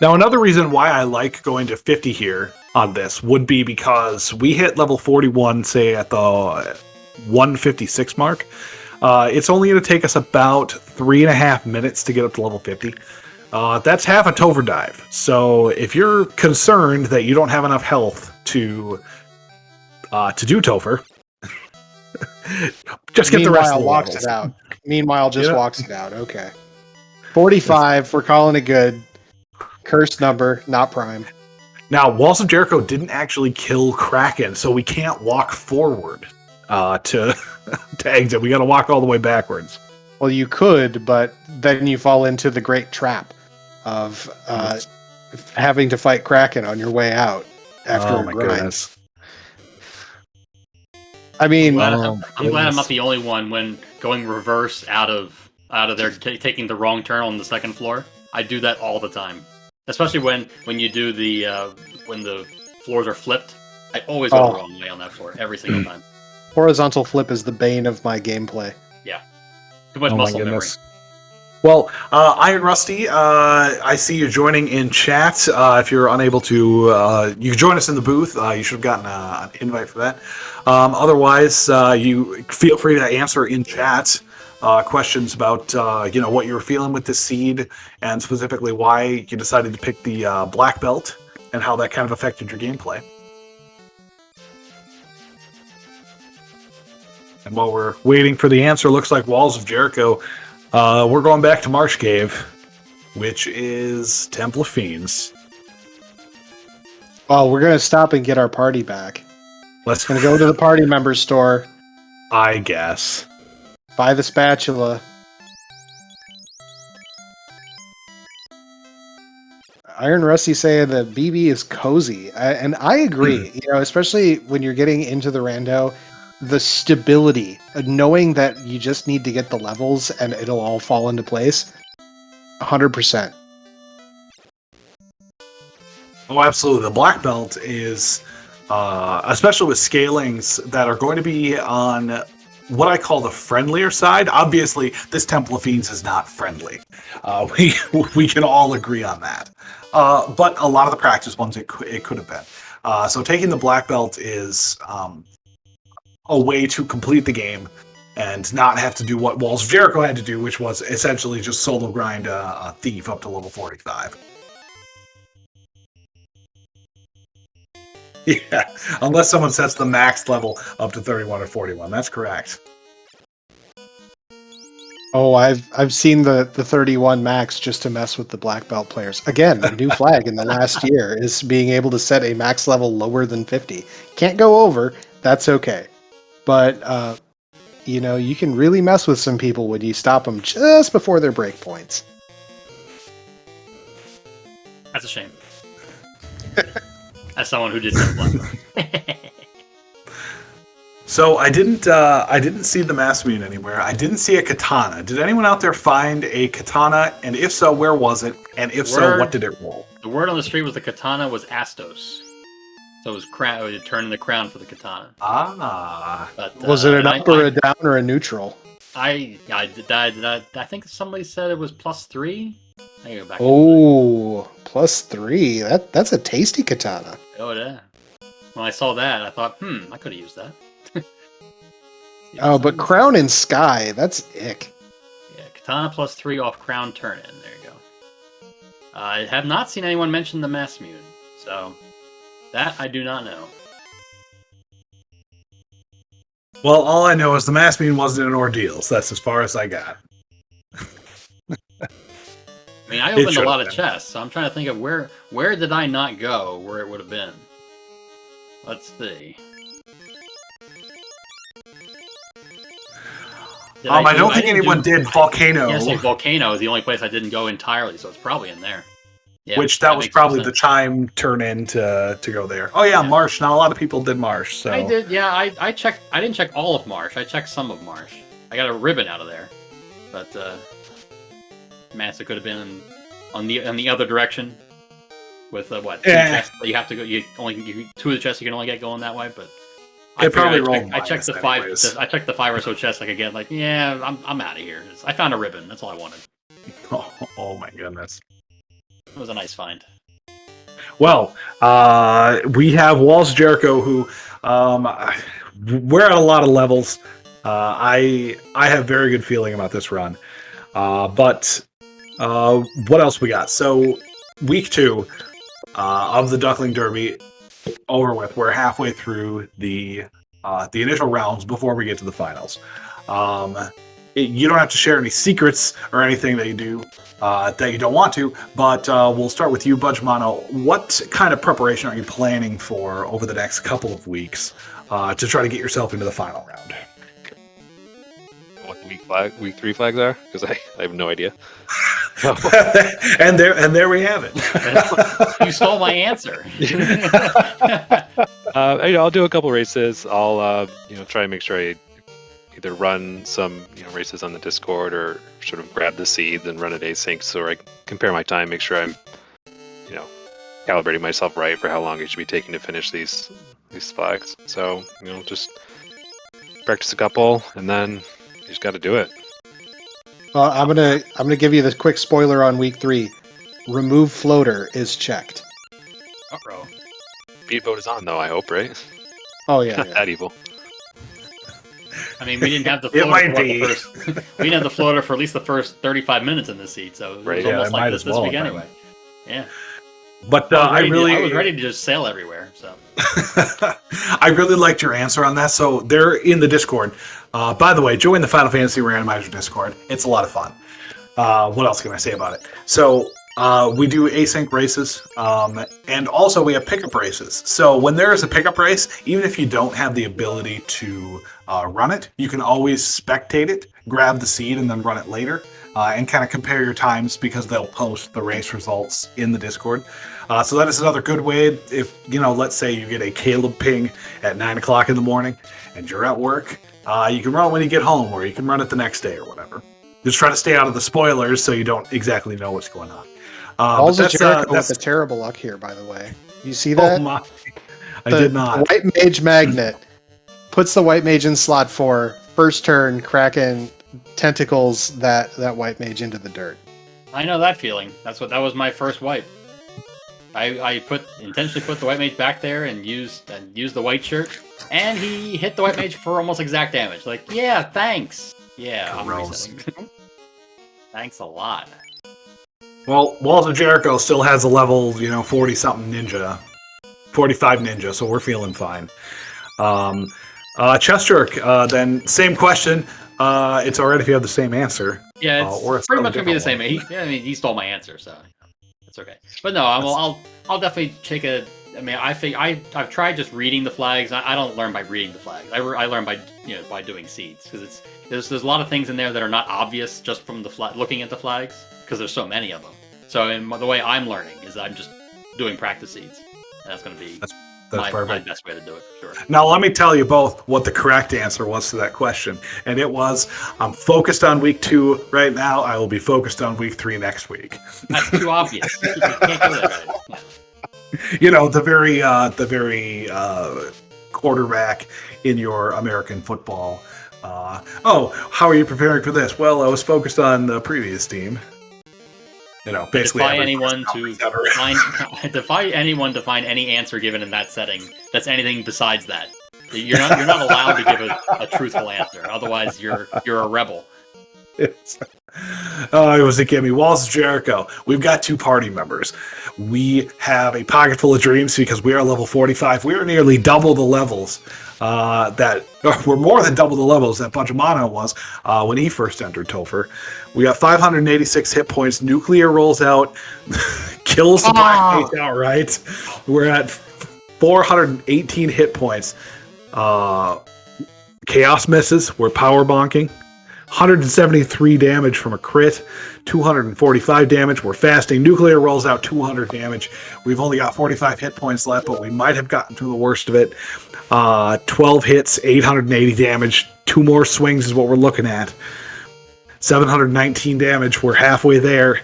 Now, another reason why I like going to 50 here on this would be because we hit level 41, say, at the 156 mark. It's only going to take us about 3.5 minutes to get up to level 50. That's half a Topher dive. So if you're concerned that you don't have enough health to do Topher, just get the rest of the walks levels. it out. Meanwhile, just walks it out. Okay. 45, we're calling it good. Cursed number, not prime. Now, Walls of Jericho didn't actually kill Kraken, so we can't walk forward to exit. We got to walk all the way backwards. Well, you could, but then you fall into the great trap of having to fight Kraken on your way out after a grind. Goodness. I mean, I'm glad I'm not the only one when going reverse out of there, taking the wrong turn on the second floor. I do that all the time, especially when you do when the floors are flipped. I always go the wrong way on that floor every single time. Horizontal flip is the bane of my gameplay. Yeah, too much muscle memory. Well, Iron Rusty, I see you joining in chat. If you're unable to, you can join us in the booth. You should have gotten an invite for that. Otherwise, you feel free to answer in chat questions about what you were feeling with this seed, and specifically why you decided to pick the black belt and how that kind of affected your gameplay. And while we're waiting for the answer, looks like Walls of Jericho. We're going back to Marsh Cave, which is Temple of Fiends. Oh, we're going to stop and get our party back. Let's going to go to the party members store. I guess. Buy the spatula. Iron Rusty saying that BB is cozy. And I agree, especially when you're getting into the rando. The stability, knowing that you just need to get the levels and it'll all fall into place, 100%. Oh, absolutely. The black belt is, especially with scalings that are going to be on what I call the friendlier side. Obviously, this Temple of Fiends is not friendly. We can all agree on that. But a lot of the practice ones, it could have been. So taking the black belt is a way to complete the game and not have to do what Walls of Jericho had to do, which was essentially just solo grind a thief up to level 45. Yeah, unless someone sets the max level up to 31 or 41. That's correct. Oh, I've seen the 31 max just to mess with the black belt players. Again, a new flag in the last year is being able to set a max level lower than 50. Can't go over, that's okay. But, you can really mess with some people when you stop them just before their breakpoints. That's a shame. As someone who didn't play. So I didn't see the mass mune anywhere. I didn't see a katana. Did anyone out there find a katana? And if so, where was it? And if so, what did it roll? The word on the street was the katana was Astos. So it was turning the crown for the katana. But, was it an up or a down or a neutral? I think somebody said it was +3. I can go back. Oh, +3. That's a tasty katana. Oh yeah. When I saw that, I thought, I could have used that. Oh, but Crown and Sky, that's ick. Yeah, Katana +3 off Crown turn in. There you go. I have not seen anyone mention the Massmune, so that I do not know. Well, all I know is the Massmune wasn't an ordeal, so that's as far as I got. I mean, I It opened a lot should've of been. chests, so I'm trying to think of where did I not go where it would have been. Let's see. Did I don't think didn't anyone did Volcano, Yes, Volcano is the only place I didn't go entirely, so it's probably in there. Yeah, which that was makes more probably the sense. chime turn in to go there. Oh yeah, Yeah. Marsh. Not a lot of people did Marsh. So I did, yeah. I checked. I didn't check all of Marsh. I checked some of Marsh. I got a ribbon out of there, but Massa could have been on the other direction with what? Two Yeah. chests that you have to go. You two of the chests you can only get going that way, but. It probably I rolled checked the minus five. anyways. I checked the 5 or so chests I could get. Like, yeah, I'm out of here. I found a ribbon. That's all I wanted. Oh my goodness. It was a nice find. Well, we have Walls of Jericho, who we're at a lot of levels. I have very good feeling about this run. But what else we got? So week 2 of the Duckling Derby over with. We're halfway through the initial rounds before we get to the finals. You don't have to share any secrets or anything that you do that you don't want to, but we'll start with you, Budgemano. What kind of preparation are you planning for over the next couple of weeks to try to get yourself into the final round? What the week 3 flags are? Because I have no idea. and there we have it. You stole my answer. I'll do a couple races. I'll try and make sure I either run some races on the Discord or sort of grab the seeds and run it async so I compare my time, make sure I'm calibrating myself right for how long it should be taking to finish these flags. So just practice a couple and then you just got to do it. Well, I'm gonna give you the quick spoiler on week 3. Remove floater is checked. Uh-oh. Speed vote is on though, I hope, right? Oh yeah, Not yeah. that evil. I mean, we didn't have the It floater. might for be. we didn't have the floater for at least the first 35 minutes in this seat, so it Right, was yeah, almost it like might this as well week have been. anyway. Yeah. But I I was ready to just sail everywhere. So I really liked your answer on that. So they're in the Discord. By the way, join the Final Fantasy Randomizer Discord. It's a lot of fun. What else can I say about it? So we do async races, and also we have pickup races. So when there is a pickup race, even if you don't have the ability to run it, you can always spectate it, grab the seed, and then run it later. And kind of compare your times because they'll post the race results in the Discord. So that is another good way. If let's say you get a Caleb ping at 9 o'clock in the morning and you're at work, you can run it when you get home, or you can run it the next day or whatever. Just try to stay out of the spoilers so you don't exactly know what's going on. Balls but of Jericho that's with the terrible luck here, by the way. You see oh that? my! I The did not. White Mage Magnet puts the White Mage in slot 4. First turn, Kraken tentacles that White Mage into the dirt. I know that feeling. That was my first wipe. I intentionally put the white mage back there and used the white shirt, and he hit the white mage for almost exact damage. Like, yeah, thanks. Yeah, I'm Gross. resetting. Thanks a lot. Well, Walls of Jericho still has a level 40 something ninja, 45 ninja, so we're feeling fine. Chest Jerk, then same question. It's alright if you have the same answer. Yeah, Or it's a pretty much gonna be the different same. He stole my answer, so it's okay. But no, I'll definitely take a. I mean, I've tried just reading the flags. I don't learn by reading the flags. I learn by by doing seeds, because there's a lot of things in there that are not obvious just from looking at the flags, because there's so many of them. So the way I'm learning is I'm just doing practice seeds, and that's going to be That's my perfect. best way to do it for sure. Now, let me tell you both what the correct answer was to that question. And it was, I'm focused on week 2 right now. I will be focused on week 3 next week. That's too obvious. You can't do that right. Yeah. The very quarterback in your American football. How are you preparing for this? Well, I was focused on the previous team. Basically Defy every anyone press to conference ever. find defy anyone to find any answer given in that setting that's anything besides that. You're not allowed to give a truthful answer. Otherwise, you're a rebel. Oh, it was a gimme. Walls of Jericho. We've got 2 party members. We have a pocket full of dreams because we are level 45. We are nearly double the levels we're more than double the levels that Budgemano was when he first entered Topher. We got 586 hit points. Nuclear rolls out, kills the Black Mage outright. We're at 418 hit points. Chaos misses. We're power bonking. 173 damage from a crit, 245 damage. We're fasting. Nuclear rolls out 200 damage. We've only got 45 hit points left, but we might have gotten through the worst of it. 12 hits, 880 damage. 2 more swings is what we're looking at. 719 damage. We're halfway there.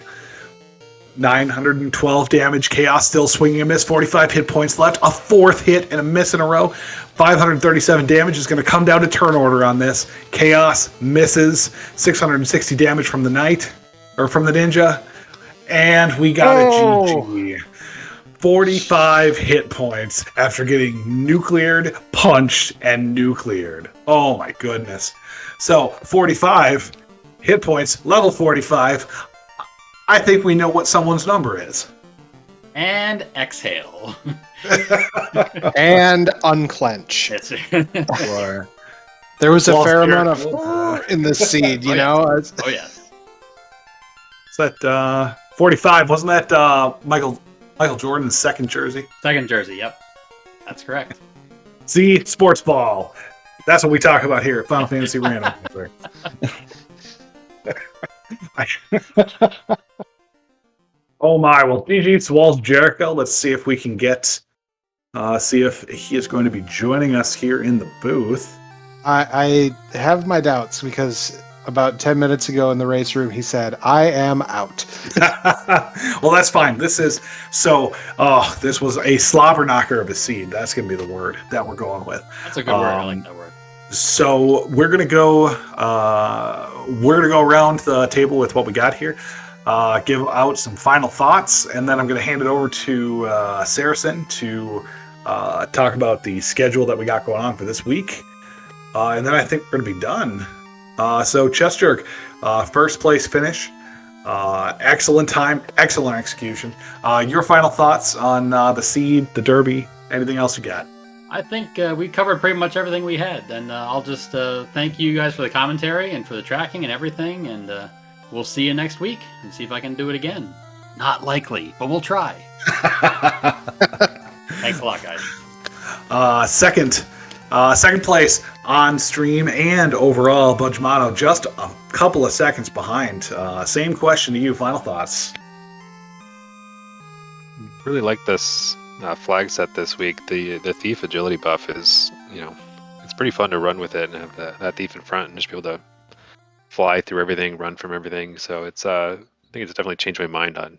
912 damage. Chaos still swinging a miss. 45 hit points left. A 4th hit and a miss in a row. 537 damage is going to come down to turn order on this. Chaos misses. 660 damage from the knight, or from the ninja. And we got a GG. 45 hit points after getting nucleared, punched, and nucleared. Oh my goodness. So, 45 hit points, level 45. I think we know what someone's number is. And exhale. And unclench. That's it. There was a Walls fair Jericho. amount of in the seed, you Oh, know? yes. Oh, yes. Is that 45? Wasn't that Michael Jordan's second jersey? Second jersey, yep. That's correct. See, sports ball. That's what we talk about here at Final Fantasy Randomizer. Oh my, well, GG's Walls Jericho. Let's see if we can see if he is going to be joining us here in the booth. I have my doubts because about 10 minutes ago in the race room, he said, I am out. Well, that's fine. This was a slobber knocker of a seed. That's going to be the word that we're going with. That's a good word. I like that word. So we're gonna go around the table with what we got here, give out some final thoughts, and then I'm gonna hand it over to Saracen to talk about the schedule that we got going on for this week, and then I think we're gonna be done. So Chest Jerk, first place finish, excellent time, excellent execution. Your final thoughts on the seed, the derby, anything else you got? I think we covered pretty much everything we had, and I'll just thank you guys for the commentary and for the tracking and everything, and we'll see you next week and see if I can do it again. Not likely, but we'll try. Thanks a lot, guys. Second place on stream and overall, Budgemano, just a couple of seconds behind. Same question to you. Final thoughts? Really like this flag set this week. The thief agility buff is, it's pretty fun to run with it and have that thief in front and just be able to fly through everything, run from everything. So it's I think it's definitely changed my mind on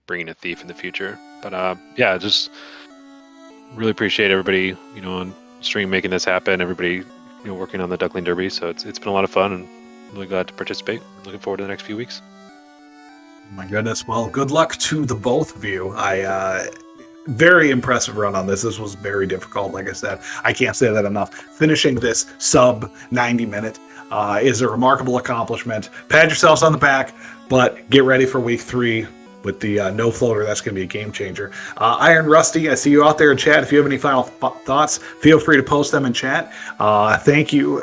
bringing a thief in the future. But yeah, just really appreciate everybody on stream making this happen. Everybody working on the Duckling Derby. So it's been a lot of fun and really glad to participate. Looking forward to the next few weeks. My goodness. Well, good luck to the both of you. Very impressive run on this. This was very difficult. Like I said, I can't say that enough. Finishing this sub 90 minute is a remarkable accomplishment. Pat yourselves on the back, but get ready for week 3 with the no floater. That's going to be a game changer. Iron Rusty, I see you out there in chat. If you have any final thoughts, feel free to post them in chat. Thank you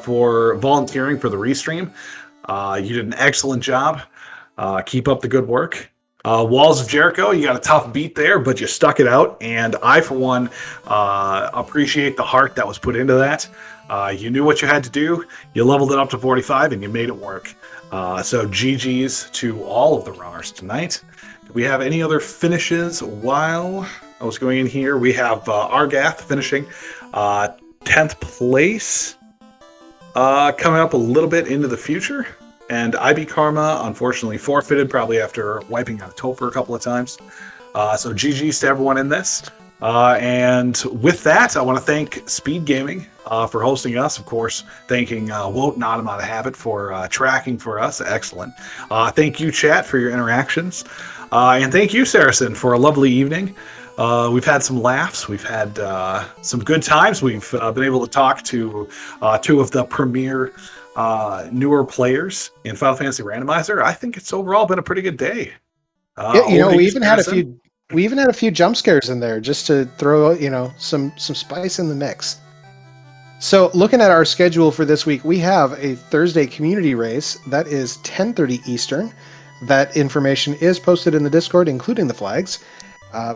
for volunteering for the restream. You did an excellent job. Keep up the good work. Walls of Jericho, you got a tough beat there, but you stuck it out. And I, for one, appreciate the heart that was put into that. You knew what you had to do. You leveled it up to 45, and you made it work. So GG's to all of the runners tonight. Do we have any other finishes while I was going in here? We have Argath finishing 10th place. Coming up a little bit into the future. And IB Karma, unfortunately, forfeited probably after wiping out Topher a couple of times. So GG's to everyone in this. And with that, I want to thank SpeedGaming for hosting us. Of course, thanking Wout and Automata Habit for tracking for us. Excellent. Thank you, chat, for your interactions. And thank you, Saracen, for a lovely evening. We've had some laughs. We've had some good times. We've been able to talk to two of the premier newer players in Final Fantasy Randomizer. I think it's overall been a pretty good day. Yeah, we even had a few. We even had a few jump scares in there just to throw, some spice in the mix. So, looking at our schedule for this week, we have a Thursday community race that is 10:30 Eastern. That information is posted in the Discord, including the flags.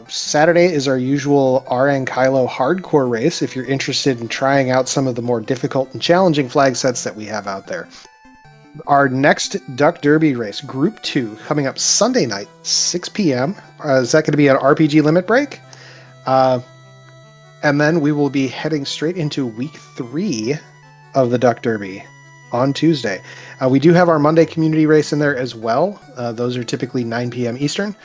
Saturday is our usual RN Kylo hardcore race if you're interested in trying out some of the more difficult and challenging flag sets that we have out there. Our next Duck Derby race, Group 2, coming up Sunday night, 6 p.m. Is that going to be an RPG limit break? And then we will be heading straight into week 3 of the Duck Derby on Tuesday. We do have our Monday community race in there as well. Those are typically 9 p.m. Eastern.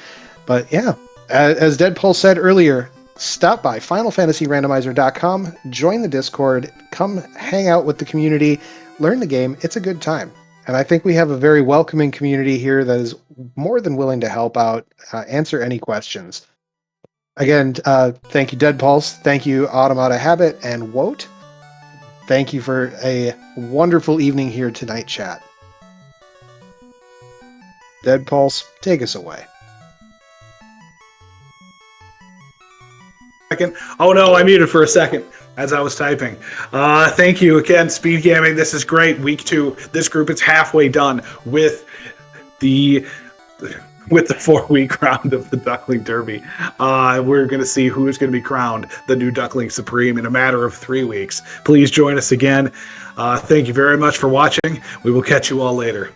But yeah, as Deadpool said earlier, stop by FinalFantasyRandomizer.com, join the Discord, come hang out with the community, learn the game. It's a good time. And I think we have a very welcoming community here that is more than willing to help out, answer any questions. Again, thank you, Deadpulse. Thank you, Automata Habit and Woat. Thank you for a wonderful evening here tonight, chat. Deadpulse, take us away. Oh no, I muted for a second as I was typing. Thank you again, SpeedGaming. This is great. Week 2. This group is halfway done with the 4-week round of the Duckling Derby. We're going to see who is going to be crowned the new Duckling Supreme in a matter of 3 weeks. Please join us again. Thank you very much for watching. We will catch you all later.